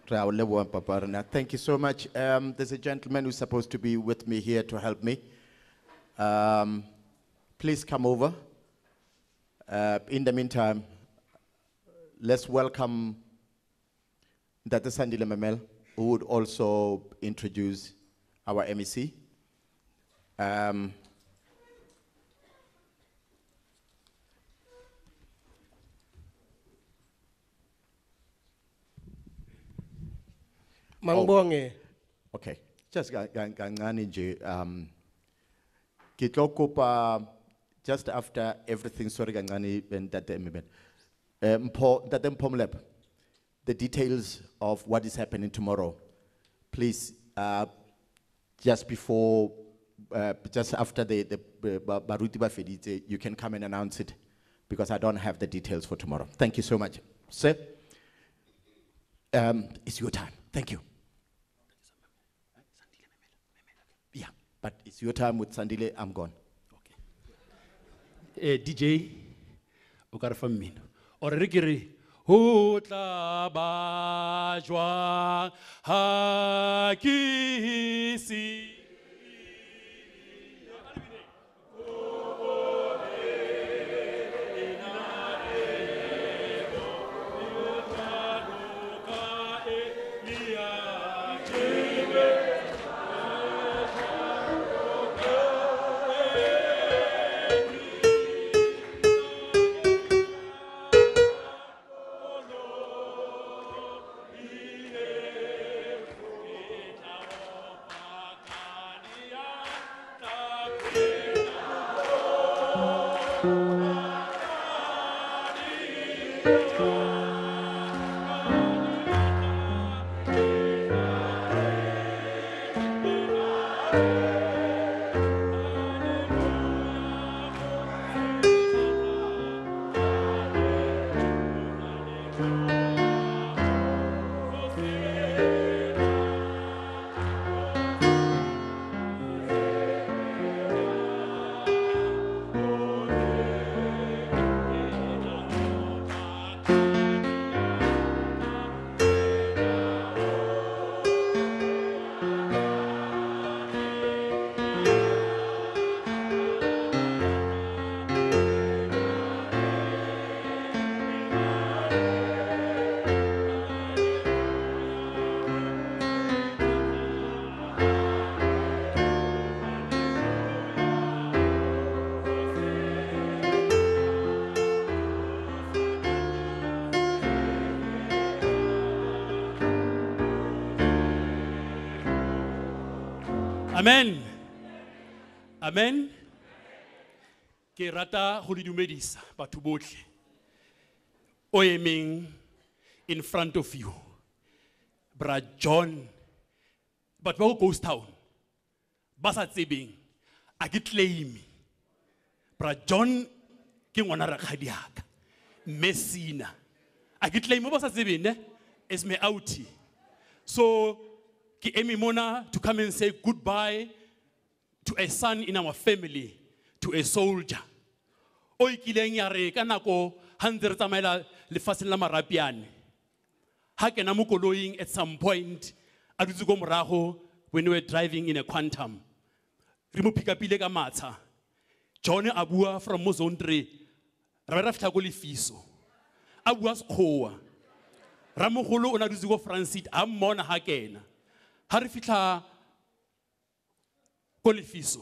[SPEAKER 20] Thank you so much. There's a gentleman who's supposed to be with me here to help me. Please come over. In the meantime, let's welcome Dr. Sandile Memel, who would also introduce our MEC.
[SPEAKER 2] Mangbonge.
[SPEAKER 20] Okay. Just kancane nje kitlokupa just after everything sorry kancane Ntate Memel. Ntate Mpomlep, the details of what is happening tomorrow. Please just before just after the Baruti Bafedite, you can come and announce it because I don't have the details for tomorrow. Thank you so much. Sir, it's your time. Thank you. Yeah, but it's your time with Sandile. I'm gone.
[SPEAKER 7] DJ, okare from me. Or rigiri, ho tla ba jwang ha ke si. Amen. Amen. Ke rata go le dumedisa batho botlhe. O emeng in front of you. Bra John. But ba go Ghost Town. Ba sa tsebeng a ke claim. Bra John ke ngwana rakgadi yaka. Messina. A ke claim ba sa tsebeng ne? Is me outie. So ki emi mona to come and say goodbye to a son in our family, to a soldier. O ikileng ya re ka nako handre tsamaela lefatsheng la marapiane. Ha ke na mo koloing at some point a dutse go morago when we were driving in a Quantum. Re mo pikapile ka matha. John a bua from Mozondre. Ra ra fitla go lefiso. A bua sekgowa. Ramogolo o na dutse go Francide a mmona ha kena. Ha re fitla ko lefiso.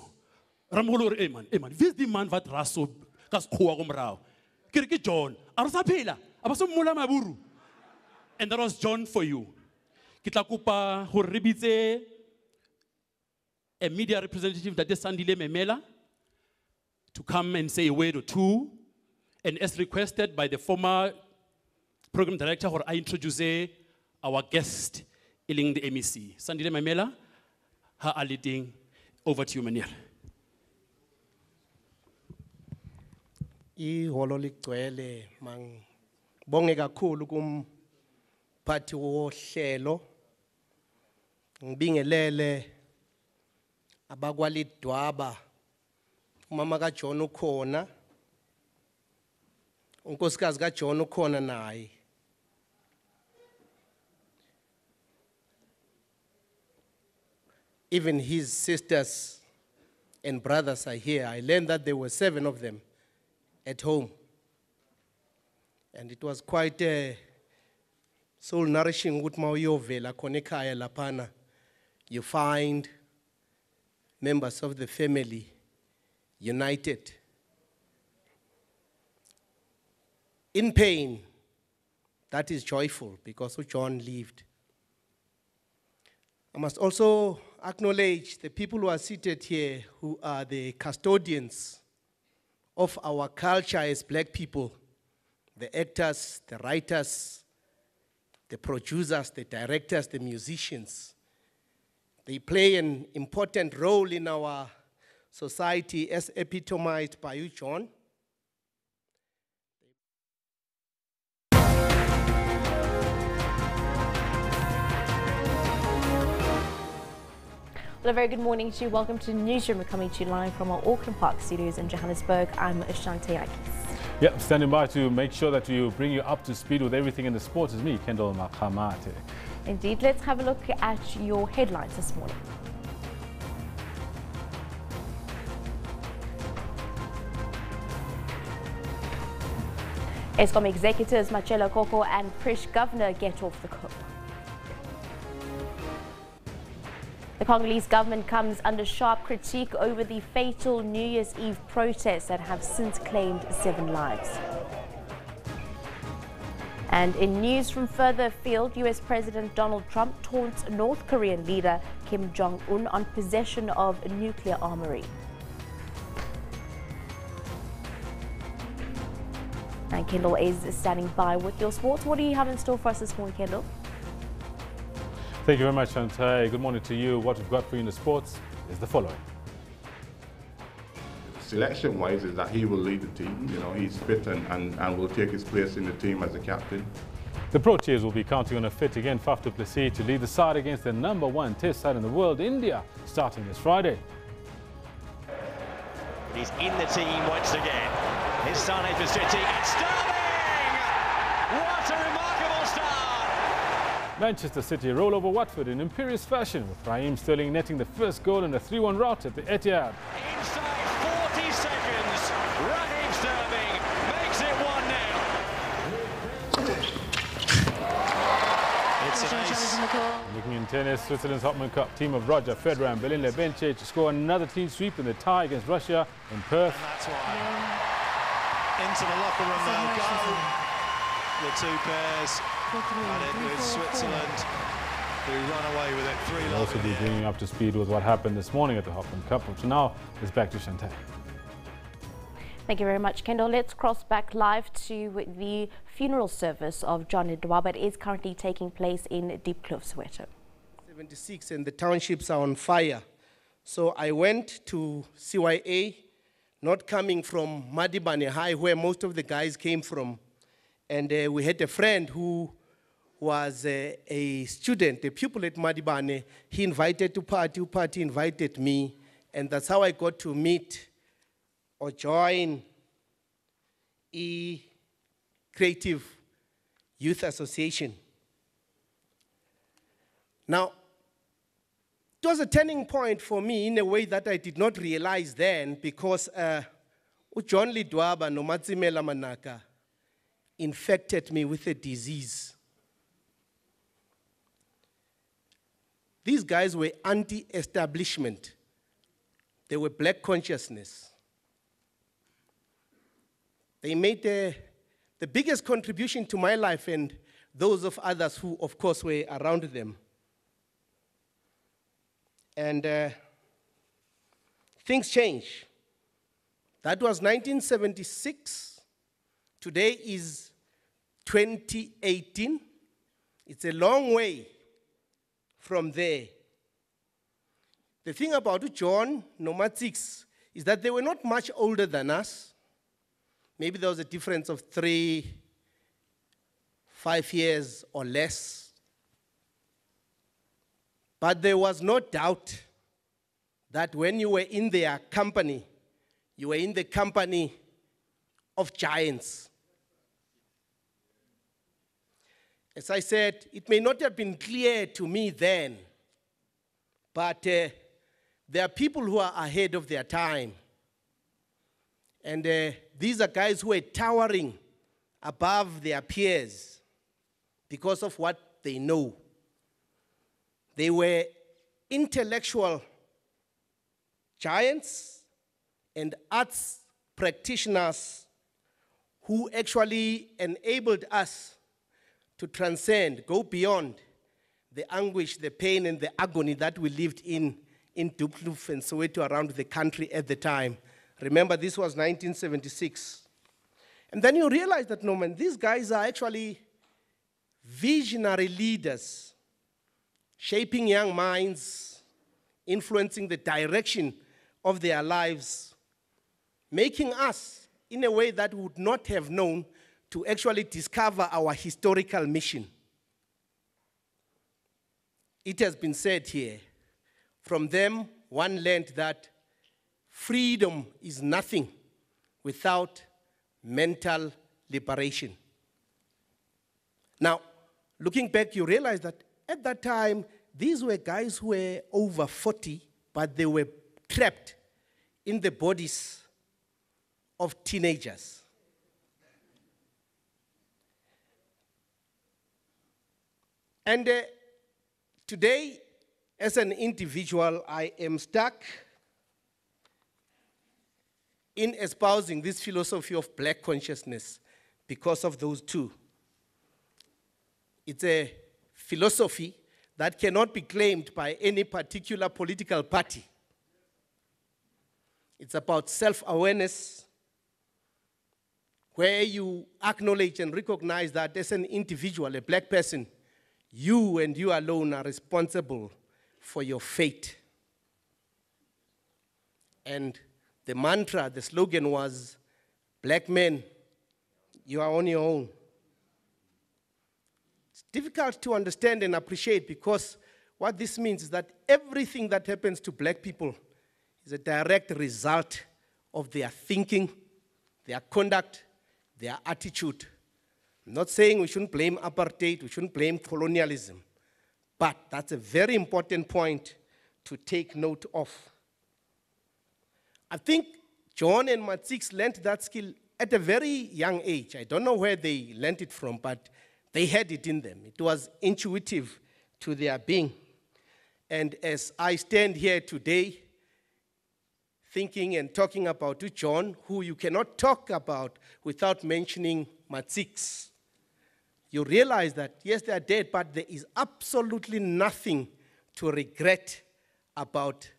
[SPEAKER 7] Ramogolo re man, vis di man vat raso ka sekgowa go morao. Ke re ke John, a re sa phela, a ba se mmola maburu. And that was John for you. Ke tla kopa go re bitse a media representative that is Sandile Memela to come and say a word or two. And as requested by the former program director, I introduce our guest in the MEC. Sandile Memela, ha a leading. Over to you, Manir.
[SPEAKER 2] Iholo ligcwele mang bonge kakhulu kumphathi wohlelo ngibingelele abakwa Ledwaba umama ka John ukhona unkosikazi ka John ukhona naye even his sisters and brothers are here. I learned that there were 7 of them at home. And it was quite soul nourishing with Mauyovela Konekaya Lapana. You find members of the family united in pain. That is joyful because John lived. I must also acknowledge the people who are seated here who are the custodians of our culture as black people, the actors, the writers, the producers, the directors, the musicians. They play an important role in our society as epitomized by you, John.
[SPEAKER 1] Well, a very good morning to you. Welcome to Newsroom. We're coming to you live from our Auckland Park studios in Johannesburg. I'm Ashante Akis.
[SPEAKER 6] Yep, standing by to make sure that you bring you up to speed with everything in the sports is me, Kendall Makamate.
[SPEAKER 1] Indeed, let's have a look at your headlines this morning. Eskom executives Machela Koko and Prish Governor get off the hook. The Congolese government comes under sharp critique over the fatal New Year's Eve protests that have since claimed 7 lives. And in news from further afield, US President Donald Trump taunts North Korean leader Kim Jong-un on possession of a nuclear armory. And Kendall is standing by with your sports. What do you have in store for us this morning, Kendall?
[SPEAKER 6] Thank you very much, Shantay. Good morning to you. What we've got for you in the sports is the following.
[SPEAKER 8] Selection-wise is that he will lead the team. You know, he's fit and will take his place in the team as a captain.
[SPEAKER 6] The Proteas will be counting on a fit again Faf du Plessis to lead the side against the #1 test side in the world, India, starting this Friday.
[SPEAKER 5] He's in the team once again. His son is City. It's Sterling! What a remarkable start!
[SPEAKER 6] Manchester City roll over Watford in imperious fashion, with Raheem Sterling netting the first goal in a 3-1 rout at the Etihad.
[SPEAKER 5] Inside 40 seconds, Raheem Sterling makes it 1-0. It's an ace.
[SPEAKER 6] Looking in tennis, Switzerland's Hopman Cup team of Roger Federer and Belinda Bencic score another clean sweep in the tie against Russia in Perth.
[SPEAKER 9] And that's why. Into the locker room they'll go. The 2 pairs. And it was Switzerland who run away with it. 3-love.
[SPEAKER 6] We'll also be bringing you up to speed with what happened this morning at the Hopman Cup, which now is back to Shantay.
[SPEAKER 1] Thank you very much, Kendall. Let's cross back live to the funeral service of John Ledwaba. It is currently taking place in Deep Kloof, Soweto.
[SPEAKER 2] 76 and the townships are on fire. So I went to CYA, not coming from Madibane High, where most of the guys came from. And we had a friend who was a student, a pupil at Madibane. He invited to party invited me. And that's how I got to meet or join Creative Youth Association. Now, it was a turning point for me in a way that I did not realize then, because John Ledwaba no Matsimela Manaka infected me with a disease. These guys were anti-establishment. They were black consciousness. They made the biggest contribution to my life and those of others who, of course, were around them. And things change. That was 1976. Today is 2018. It's a long way from there. The thing about John Nomatics is that they were not much older than us. Maybe there was a difference of 3-5 years or less. But there was no doubt that when you were in their company, you were in the company of giants. As I said, it may not have been clear to me then, but there are people who are ahead of their time. And these are guys who are towering above their peers because of what they know. They were intellectual giants and arts practitioners who actually enabled us to transcend, go beyond the anguish, the pain, and the agony that we lived in Dupluf and Soweto around the country at the time. Remember, this was 1976. And then you realize that, no, man, these guys are actually visionary leaders, shaping young minds, influencing the direction of their lives, making us, in a way that we would not have known, to actually discover our historical mission. It has been said here, from them, one learned that freedom is nothing without mental liberation. Now, looking back, you realize that at that time, these were guys who were over 40, but they were trapped in the bodies of teenagers. And today, as an individual, I am stuck in espousing this philosophy of black consciousness because of those two. It's a philosophy that cannot be claimed by any particular political party. It's about self-awareness, where you acknowledge and recognize that as an individual, a black person, you and you alone are responsible for your fate. And the mantra, the slogan was, black men, you are on your own. It's difficult to understand and appreciate because what this means is that everything that happens to black people is a direct result of their thinking, their conduct, their attitude. I'm not saying we shouldn't blame apartheid, we shouldn't blame colonialism, but that's a very important point to take note of. I think John and Matric learned that skill at a very young age. I don't know where they learned it from, but they had it in them. It was intuitive to their being. And as I stand here today, thinking and talking about you, John, who you cannot talk about without mentioning Matric, you realize that, yes, they are dead, but there is absolutely nothing to regret about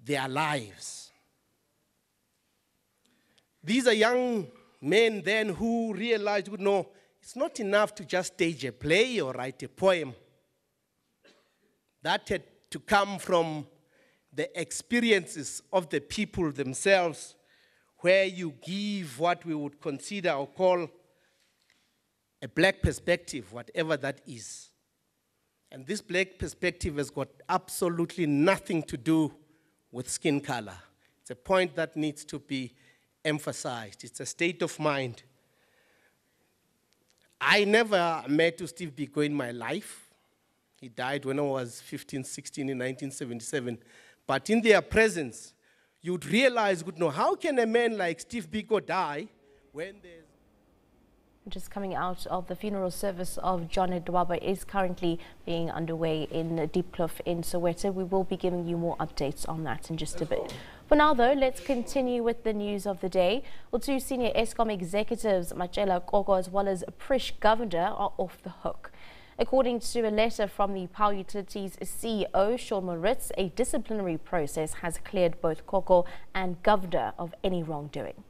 [SPEAKER 2] their lives. These are young men then who realized, no, it's not enough to just stage a play or write a poem. That had to come from the experiences of the people themselves, where you give what we would consider or call a black perspective, whatever that is. And this black perspective has got absolutely nothing to do with skin color. It's a point that needs to be emphasized. It's a state of mind. I never met Steve Biko in my life. He died when I was 15, 16 in 1977. But in their presence, you'd realize, how can a man like Steve Biko die when there's...
[SPEAKER 1] Just coming out of the funeral service of John Ledwaba is currently being underway in Dupluf in Soweto. We will be giving you more updates on that in just a bit. For now, though, let's continue with the news of the day. Well, two senior Eskom executives, Matriculant as well as Prish Governor, are off the hook. According to a letter from the Power Utilities CEO, Sean Moritz, a disciplinary process has cleared both Koko and Governor of any wrongdoing.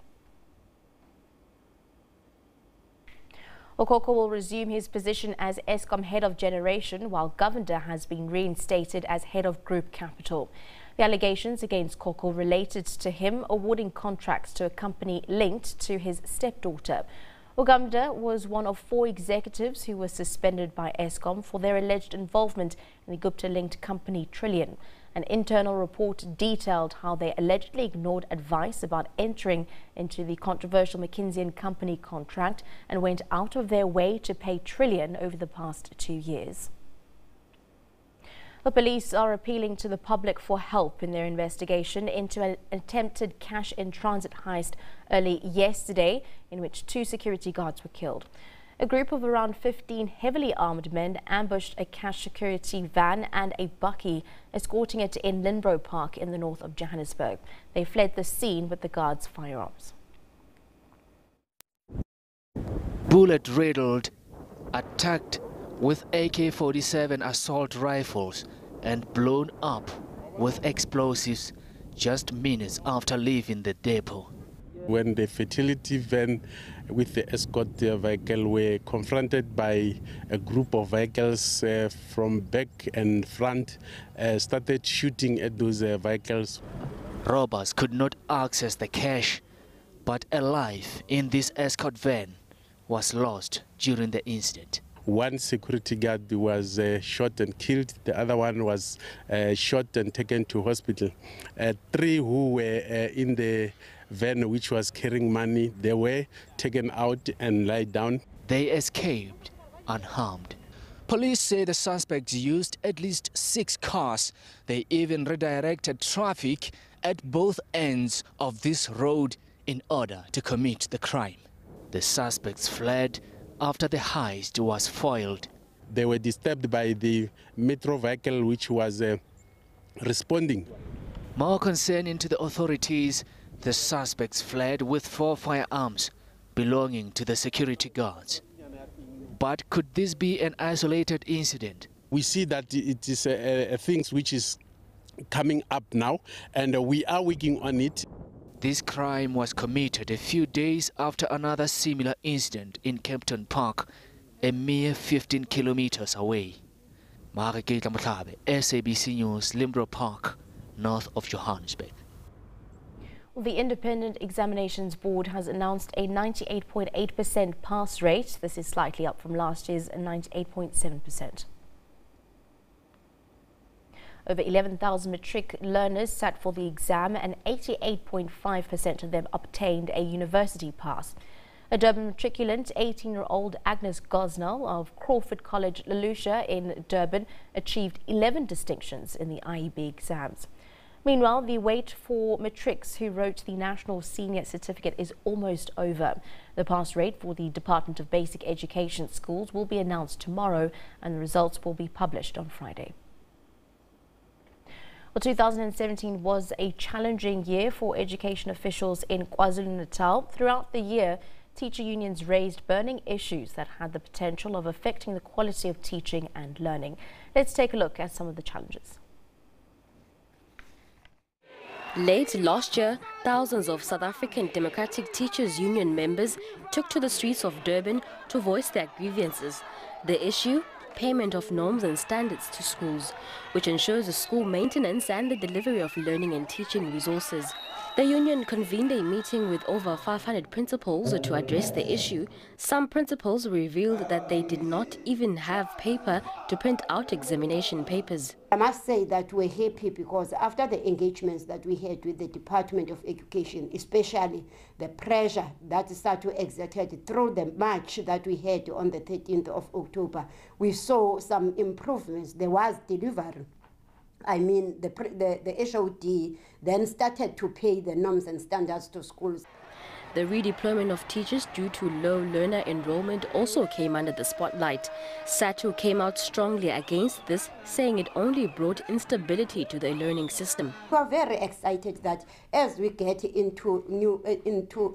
[SPEAKER 1] Koko will resume his position as Eskom head of generation, while Governor has been reinstated as head of group capital. The allegations against Koko related to him awarding contracts to a company linked to his stepdaughter. Governor was one of 4 executives who were suspended by Eskom for their alleged involvement in the Gupta-linked company Trillion. An internal report detailed how they allegedly ignored advice about entering into the controversial McKinsey & Company contract and went out of their way to pay Trillion over the past 2 years. The police are appealing to the public for help in their investigation into an attempted cash-in-transit heist early yesterday, in which 2 security guards were killed. A group of around 15 heavily armed men ambushed a cash security van and a bakkie, escorting it in Linbro Park in the north of Johannesburg. They fled the scene with the guards' firearms.
[SPEAKER 10] Bullet-riddled, attacked with AK-47 assault rifles and blown up with explosives just minutes after leaving the depot.
[SPEAKER 17] When the fertility van with the escort vehicle were confronted by a group of vehicles from back and front, started shooting at those vehicles.
[SPEAKER 10] Robbers could not access the cash, but a life in this escort van was lost during the incident.
[SPEAKER 17] One security guard was shot and killed. The other one was shot and taken to hospital. 3 who were in the van which was carrying money, they were taken out and laid down.
[SPEAKER 10] They escaped unharmed. Police say the suspects used at least 6 cars. They even redirected traffic at both ends of this road in order to commit the crime. The suspects fled after the heist was foiled.
[SPEAKER 17] They were disturbed by the metro vehicle which was responding.
[SPEAKER 10] More concerning to the authorities, the suspects fled with 4 firearms belonging to the security guards. But could this be an isolated incident?
[SPEAKER 17] We see that it is things which is coming up now, and we are working on it.
[SPEAKER 10] This crime was committed a few days after another similar incident in Kempton Park, a mere 15 kilometers away. Matriculant, SABC News, Linbro Park, north of Johannesburg.
[SPEAKER 1] The Independent Examinations Board has announced a 98.8% pass rate. This is slightly up from last year's 98.7%. Over 11,000 matric learners sat for the exam and 88.5% of them obtained a university pass. A Durban matriculant, 18-year-old Agnes Gosnell of Crawford College, Lelusha in Durban, achieved 11 distinctions in the IEB exams. Meanwhile, the wait for matrics who wrote the National Senior Certificate is almost over. The pass rate for the Department of Basic Education schools will be announced tomorrow, and the results will be published on Friday. Well, 2017 was a challenging year for education officials in KwaZulu-Natal. Throughout the year, teacher unions raised burning issues that had the potential of affecting the quality of teaching and learning. Let's take a look at some of the challenges.
[SPEAKER 11] Late last year, thousands of South African Democratic Teachers Union members took to the streets of Durban to voice their grievances. The issue? Payment of norms and standards to schools, which ensures the school maintenance and the delivery of learning and teaching resources. The union convened a meeting with over 500 principals to address the issue. Some principals revealed that they did not even have paper to print out examination papers.
[SPEAKER 15] I must say that we're happy because after the engagements that we had with the Department of Education, especially the pressure that started to exerted through the march that we had on the 13th of October, we saw some improvements. There was delivery. I mean, the HOD then started to pay the norms and standards to schools.
[SPEAKER 11] The redeployment of teachers due to low learner enrollment also came under the spotlight. SATU came out strongly against this, saying it only brought instability to the learning system.
[SPEAKER 15] We are very excited that as we get into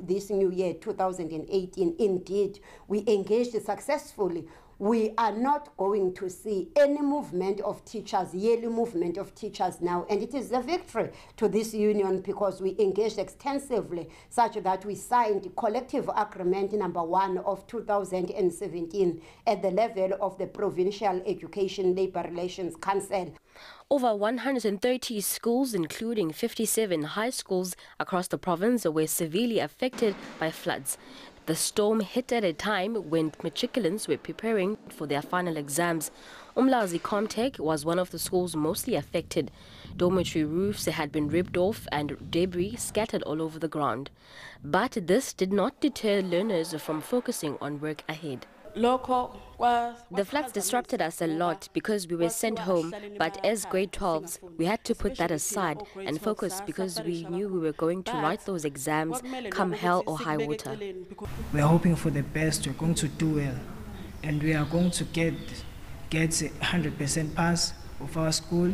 [SPEAKER 15] this new year, 2018, indeed, we engaged successfully. We are not going to see any movement of teachers, yearly movement of teachers now. And it is a victory to this union because we engaged extensively such that we signed collective agreement number 1 of 2017 at the level of the Provincial Education Labour Relations Council.
[SPEAKER 11] Over 130 schools, including 57 high schools across the province, were severely affected by floods. The storm hit at a time when matriculants were preparing for their final exams. Umlazi Comtech was one of the schools mostly affected. Dormitory roofs had been ripped off and debris scattered all over the ground. But this did not deter learners from focusing on work ahead. The floods disrupted us a lot because we were sent home, but as grade 12s, we had to put that aside and focus because we knew we were going to write those exams come hell or high water.
[SPEAKER 16] We are hoping for the best, we're going to do well, and we are going to get 100% pass of our school.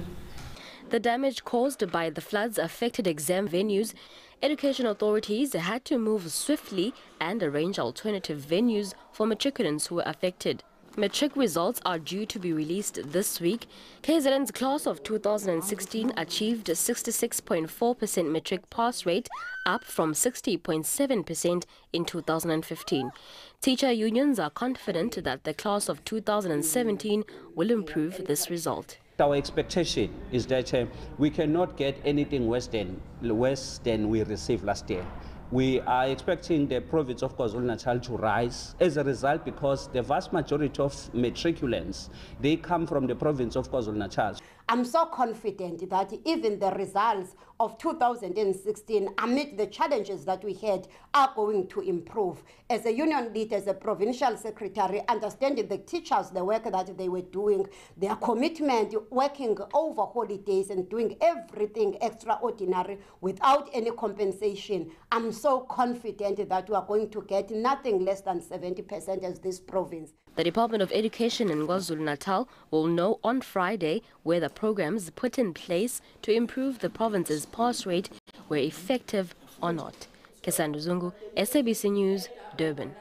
[SPEAKER 11] The damage caused by the floods affected exam venues. Education authorities had to move swiftly and arrange alternative venues for matriculants who were affected. Matric results are due to be released this week. KZN's class of 2016 achieved a 66.4% matric pass rate, up from 60.7% in 2015. Teacher unions are confident that the class of 2017 will improve this result.
[SPEAKER 18] Our expectation is that we cannot get anything worse than we received last year. We are expecting the province of KwaZulu-Natal to rise as a result because the vast majority of matriculants, they come from the province of KwaZulu-Natal.
[SPEAKER 15] I'm so confident that even the results of 2016, amid the challenges that we had, are going to improve. As a union leader, as a provincial secretary, understanding the teachers, the work that they were doing, their commitment, working over holidays and doing everything extraordinary without any compensation, I'm so confident that we are going to get nothing less than 70% as this province.
[SPEAKER 11] The Department of Education in KwaZulu-Natal will know on Friday whether programs put in place to improve the province's pass rate were effective or not. Kesando Zungu, SABC News, Durban.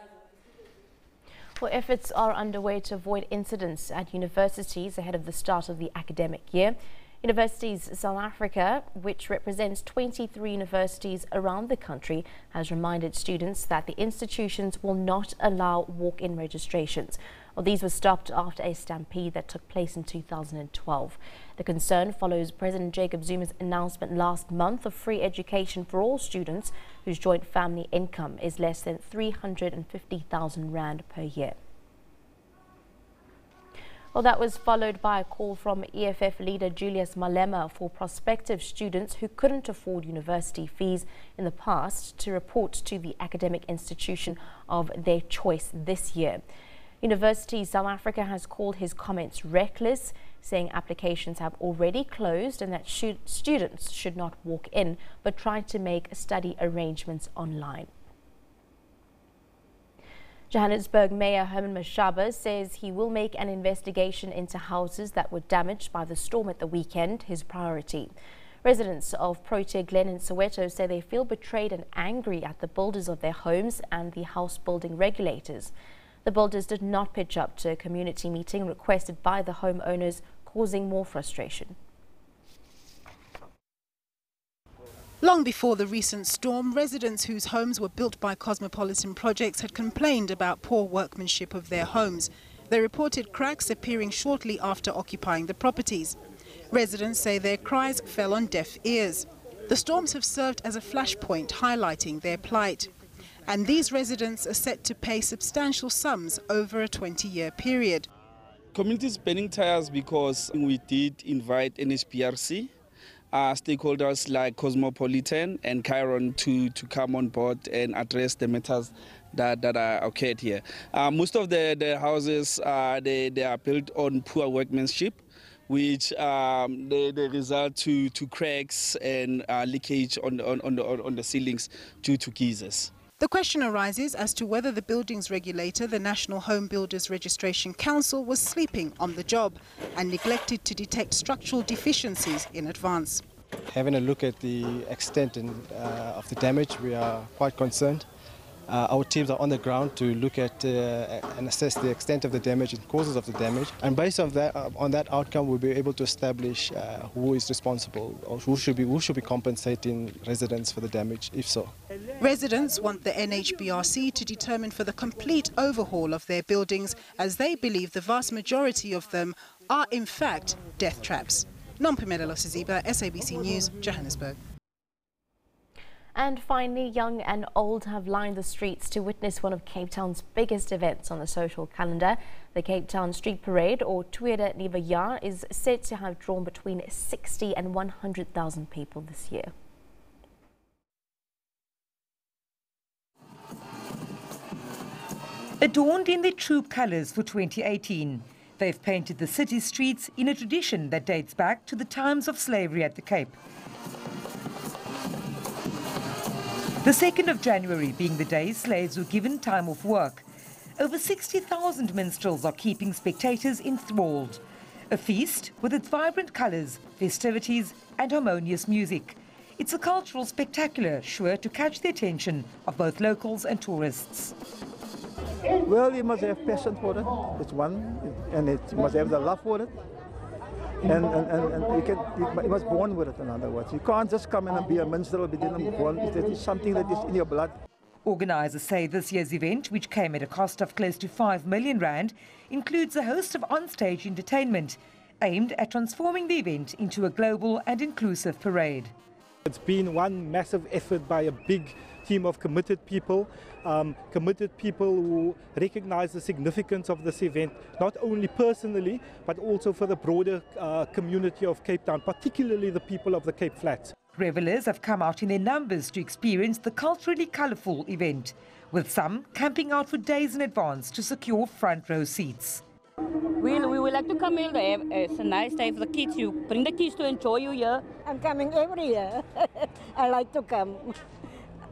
[SPEAKER 1] Well, efforts are underway to avoid incidents at universities ahead of the start of the academic year. Universities South Africa, which represents 23 universities around the country, has reminded students that the institutions will not allow walk-in registrations. Well, these were stopped after a stampede that took place in 2012. The concern follows President Jacob Zuma's announcement last month of free education for all students whose joint family income is less than 350,000 rand per year. Well, that was followed by a call from EFF leader Julius Malema for prospective students who couldn't afford university fees in the past to report to the academic institution of their choice this year. University South Africa has called his comments reckless, saying applications have already closed and that students should not walk in but try to make study arrangements online. Johannesburg Mayor Herman Mashaba says he will make an investigation into houses that were damaged by the storm at the weekend his priority. Residents of Protea Glen in Soweto say they feel betrayed and angry at the builders of their homes and the house building regulators. The builders did not pitch up to a community meeting requested by the homeowners, causing more frustration.
[SPEAKER 23] Long before the recent storm, residents whose homes were built by Cosmopolitan Projects had complained about poor workmanship of their homes. They reported cracks appearing shortly after occupying the properties. Residents say their cries fell on deaf ears. The storms have served as a flashpoint highlighting their plight. And these residents are set to pay substantial sums over a 20-year period.
[SPEAKER 24] Community is spending tires because we did invite NHPRC, stakeholders like Cosmopolitan and Chiron to come on board and address the matters that are occurred here. Most of the houses, they are built on poor workmanship, which they result to cracks and leakage on the ceilings due to geysers.
[SPEAKER 23] The question arises as to whether the buildings regulator, the National Home Builders Registration Council, was sleeping on the job and neglected to detect structural deficiencies in advance.
[SPEAKER 25] Having a look at the extent of the damage, we are quite concerned. Our teams are on the ground to look at and assess the extent of the damage and causes of the damage. And based on that outcome, we'll be able to establish who is responsible or who should be compensating residents for the damage, if so.
[SPEAKER 23] Residents want the NHBRC to determine for the complete overhaul of their buildings, as they believe the vast majority of them are in fact death traps. Nompumelo Siziba, SABC News, Johannesburg.
[SPEAKER 1] And finally, young and old have lined the streets to witness one of Cape Town's biggest events on the social calendar. The Cape Town Street Parade, or Tweede Nuwe Jaar, is said to have drawn between 60 and 100,000 people this year.
[SPEAKER 12] Adorned in their troop colours for 2018, they've painted the city streets in a tradition that dates back to the times of slavery at the Cape. The 2nd of January being the day slaves were given time off work. Over 60,000 minstrels are keeping spectators enthralled. A feast with its vibrant colours, festivities and harmonious music. It's a cultural spectacular sure to catch the attention of both locals and tourists.
[SPEAKER 13] Well, you must have passion for it. It's one, and you must have the love for it. And you must born with it, in other words. You can't just come in and be a minstrel, it's something that is in your blood.
[SPEAKER 12] Organisers say this year's event, which came at a cost of close to 5 million rand, includes a host of on-stage entertainment aimed at transforming the event into a global and inclusive parade.
[SPEAKER 13] It's been one massive effort by a big team of committed people who recognize the significance of this event, not only personally, but also for the broader community of Cape Town, particularly the people of the Cape Flats.
[SPEAKER 12] Revellers have come out in their numbers to experience the culturally colourful event, with some camping out for days in advance to secure front row seats.
[SPEAKER 14] We would like to come here. It's a nice day for the kids. You bring the kids to enjoy you here.
[SPEAKER 19] I'm coming every year. I like to come.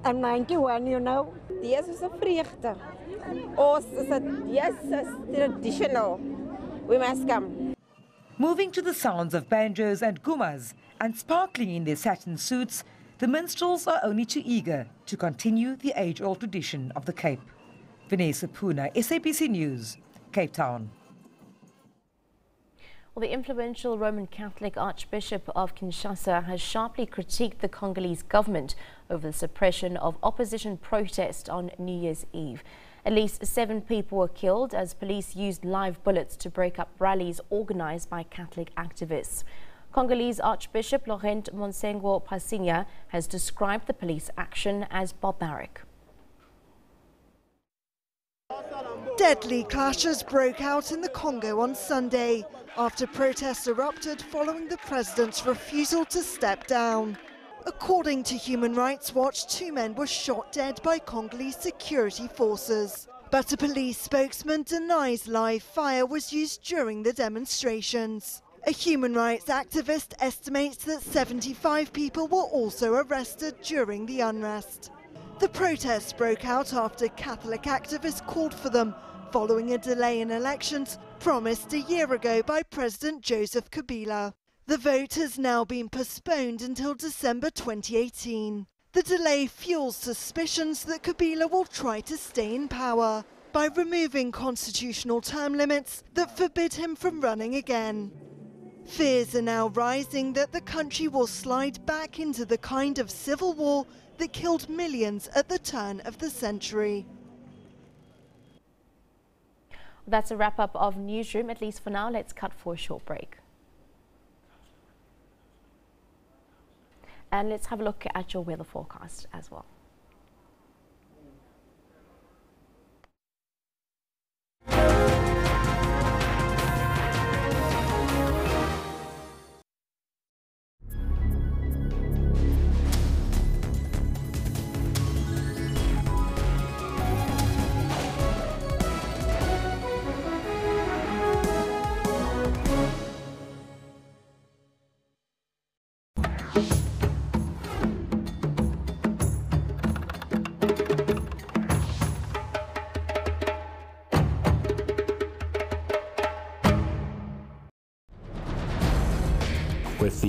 [SPEAKER 19] I'm 91, you know.
[SPEAKER 21] Yes, is 'n vreugde. Ons is yes, it's traditional. We must come.
[SPEAKER 12] Moving to the sounds of banjos and gumas and sparkling in their satin suits, the minstrels are only too eager to continue the age-old tradition of the Cape. Vanessa Puna, SABC News, Cape Town.
[SPEAKER 1] Well, the influential Roman Catholic Archbishop of Kinshasa has sharply critiqued the Congolese government over the suppression of opposition protest on New Year's Eve. At least 7 people were killed as police used live bullets to break up rallies organized by Catholic activists. Congolese Archbishop Laurent Monsengo Pasinya has described the police action as barbaric.
[SPEAKER 26] Deadly clashes broke out in the Congo on Sunday after protests erupted following the president's refusal to step down. According to Human Rights Watch, 2 men were shot dead by Congolese security forces. But a police spokesman denies live fire was used during the demonstrations. A human rights activist estimates that 75 people were also arrested during the unrest. The protests broke out after Catholic activists called for them, following a delay in elections promised a year ago by President Joseph Kabila. The vote has now been postponed until December 2018. The delay fuels suspicions that Kabila will try to stay in power by removing constitutional term limits that forbid him from running again. Fears are now rising that the country will slide back into the kind of civil war that killed millions at the turn of the century.
[SPEAKER 1] That's a wrap-up of Newsroom, at least for now. Let's cut for a short break. And let's have a look at your weather forecast as well.
[SPEAKER 27] With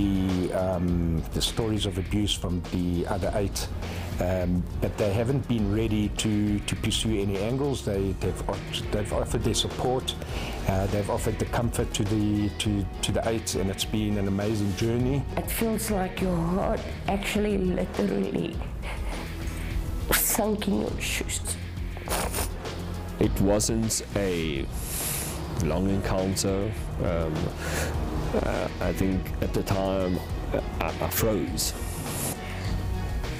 [SPEAKER 27] the stories of abuse from the other 8, but they haven't been ready to pursue any angles. They've offered their support, they've offered the comfort to the 8, and it's been an amazing journey.
[SPEAKER 28] It feels like your heart actually literally sunk in your shoes.
[SPEAKER 29] It wasn't a long encounter. I think at the time I froze.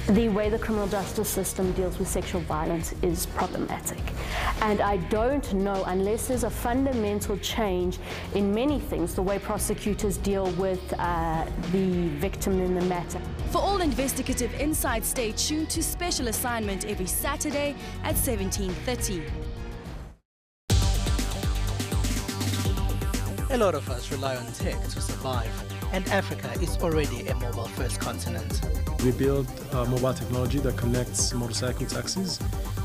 [SPEAKER 28] The way the criminal justice system deals with sexual violence is problematic. And I don't know, unless there's a fundamental change in many things, the way prosecutors deal with the victim in the matter.
[SPEAKER 30] For all investigative insights, stay tuned to Special Assignment every Saturday at 17:30.
[SPEAKER 2] A lot of us rely on tech to survive, and Africa is already a mobile-first continent.
[SPEAKER 3] We built mobile technology that connects motorcycle taxis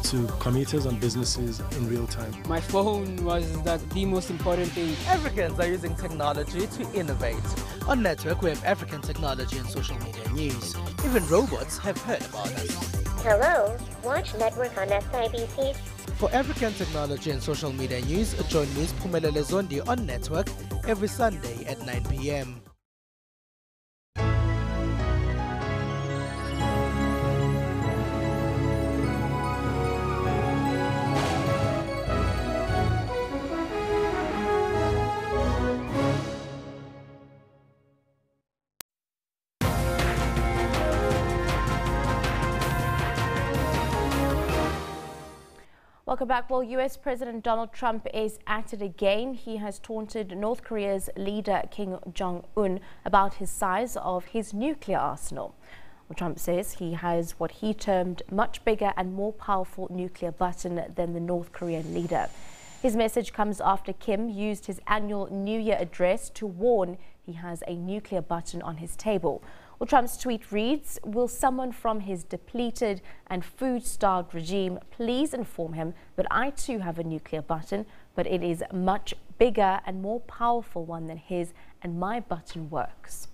[SPEAKER 3] to commuters and businesses in real time.
[SPEAKER 4] My phone was the most important thing.
[SPEAKER 2] Africans are using technology to innovate. On Network, we have African technology and social media news. Even robots have heard about us.
[SPEAKER 5] Hello, watch Network on SABC.
[SPEAKER 2] For African technology and social media news, join Ms. Phumelele Zondi on Network every Sunday at 9 p.m.
[SPEAKER 1] Welcome back. Well, U.S. President Donald Trump is at it again. He has taunted North Korea's leader Kim Jong-un about his size of his nuclear arsenal. Well, Trump says he has what he termed much bigger and more powerful nuclear button than the North Korean leader. His message comes after Kim used his annual New Year address to warn he has a nuclear button on his table. Well, Trump's tweet reads, "Will someone from his depleted and food-starved regime please inform him that I too have a nuclear button, but it is a much bigger and more powerful one than his, and my button works."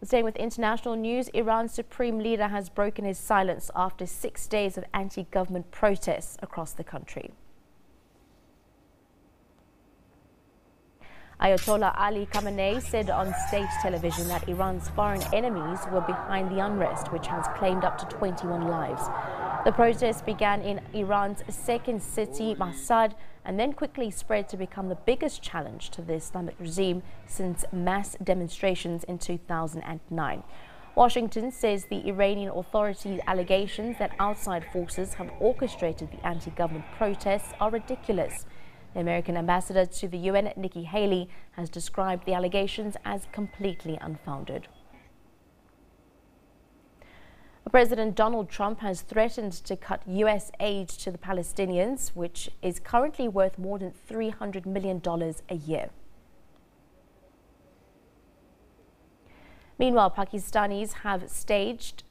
[SPEAKER 1] Staying with international news, Iran's supreme leader has broken his silence after 6 days of anti-government protests across the country. Ayatollah Ali Khamenei said on state television that Iran's foreign enemies were behind the unrest, which has claimed up to 21 lives. The protests began in Iran's second city, Mashhad, and then quickly spread to become the biggest challenge to the Islamic regime since mass demonstrations in 2009. Washington says the Iranian authorities' allegations that outside forces have orchestrated the anti-government protests are ridiculous. The American ambassador to the UN, Nikki Haley, has described the allegations as completely unfounded. President Donald Trump has threatened to cut U.S. aid to the Palestinians, which is currently worth more than $300 million a year. Meanwhile, Pakistanis have staged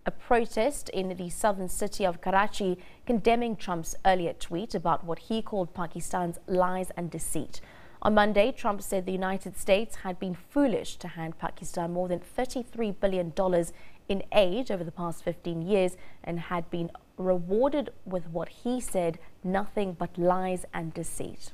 [SPEAKER 1] a protest in the southern city of Karachi, condemning Trump's earlier tweet about what he called Pakistan's lies and deceit. On Monday, Trump said the United States had been foolish to hand Pakistan more than $33 billion in aid over the past 15 years and had been rewarded with what he said nothing but lies and deceit.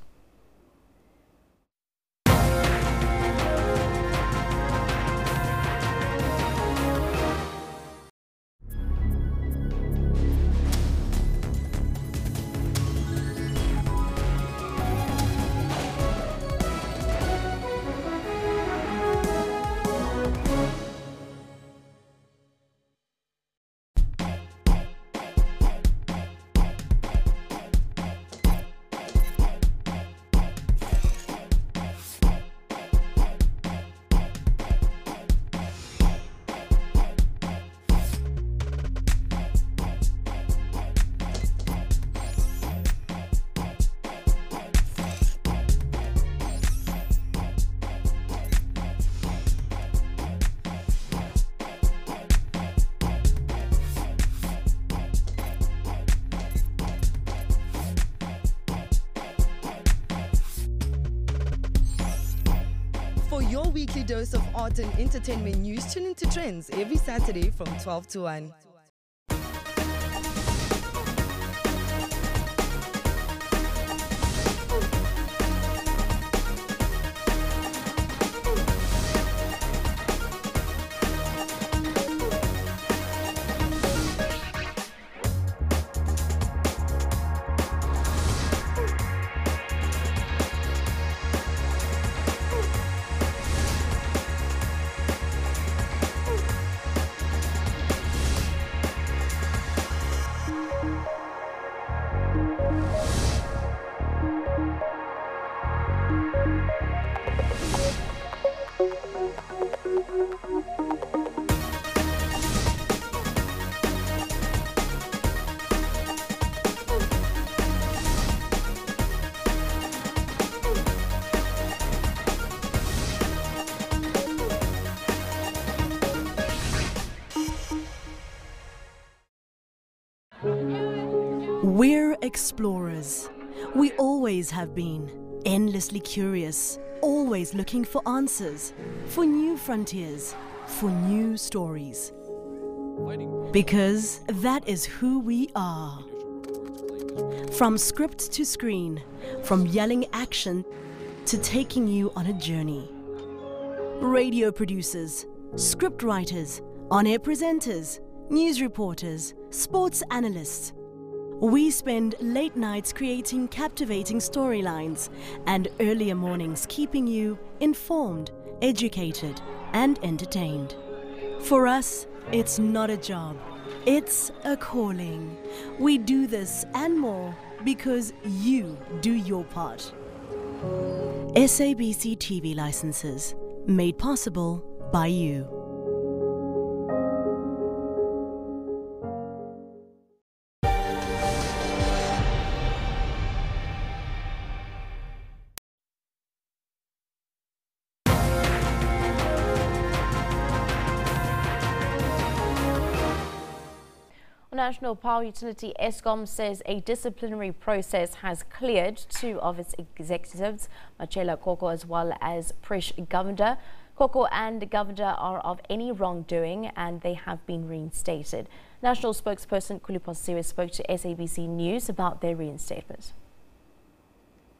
[SPEAKER 6] For your weekly dose of art and entertainment news, tune into Trends every Saturday from 12 to 1.
[SPEAKER 30] We're explorers. We always have been, endlessly curious, always looking for answers, for new frontiers, for new stories. Because that is who we are. From script to screen, from yelling action to taking you on a journey. Radio producers, script writers, on-air presenters, news reporters, sports analysts. We spend late nights creating captivating storylines and earlier mornings keeping you informed, educated, and entertained. For us, it's not a job, it's a calling. We do this and more because you do your part. SABC TV licenses, made possible by you.
[SPEAKER 1] National Power Utility Eskom says a disciplinary process has cleared 2 of its executives, Matriculant Koko as well as Prish Govender. Koko and Govender are of any wrongdoing and they have been reinstated. National spokesperson Kuliposiwe spoke to SABC News about their reinstatement.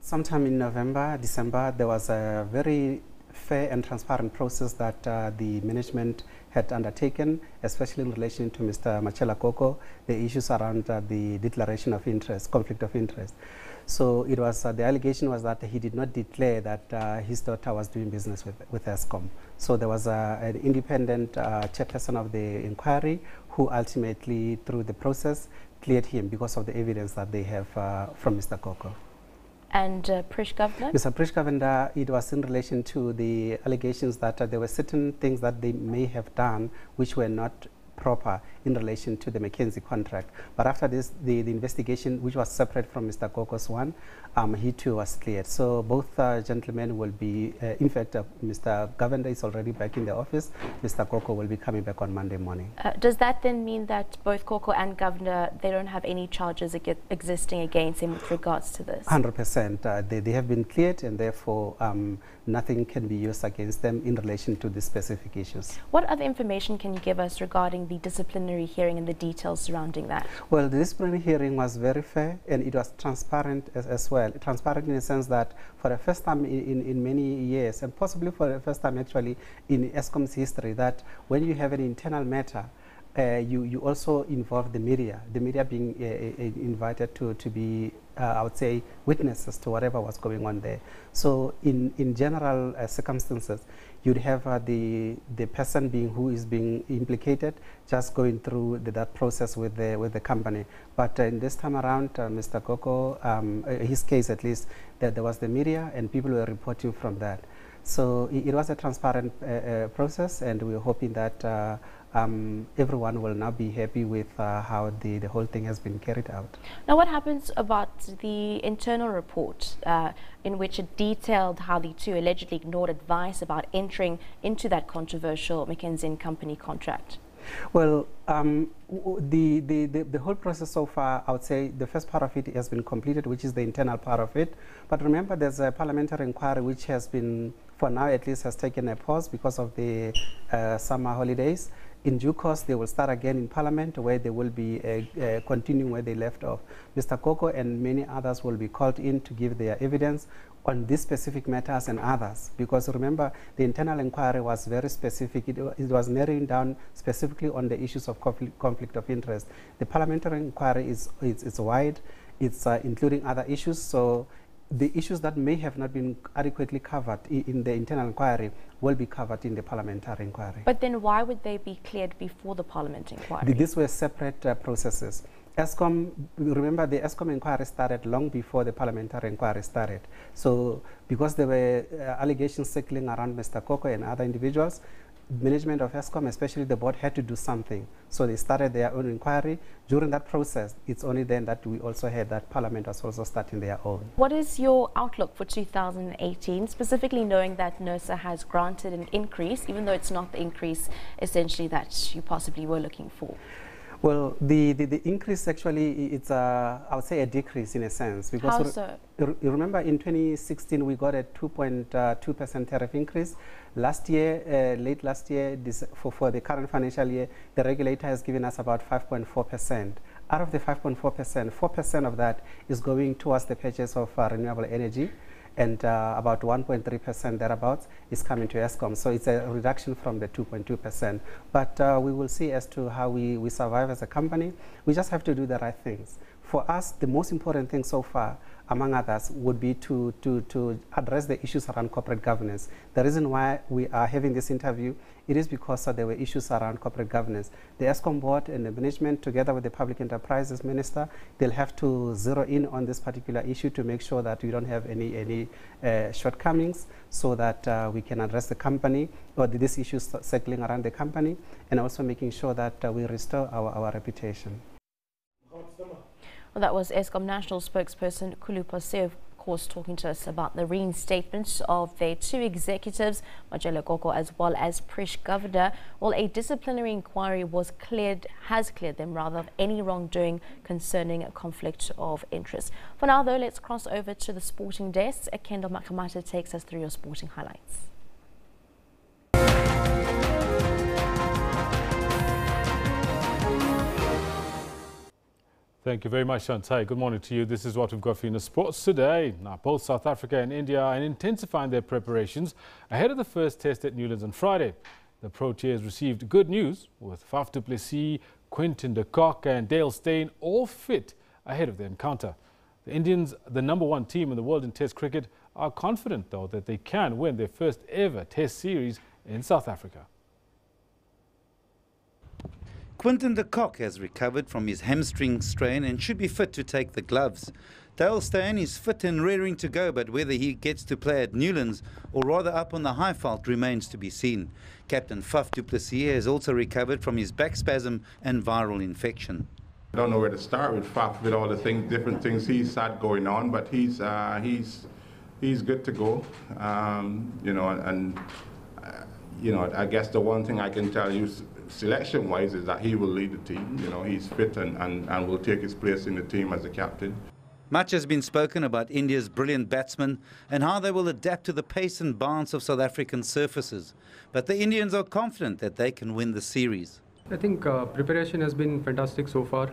[SPEAKER 7] Sometime in November, December, there was a very fair and transparent process that the management had undertaken, especially in relation to Mr. Matriculant Koko, the issues around the declaration of interest, conflict of interest. So it was the allegation was that he did not declare that his daughter was doing business with Eskom. So there was an independent chairperson of the inquiry who ultimately, through the process, cleared him because of the evidence that they have from Mr. Koko.
[SPEAKER 1] And Prish Govender?
[SPEAKER 7] Mr. Prish Govender, it was in relation to the allegations that there were certain things that they may have done which were not proper in relation to the McKinsey contract. But after this, the investigation, which was separate from Mr. Koko's one, he too was cleared. So both gentlemen will be, in fact, Mr. Govender is already back in the office. Mr. Koko will be coming back on Monday morning.
[SPEAKER 1] Does that then mean that both Koko and Govender, they don't have any charges existing against him with regards to this?
[SPEAKER 7] 100%. They have been cleared and therefore nothing can be used against them in relation to the specific issues.
[SPEAKER 1] What other information can you give us regarding the disciplinary hearing and the details surrounding that?
[SPEAKER 7] Well, the disciplinary hearing was very fair and it was transparent as well. Transparent in the sense that for the first time in many years, and possibly for the first time actually in Eskom's history, that when you have an internal matter, you also involve the media being invited to be, I would say, witnesses to whatever was going on there. So in general circumstances, you'd have the person who is being implicated just going through that process with the company. But in this time around, Mr. Koko, his case at least, that there was the media and people were reporting from that. So it was a transparent process, and we're hoping that everyone will now be happy with how the whole thing has been carried out.
[SPEAKER 1] Now, what happens about the internal report in which it detailed how the two allegedly ignored advice about entering into that controversial McKinsey & Company contract?
[SPEAKER 7] Well, the whole process so far, I would say the first part of it has been completed, which is the internal part of it. But remember, there's a parliamentary inquiry which has been, for now at least, has taken a pause because of the summer holidays. In due course, they will start again in Parliament, where they will be continuing where they left off. Mr. Koko and many others will be called in to give their evidence on these specific matters and others. Because remember, the internal inquiry was very specific. It was narrowing down specifically on the issues of conflict of interest. The parliamentary inquiry is wide. It's including other issues. So the issues that may have not been adequately covered in the internal inquiry will be covered in the parliamentary inquiry.
[SPEAKER 1] But then why would they be cleared before the parliament inquiry?
[SPEAKER 7] These were separate processes. Eskom, remember the Eskom inquiry started long before the parliamentary inquiry started. So because there were allegations circling around Mr. Koko and other individuals, management of Eskom, especially the board, had to do something. So they started their own inquiry. During that process, it's only then that we also heard that Parliament was also starting their own.
[SPEAKER 1] What is your outlook for 2018, specifically knowing that NERSA has granted an increase, even though it's not the increase essentially that you possibly were looking for?
[SPEAKER 7] Well, the increase actually, it's I would say a decrease in a sense. Because
[SPEAKER 1] how so?
[SPEAKER 7] You remember in 2016 we got a 2.2% tariff increase. Last year, late last year, for the current financial year, the regulator has given us about 5.4%. Out of the 5.4%, 4% of that is going towards the purchase of renewable energy, and about 1.3% thereabouts is coming to Eskom. So it's a reduction from the 2.2%. But we will see as to how we survive as a company. We just have to do the right things. For us, the most important thing so far, among others, would be to address the issues around corporate governance. The reason why we are having this interview, it is because there were issues around corporate governance. The Eskom board and the management, together with the Public Enterprises Minister, they'll have to zero in on this particular issue to make sure that we don't have any shortcomings, so that we can address the company or these issues circling around the company, and also making sure that we restore our reputation.
[SPEAKER 1] Well, that was Eskom National Spokesperson Kulupa Se, of course, talking to us about the reinstatement of their two executives, Majela Koko as well as Prish Governor. Well, a disciplinary inquiry has cleared them of any wrongdoing concerning a conflict of interest. For now, though, let's cross over to the sporting desk. Kendall Makamata takes us through your sporting highlights.
[SPEAKER 8] Thank you very much, Shantai. Good morning to you. This is what we've got for you in the sports today. Now, both South Africa and India are intensifying their preparations ahead of the first test at Newlands on Friday. The Proteas received good news with Faf du Plessis, Quinton de Kock and Dale Steyn all fit ahead of the encounter. The Indians, the #1 team in the world in Test cricket, are confident, though, that they can win their first ever Test series in South Africa.
[SPEAKER 9] Quinton de Kock has recovered from his hamstring strain and should be fit to take the gloves. Dale Steyn is fit and raring to go, but whether he gets to play at Newlands or rather up on the Highveld remains to be seen. Captain Faf du Plessis has also recovered from his back spasm and viral infection.
[SPEAKER 10] I don't know where to start with Faf, with all the different things he's had going on, but he's good to go. I guess the one thing I can tell you selection-wise is that he will lead the team. He's fit and will take his place in the team as the captain.
[SPEAKER 9] Much has been spoken about India's brilliant batsmen and how they will adapt to the pace and bounce of South African surfaces. But the Indians are confident that they can win the series.
[SPEAKER 11] I think preparation has been fantastic so far.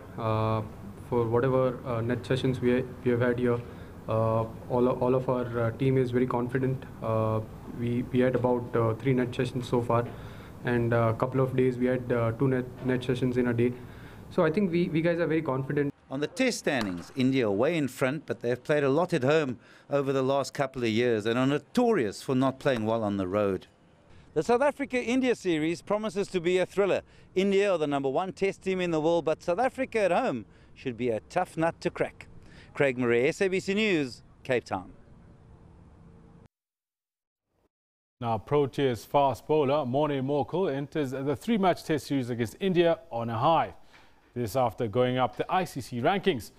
[SPEAKER 11] For whatever net sessions we have had here, all of our team is very confident. We had about 3 net sessions so far, and a couple of days we had 2 net sessions in a day. So I think we guys are very confident.
[SPEAKER 9] On the test standings, India are way in front, but they've played a lot at home over the last couple of years and are notorious for not playing well on the road. The South Africa-India series promises to be a thriller. India are the #1 test team in the world, but South Africa at home should be a tough nut to crack. Craig Murray, SABC News, Cape Town.
[SPEAKER 8] Now, Proteas fast bowler Morne Morkel enters the 3-match test series against India on a high. This after going up the ICC rankings.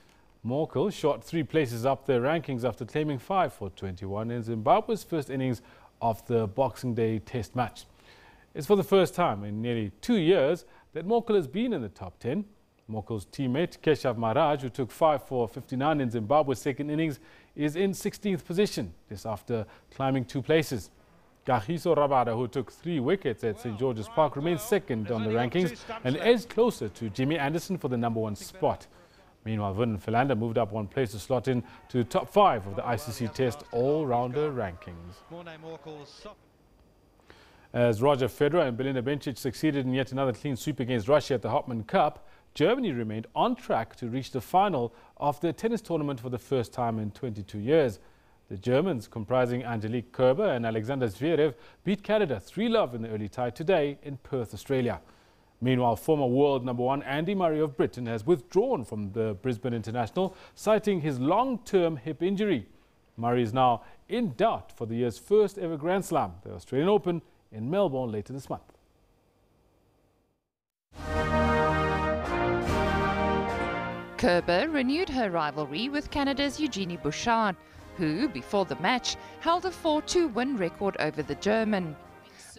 [SPEAKER 8] Morkel shot 3 places up the rankings after claiming 5 for 21 in Zimbabwe's first innings of the Boxing Day test match. It's for the first time in nearly 2 years that Morkel has been in the top 10. Morkel's teammate Keshav Maharaj, who took 5 for 59 in Zimbabwe's second innings, is in 16th position, this after climbing 2 places. Kagiso Rabada, who took 3 wickets at St. George's Park, remains second on the rankings and edged closer to Jimmy Anderson for the #1 spot. Meanwhile, Vernon Philander moved up 1 place to slot in to top 5 of the ICC Test all-rounder rankings. As Roger Federer and Belinda Bencic succeeded in yet another clean sweep against Russia at the Hopman Cup, Germany remained on track to reach the final of the tennis tournament for the first time in 22 years. The Germans, comprising Angelique Kerber and Alexander Zverev, beat Canada 3-love in the early tie today in Perth, Australia. Meanwhile, former world #1 Andy Murray of Britain has withdrawn from the Brisbane International, citing his long-term hip injury. Murray is now in doubt for the year's first ever Grand Slam, the Australian Open, in Melbourne later this month.
[SPEAKER 15] Kerber renewed her rivalry with Canada's Eugenie Bouchard, who, before the match, held a 4-2 win record over the German.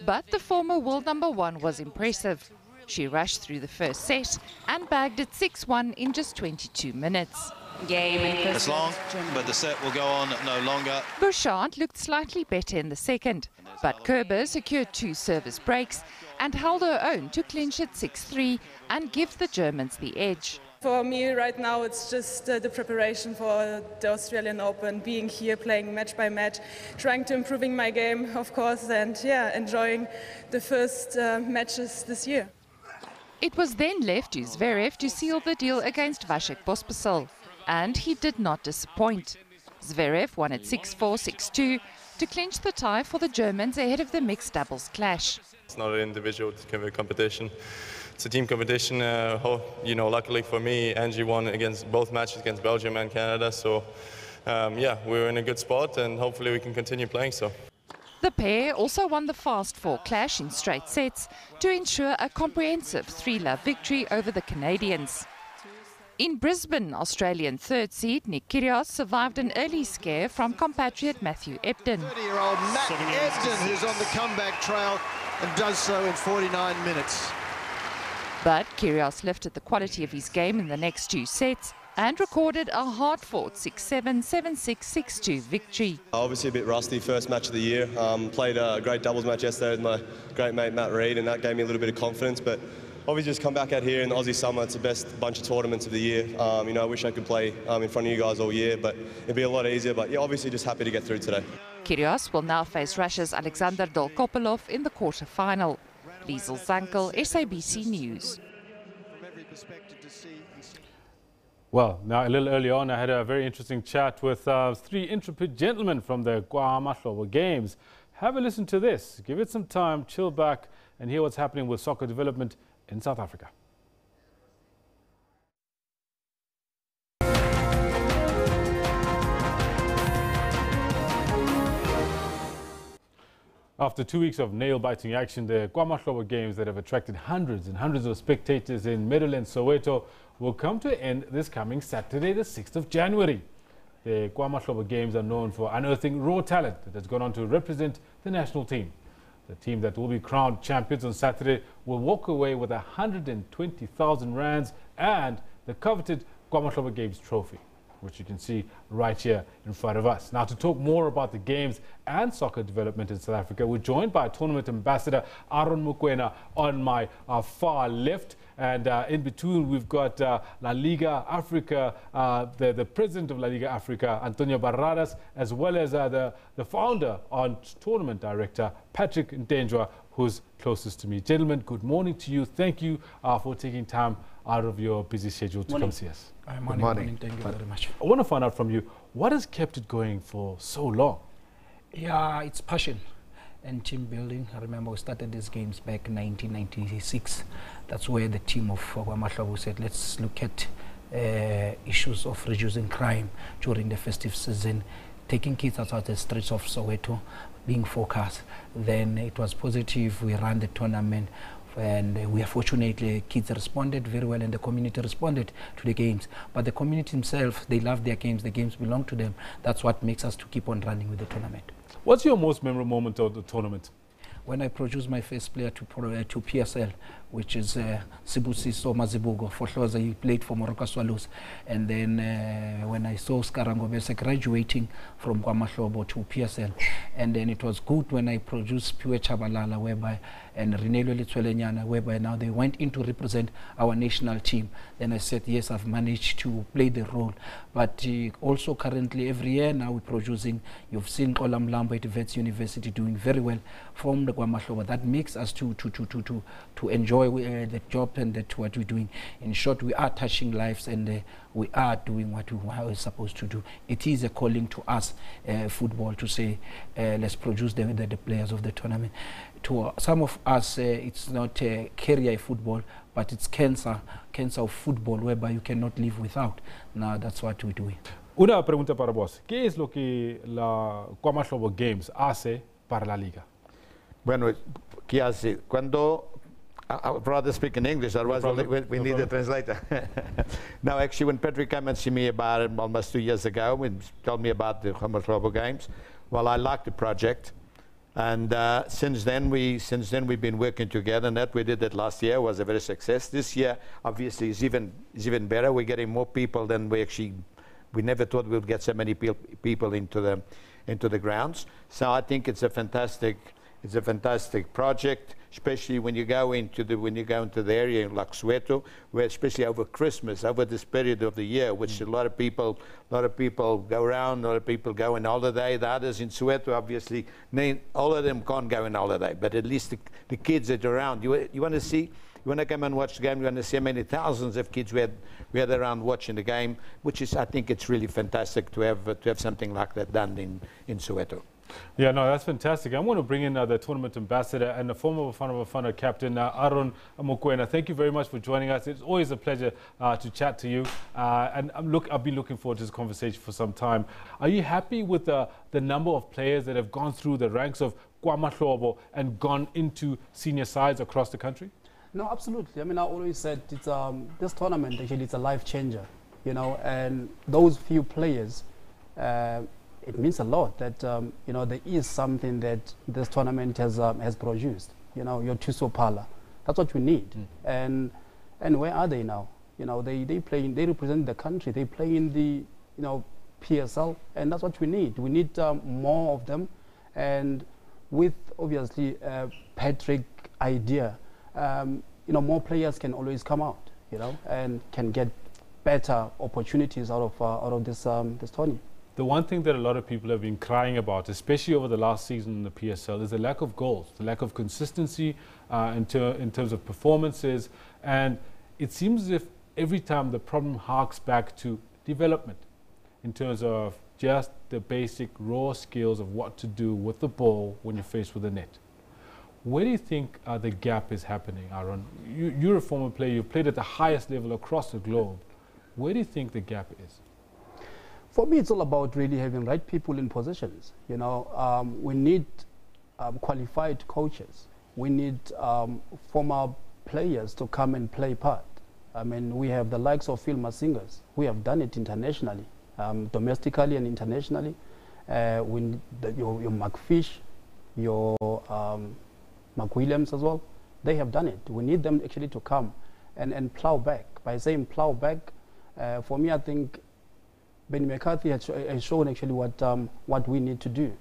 [SPEAKER 15] But the former world #1 was impressive. She rushed through the first set and bagged it 6-1 in just 22 minutes.
[SPEAKER 13] It's long, but the set will go on no longer.
[SPEAKER 15] Bouchard looked slightly better in the second, but Kerber secured 2 service breaks and held her own to clinch at 6-3 and give the Germans the edge.
[SPEAKER 14] For me right now it's just the preparation for the Australian Open, being here, playing match by match, trying to improving my game, of course, and yeah, enjoying the first matches this year.
[SPEAKER 15] It was then left to Zverev to seal the deal against Vasek Pospisil, and he did not disappoint. Zverev won at 6-4, 6-2 to clinch the tie for the Germans ahead of the mixed doubles clash.
[SPEAKER 16] It's not an individual competition. It's a team competition. Luckily for me, Angie won against both matches against Belgium and Canada. So, yeah, we're in a good spot, and hopefully we can continue playing so.
[SPEAKER 15] The pair also won the fast 4 clash in straight sets to ensure a comprehensive 3-love victory over the Canadians. In Brisbane, Australian third seed Nick Kyrgios survived an early scare from compatriot Matthew Ebden.
[SPEAKER 17] 30-year-old Matt Ebden, who's on the comeback trail and does so in 49 minutes.
[SPEAKER 15] But Kyrgios lifted the quality of his game in the next 2 sets and recorded a hard-fought 6-7, 7-6, 6-2 victory.
[SPEAKER 18] Obviously a bit rusty, first match of the year. Played a great doubles match yesterday with my great mate Matt Reid, and that gave me a little bit of confidence. But obviously just come back out here in the Aussie summer. It's the best bunch of tournaments of the year. I wish I could play in front of you guys all year, but it'd be a lot easier. But yeah, obviously just happy to get through today.
[SPEAKER 15] Kyrgios will now face Russia's Alexander Dolgopolov in the quarter-final. Liesl Zankel, SABC News.
[SPEAKER 8] Well, now a little early on, I had a very interesting chat with 3 intrepid gentlemen from the KwaMahlobo Games. Have a listen to this. Give it some time, chill back, and hear what's happening with soccer development in South Africa. After 2 weeks of nail-biting action, the KwaMahlobo Games that have attracted hundreds and hundreds of spectators in Meadowland, Soweto, will come to an end this coming Saturday, the 6th of January. The KwaMahlobo Games are known for unearthing raw talent that has gone on to represent the national team. The team that will be crowned champions on Saturday will walk away with 120,000 rands and the coveted KwaMahlobo Games trophy, which you can see right here in front of us. Now, to talk more about the games and soccer development in South Africa, we're joined by tournament ambassador Aaron Mokoena on my far left. And in between, we've got La Liga Africa, the president of La Liga Africa, Antonio Barradas, as well as the founder and tournament director, Patrick Ntenjwa, who's closest to me. Gentlemen, good morning to you. Thank you for taking time out of your busy schedule to come see us.
[SPEAKER 20] Good morning. Thank you very much.
[SPEAKER 8] I want to find out from you, what has kept it going for so long?
[SPEAKER 20] Yeah, it's passion and team building. I remember we started these games back in 1996. That's where the team of KwaMahlobo said, let's look at issues of reducing crime during the festive season, taking kids out of the streets of Soweto, being focused. Then it was positive. We ran the tournament. And we are fortunately, kids responded very well and the community responded to the games. But the community themselves, they love their games. The games belong to them. That's what makes us to keep on running with the tournament.
[SPEAKER 8] What's your most memorable moment of the tournament?
[SPEAKER 20] When I produced my first player to PSL, which is Sibusiso Mazibugo for Hloza. He played for Morocco Swallows. And then when I saw Skarango Bese graduating from KwaMahlobo to PSL, and then it was good when I produced Piwe Chabalala, whereby, and Rinelo Litwelenyana, whereby now they went in to represent our national team. Then I said, yes, I've managed to play the role. But also currently every year now we're producing, you've seen Olam Lambo at Vets University doing very well from the KwaMahlobo. That makes us to enjoy the job and what we're doing. In short, we are touching lives and we are doing what we're supposed to do. It is a calling to us, football, to say, let's produce the players of the tournament. To some of us, it's not career football, but it's cancer of football, whereby you cannot live without. Now, that's what we're doing.
[SPEAKER 8] Una pregunta para vos. ¿Qué es lo que la KwaMahlobo Games hace para la Liga?
[SPEAKER 22] Bueno, ¿qué hace? Cuando I'd rather speak in English, otherwise we need a translator. No, actually, when Patrick came and see me about it almost 2 years ago, and told me about the KwaMahlobo Games, well, I liked the project. And since then we've been working together, and that we did that last year was a very success. This year, obviously, is even better. We're getting more people than we never thought we would get so many people into the grounds. So I think it's a fantastic project, especially when you go into the area like Soweto, where especially over Christmas, over this period of the year, which a lot of people go around, a lot of people go on holiday. The others in Soweto, obviously, all of them can't go on holiday, but at least the kids that are around. You want to see. You want to come and watch the game, you want to see how many thousands of kids we had around watching the game, which is, I think it's really fantastic to have something like that done in Soweto.
[SPEAKER 8] Yeah, no, that's fantastic. I want to bring in the tournament ambassador and the former Bafana Bafana captain, Aaron Mokoena. Thank you very much for joining us. It's always a pleasure to chat to you. And I've been looking forward to this conversation for some time. Are you happy with the number of players that have gone through the ranks of KwaMahlobo and gone into senior sides across the country?
[SPEAKER 12] No, absolutely. I mean, I always said it's this tournament actually it's a life changer, you know, and those few players, it means a lot that you know there is something that this tournament has produced. You know, your Tusopala, that's what we need. And where are they now? You know, they represent the country. They play in the PSL, and that's what we need. We need more of them, and with obviously Patrick idea. More players can always come out, and can get better opportunities out of this tourney.
[SPEAKER 8] The one thing that a lot of people have been crying about, especially over the last season in the PSL, is the lack of goals, the lack of consistency in terms of performances, and it seems as if every time the problem harks back to development in terms of just the basic raw skills of what to do with the ball when you're faced with a net. Where do you think the gap is happening, Aaron? You're a former player, you've played at the highest level across the globe. Where do you think the gap is?
[SPEAKER 12] For me, it's all about really having right people in positions. We need qualified coaches. We need former players to come and play part. I mean, we have the likes of Phil Masingers. We have done it internationally, domestically and internationally. We need your McFish, your Mark Williams as well. They have done it. We need them actually to come and plow back. By saying plow back, for me, I think Benny McCarthy has shown actually what we need to do.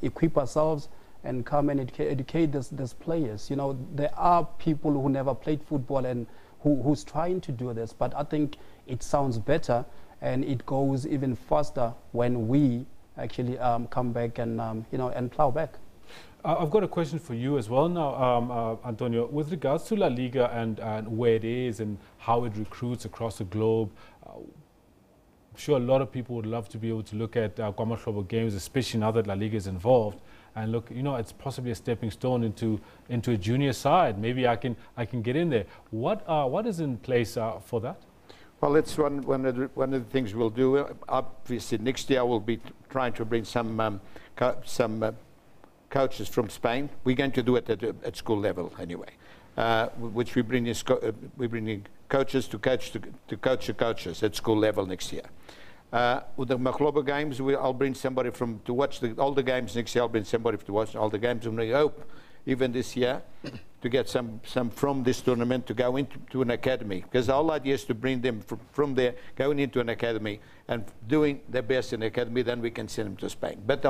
[SPEAKER 12] Equip ourselves and come and educate these players. There are people who never played football and who's trying to do this, but I think it sounds better and it goes even faster when we actually come back and and plow back.
[SPEAKER 8] I've got a question for you as well now, Antonio. With regards to La Liga and where it is and how it recruits across the globe, I'm sure a lot of people would love to be able to look at KwaMahlobo games, especially now that La Liga is involved, and look, it's possibly a stepping stone into a junior side. Maybe I can get in there. What is in place for that?
[SPEAKER 22] Well, it's one of the things we'll do. Obviously, next year we'll be trying to bring some coaches from Spain. We're going to do it at school level anyway, which we bring in coaches to coach the coaches at school level next year. With the Mahlobo games, I'll bring somebody to watch all the games next year. I'll bring somebody to watch all the games, and we hope even this year to get some from this tournament to go into an academy, because the whole idea is to bring them from there, going into an academy and doing their best in the academy. Then we can send them to Spain. But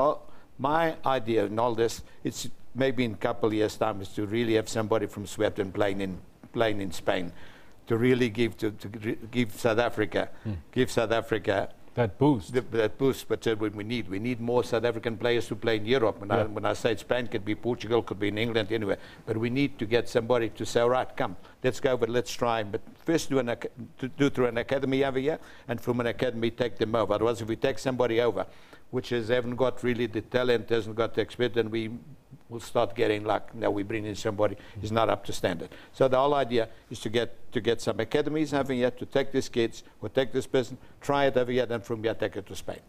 [SPEAKER 22] my idea in all this, it's maybe in a couple of years' time, is to really have somebody from Sweden playing in Spain, to really give South Africa,
[SPEAKER 8] that boost.
[SPEAKER 22] That boost, but we need more South African players to play in Europe. When I say Spain, could be Portugal, could be in England, anywhere. But we need to get somebody to say, all right, come, let's go, but let's try. But first do through an academy over here, and from an academy take them over. Otherwise, if we take somebody over, which haven't got really the talent, hasn't got the experience, then we will start getting like, now we bring in somebody who's not up to standard. So the whole idea is to get some academies over here, to take these kids, or take this person, try it over here, then from here take it to Spain.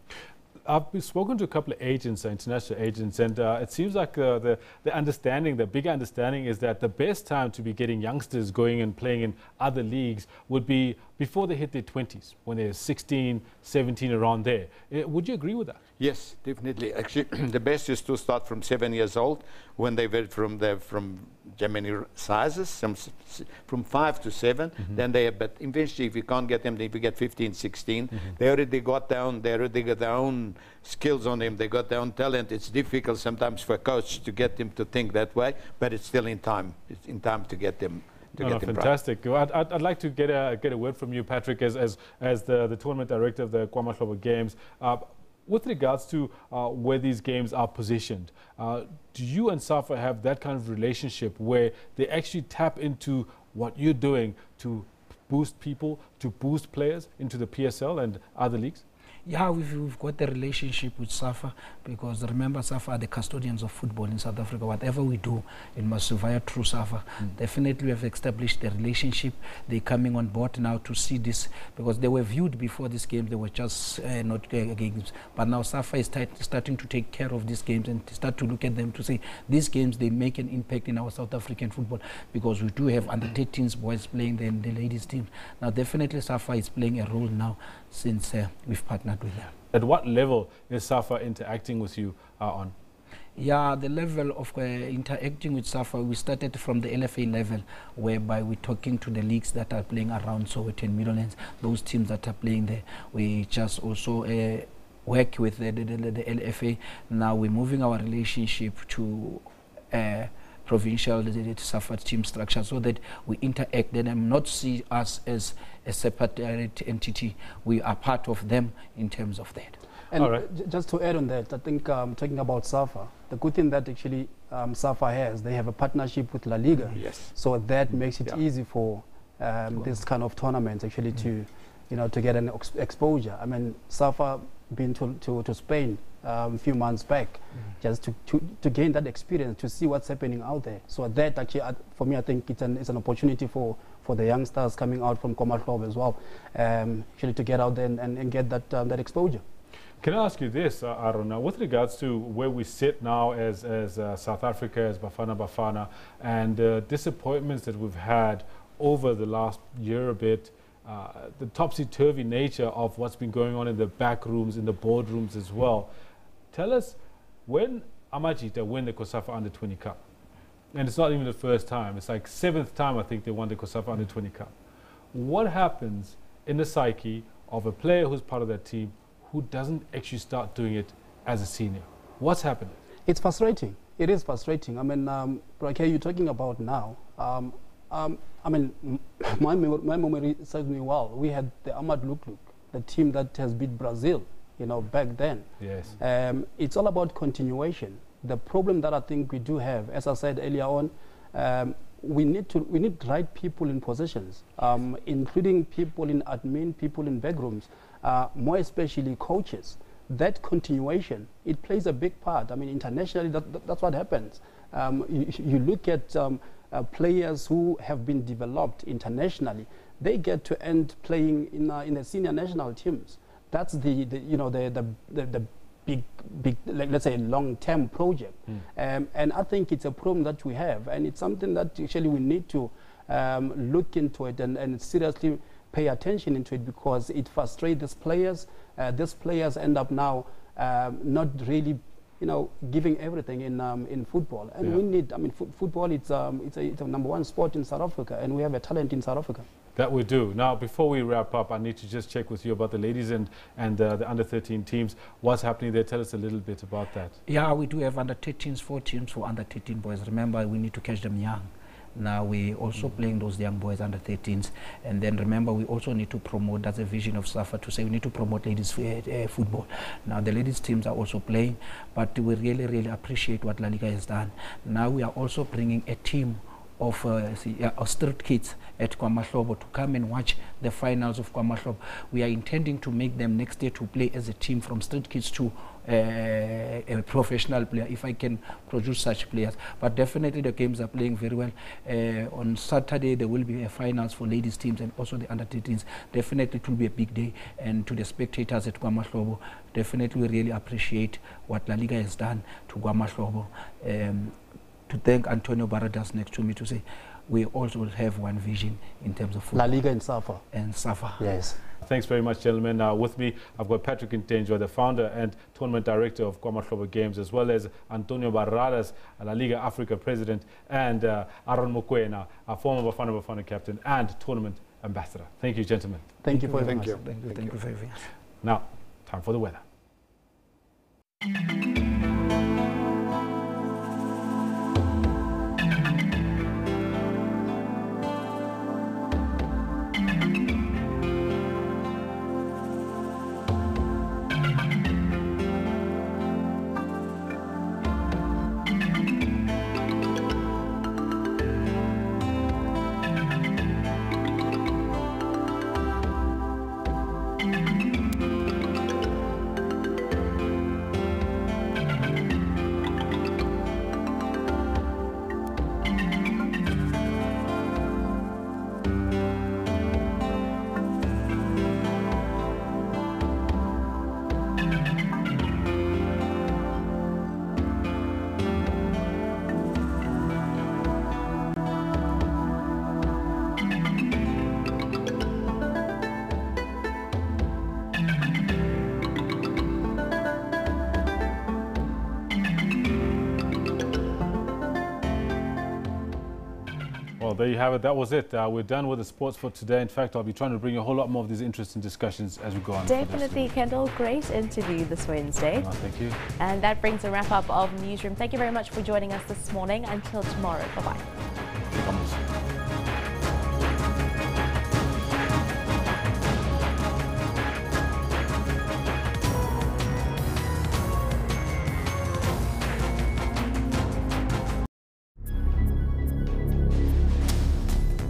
[SPEAKER 8] I've spoken to a couple of agents, international agents, and it seems like the understanding, the bigger understanding is that the best time to be getting youngsters going and playing in other leagues would be before they hit their 20s, when they're 16, 17, around there. Would you agree with that?
[SPEAKER 22] Yes, definitely. Actually, the best is to start from 7 years old, when they were from Germany sizes, from 5 to 7. Then but eventually, if you can't get them, if you get 15, 16, they already got their own skills on them. They got their own talent. It's difficult sometimes for a coach to get them to think that way, but it's still in time. It's in time to get them.
[SPEAKER 8] Fantastic. I'd like to get a word from you, Patrick, as the tournament director of the KwaMahlobo Games. With regards to where these games are positioned, do you and SAFA have that kind of relationship where they actually tap into what you're doing to boost people, to boost players into the PSL and other leagues?
[SPEAKER 20] Yeah, we've got the relationship with SAFA, because remember, SAFA are the custodians of football in South Africa. Whatever we do, it must survive through SAFA. Definitely, we have established the relationship. They're coming on board now to see this, because they were viewed before this game, they were just not games. But now SAFA is starting to take care of these games and start to look at them to say, these games, they make an impact in our South African football, because we do have under-13s boys playing the ladies' team. Now, definitely, SAFA is playing a role now since we've partnered with them.
[SPEAKER 8] At what level is SAFA interacting with you on?
[SPEAKER 20] Yeah, the level of interacting with SAFA, we started from the LFA level, whereby we're talking to the leagues that are playing around Soweto and Middlelands, those teams that are playing there. We just also work with the LFA. Now we're moving our relationship to provincial SAFA team structure, so that we interact and not see us as a separate entity. We are part of them in terms of that.
[SPEAKER 12] And just to add on that, I think talking about SAFA, the good thing that actually SAFA has, they have a partnership with La Liga.
[SPEAKER 22] Yes.
[SPEAKER 12] So that makes it easy for this kind of tournaments actually to get an exposure. I mean, SAFA been to Spain a few months back, just to gain that experience, to see what's happening out there. So that actually, for me, I think it's an opportunity for the youngsters coming out from KwaMahlobo as well, actually to get out there and get that exposure.
[SPEAKER 8] Can I ask you this, Aruna, with regards to where we sit now as South Africa, as Bafana Bafana, and disappointments that we've had over the last year a bit, the topsy-turvy nature of what's been going on in the back rooms, in the boardrooms as well. Tell us, when Amajita win the COSAFA Under-20 Cup, and it's not even the first time, it's like 7th time I think they won the COSAFA Under-20 Cup. What happens in the psyche of a player who's part of that team who doesn't actually start doing it as a senior? What's happening?
[SPEAKER 12] It's frustrating. It is frustrating. I mean, like you're talking about now, I mean, my memory serves me well. We had the Ahmad Lukluk, the team that has beat Brazil, back then.
[SPEAKER 8] Yes.
[SPEAKER 12] It's all about continuation. The problem that I think we do have, as I said earlier on, we need right people in positions, including people in admin, people in backrooms, more especially coaches. That continuation, it plays a big part. I mean, internationally, that's what happens. You look at players who have been developed internationally, they get to end playing in the senior national teams. That's the big, like, let's say, long-term project. And I think it's a problem that we have, and it's something that actually we need to look into it and seriously pay attention into it, because it frustrates these players. These players end up now not really, giving everything in football. And we need, I mean, football, it's a #1 sport in South Africa, and we have a talent in South Africa.
[SPEAKER 8] That we do. Now, before we wrap up, I need to just check with you about the ladies and the under-13 teams. What's happening there? Tell us a little bit about that.
[SPEAKER 20] Yeah, we do have under-13s, 4 teams for under-13 boys. Remember, we need to catch them young. Now we're also playing those young boys under-13s. And then remember, we also need to promote, that's a vision of SAFA, to say we need to promote ladies football. Now the ladies teams are also playing, but we really, really appreciate what La Liga has done. Now we are also bringing a team of street kids at KwaMahlobo to come and watch the finals of KwaMahlobo. We are intending to make them next year to play as a team from street kids to a professional player, if I can produce such players. But definitely the games are playing very well. On Saturday there will be a finals for ladies teams and also the under-13s. Definitely it will be a big day, and to the spectators at KwaMahlobo, definitely we really appreciate what La Liga has done to KwaMahlobo. To thank Antonio Baradas next to me to say, we also will have one vision in terms of football.
[SPEAKER 12] La Liga and SAFA.
[SPEAKER 20] And SAFA.
[SPEAKER 12] Yes.
[SPEAKER 8] Thanks very much, gentlemen. With me, I've got Patrick Ntenjwa, the founder and tournament director of KwaMahlobo Games, as well as Antonio Barradas, La Liga Africa president, and Aaron Mokoena, a former Bafana Bafana captain and tournament ambassador. Thank you, gentlemen.
[SPEAKER 12] Thank you for having us.
[SPEAKER 20] Thank you for having us.
[SPEAKER 8] Now, time for the weather. Well, there you have it. That was it. We're done with the sports for today. In fact, I'll be trying to bring a whole lot more of these interesting discussions as we go on.
[SPEAKER 1] Definitely, Kendall. Great interview this Wednesday.
[SPEAKER 8] Oh, thank you.
[SPEAKER 1] And that brings a wrap up of Newsroom. Thank you very much for joining us this morning. Until tomorrow. Bye-bye.